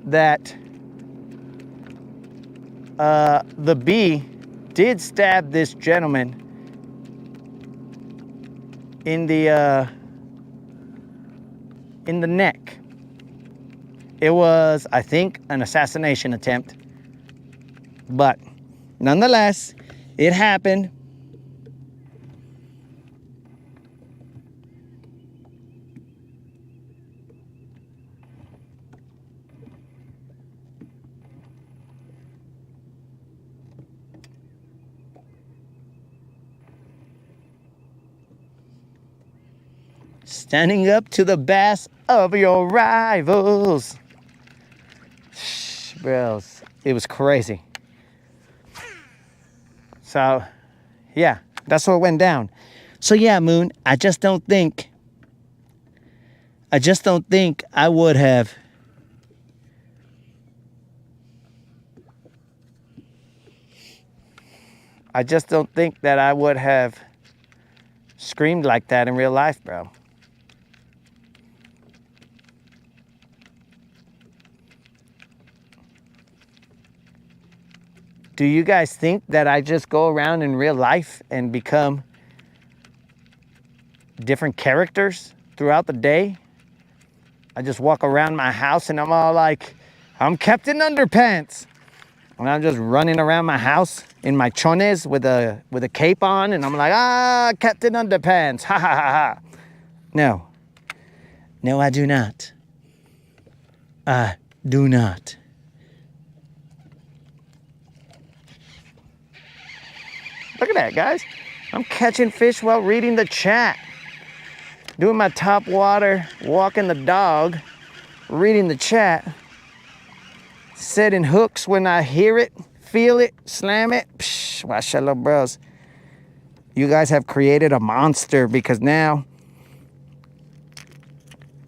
that the bee did stab this gentleman in the neck. It was, I think, an assassination attempt. But nonetheless, it happened. Standing up to the best of your rivals. Bros, it was crazy. So, yeah, that's what went down. So yeah, Moon, I just don't think I would have screamed like that in real life, bro. Do you guys think that I just go around in real life and become different characters throughout the day? I just walk around my house and I'm all like, I'm Captain Underpants. And I'm just running around my house in my chones with a cape on, and I'm like, ah, Captain Underpants, ha ha ha ha. No, I do not. I do not. Look at that, guys. I'm catching fish while reading the chat. Doing my top water, walking the dog, reading the chat. Setting hooks when I hear it, feel it, slam it. Psh, mashallah, bros. You guys have created a monster, because now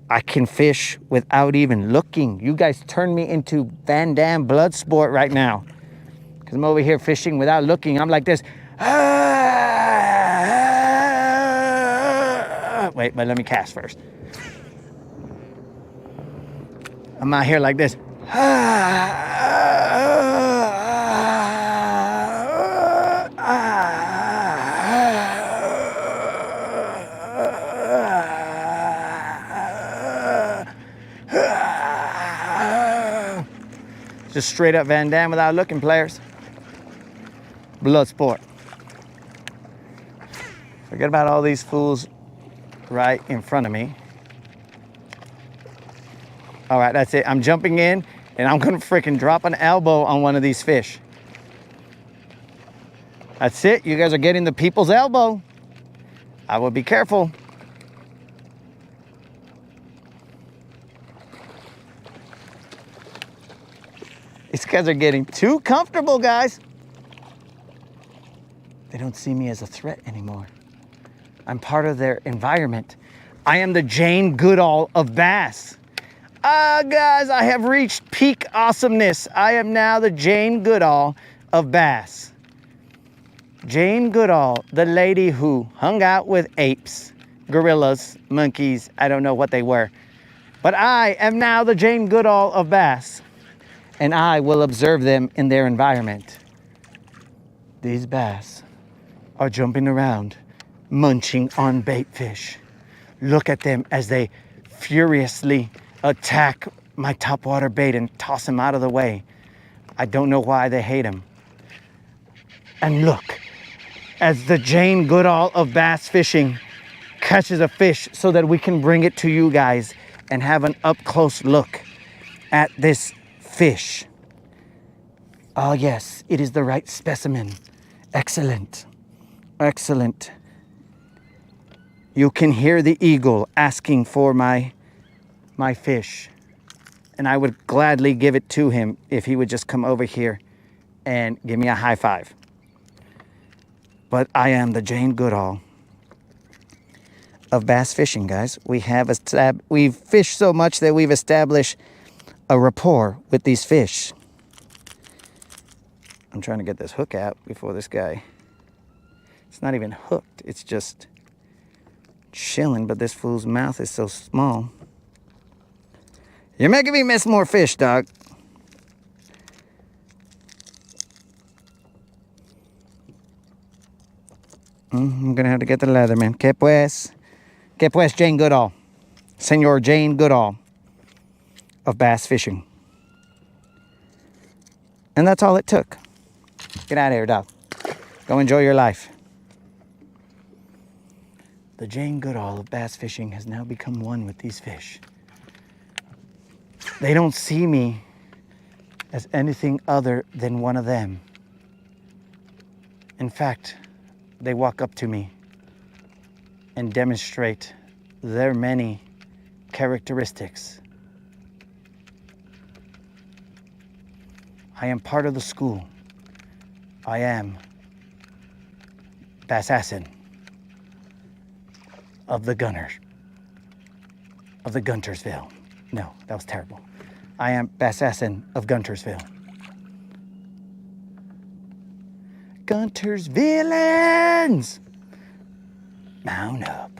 I can fish without even looking. You guys turned me into Van Damme Bloodsport right now. Because I'm over here fishing without looking. I'm like this. Well, Wait, but let me cast first. I'm out here like this. Just straight up Van Damme without looking, players. Blood sport. Forget about all these fools right in front of me. All right, that's it. I'm jumping in, and I'm gonna freaking drop an elbow on one of these fish. That's it. You guys are getting the people's elbow. I will be careful. These guys are getting too comfortable, guys. They don't see me as a threat anymore. I'm part of their environment. I am the Jane Goodall of bass. Guys, I have reached peak awesomeness. I am now the Jane Goodall of bass. Jane Goodall, the lady who hung out with apes, gorillas, monkeys, I don't know what they were. But I am now the Jane Goodall of bass, and I will observe them in their environment. These bass are jumping around, munching on bait fish. Look at them as they furiously attack my topwater bait and toss him out of the way. I don't know why they hate him. And look, as the Jane Goodall of bass fishing catches a fish so that we can bring it to you guys and have an up-close look at this fish. Oh yes, it is the right specimen. Excellent, excellent. You can hear the eagle asking for my fish, and I would gladly give it to him if he would just come over here and give me a high five. But I am the Jane Goodall of bass fishing, guys. We've fished so much that we've established a rapport with these fish. I'm trying to get this hook out before this guy. It's not even hooked. It's just chilling, but this fool's mouth is so small. You're making me miss more fish, dog. I'm gonna have to get the Leatherman. Que pues, Jane Goodall. Senor Jane Goodall of bass fishing. And that's all it took. Get out of here, dog. Go enjoy your life. The Jane Goodall of bass fishing has now become one with these fish. They don't see me as anything other than one of them. In fact, they walk up to me and demonstrate their many characteristics. I am part of the school. I am Bassassin of the Gunners, of the Guntersville. No, that was terrible. I am Bassassin of Guntersville. Gunter's villains! Mount up.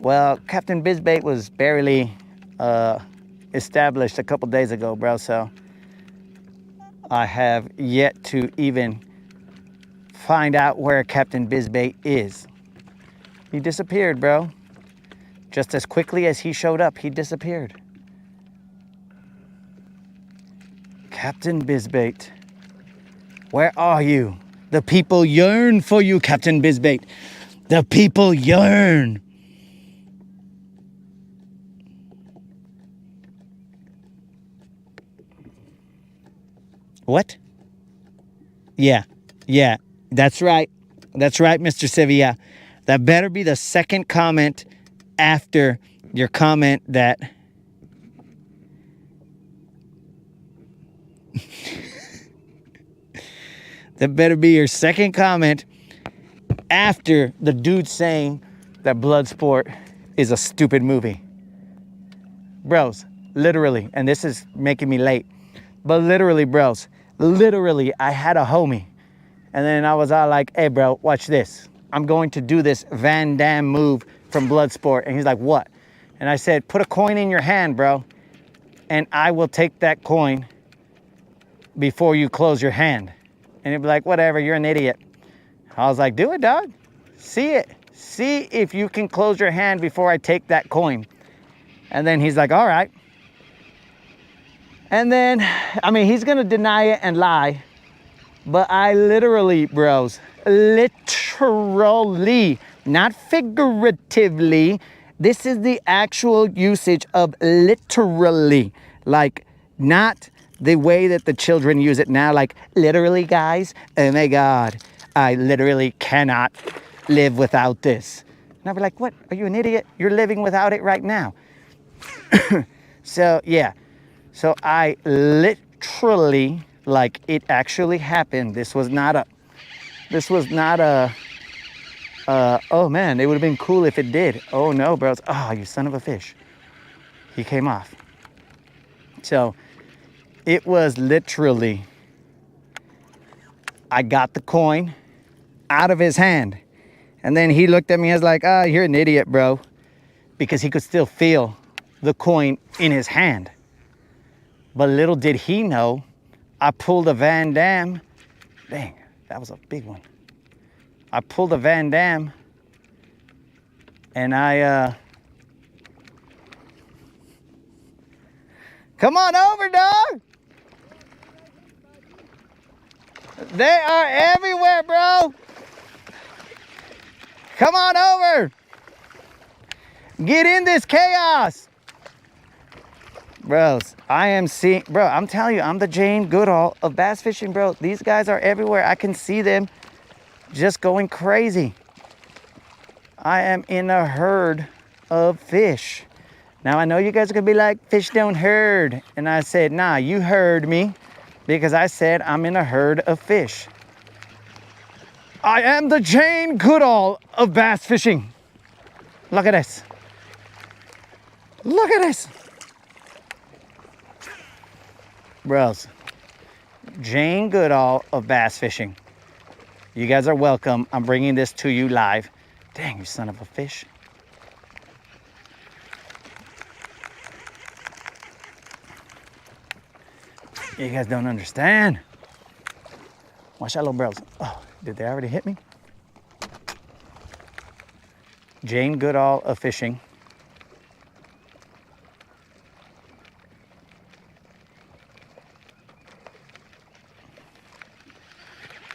Well, Captain Bizbait was barely established a couple days ago, bro, so I have yet to even find out where Captain Bizbait is. He disappeared, bro. Just as quickly as he showed up, he disappeared. Captain Bizbait, where are you? The people yearn for you, Captain Bizbait. The people yearn. What? Yeah. That's right. That's right, Mr. Sevilla. That better be the second comment after your comment that... That better be your second comment after the dude saying that Bloodsport is a stupid movie. bros, literally, and this is making me late, but literally, bros, literally, I had a homie. And then I was all like, hey, bro, watch this. I'm going to do this Van Damme move from Bloodsport. And he's like, what? And I said, put a coin in your hand, bro, and I will take that coin before you close your hand. And he'd be like, whatever, you're an idiot. I was like, do it, dog. See it. See if you can close your hand before I take that coin. And then he's like, all right. And then, I mean, he's going to deny it and lie. But I literally, bros, literally, not figuratively, this is the actual usage of literally, like not the way that the children use it now, like literally, guys, oh my God, I literally cannot live without this. And I'll be like, what, are you an idiot? You're living without it right now. So, yeah, so I literally, like it actually happened. This was not a, oh man, it would have been cool if it did. Oh no, bros. Oh, you son of a fish. He came off. So it was literally, I got the coin out of his hand. And then he looked at me and was like, oh, you're an idiot, bro. Because he could still feel the coin in his hand. But little did he know, I pulled a Van Damme. Dang, that was a big one. I pulled a Van Damme and I, come on over, dog. They are everywhere, bro. Come on over. Get in this chaos. Bros, I am seeing, bro, I'm telling you, I'm the Jane Goodall of bass fishing, bro. These guys are everywhere. I can see them just going crazy. I am in a herd of fish. Now, I know you guys are going to be like, fish don't herd. And I said, nah, you heard me because I said I'm in a herd of fish. I am the Jane Goodall of bass fishing. Look at this. Look at this. Bros, Jane Goodall of bass fishing. You guys are welcome. I'm bringing this to you live. Dang, you son of a fish. You guys don't understand. Watch out, little bros. Oh, did they already hit me? Jane Goodall of fishing.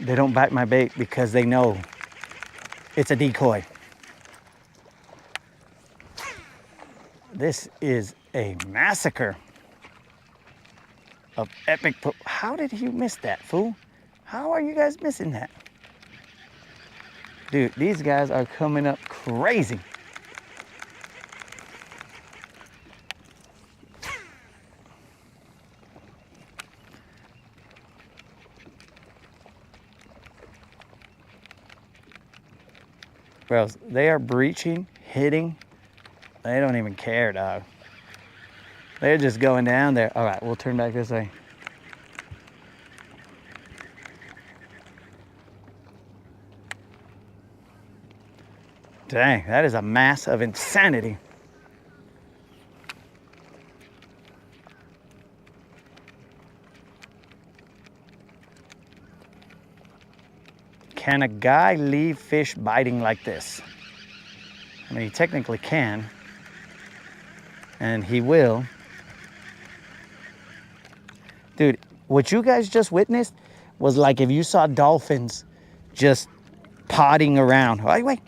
They don't bite my bait because they know it's a decoy. This is a massacre of epic. How did you miss that, fool? How are you guys missing that? Dude, these guys are coming up crazy. Bros, they are breaching, hitting. They don't even care, dog. They're just going down there. All right, we'll turn back this way. Dang, that is a mass of insanity. Can a guy leave fish biting like this? I mean, he technically can, and he will. Dude, what you guys just witnessed was like if you saw dolphins just potting around. Wait,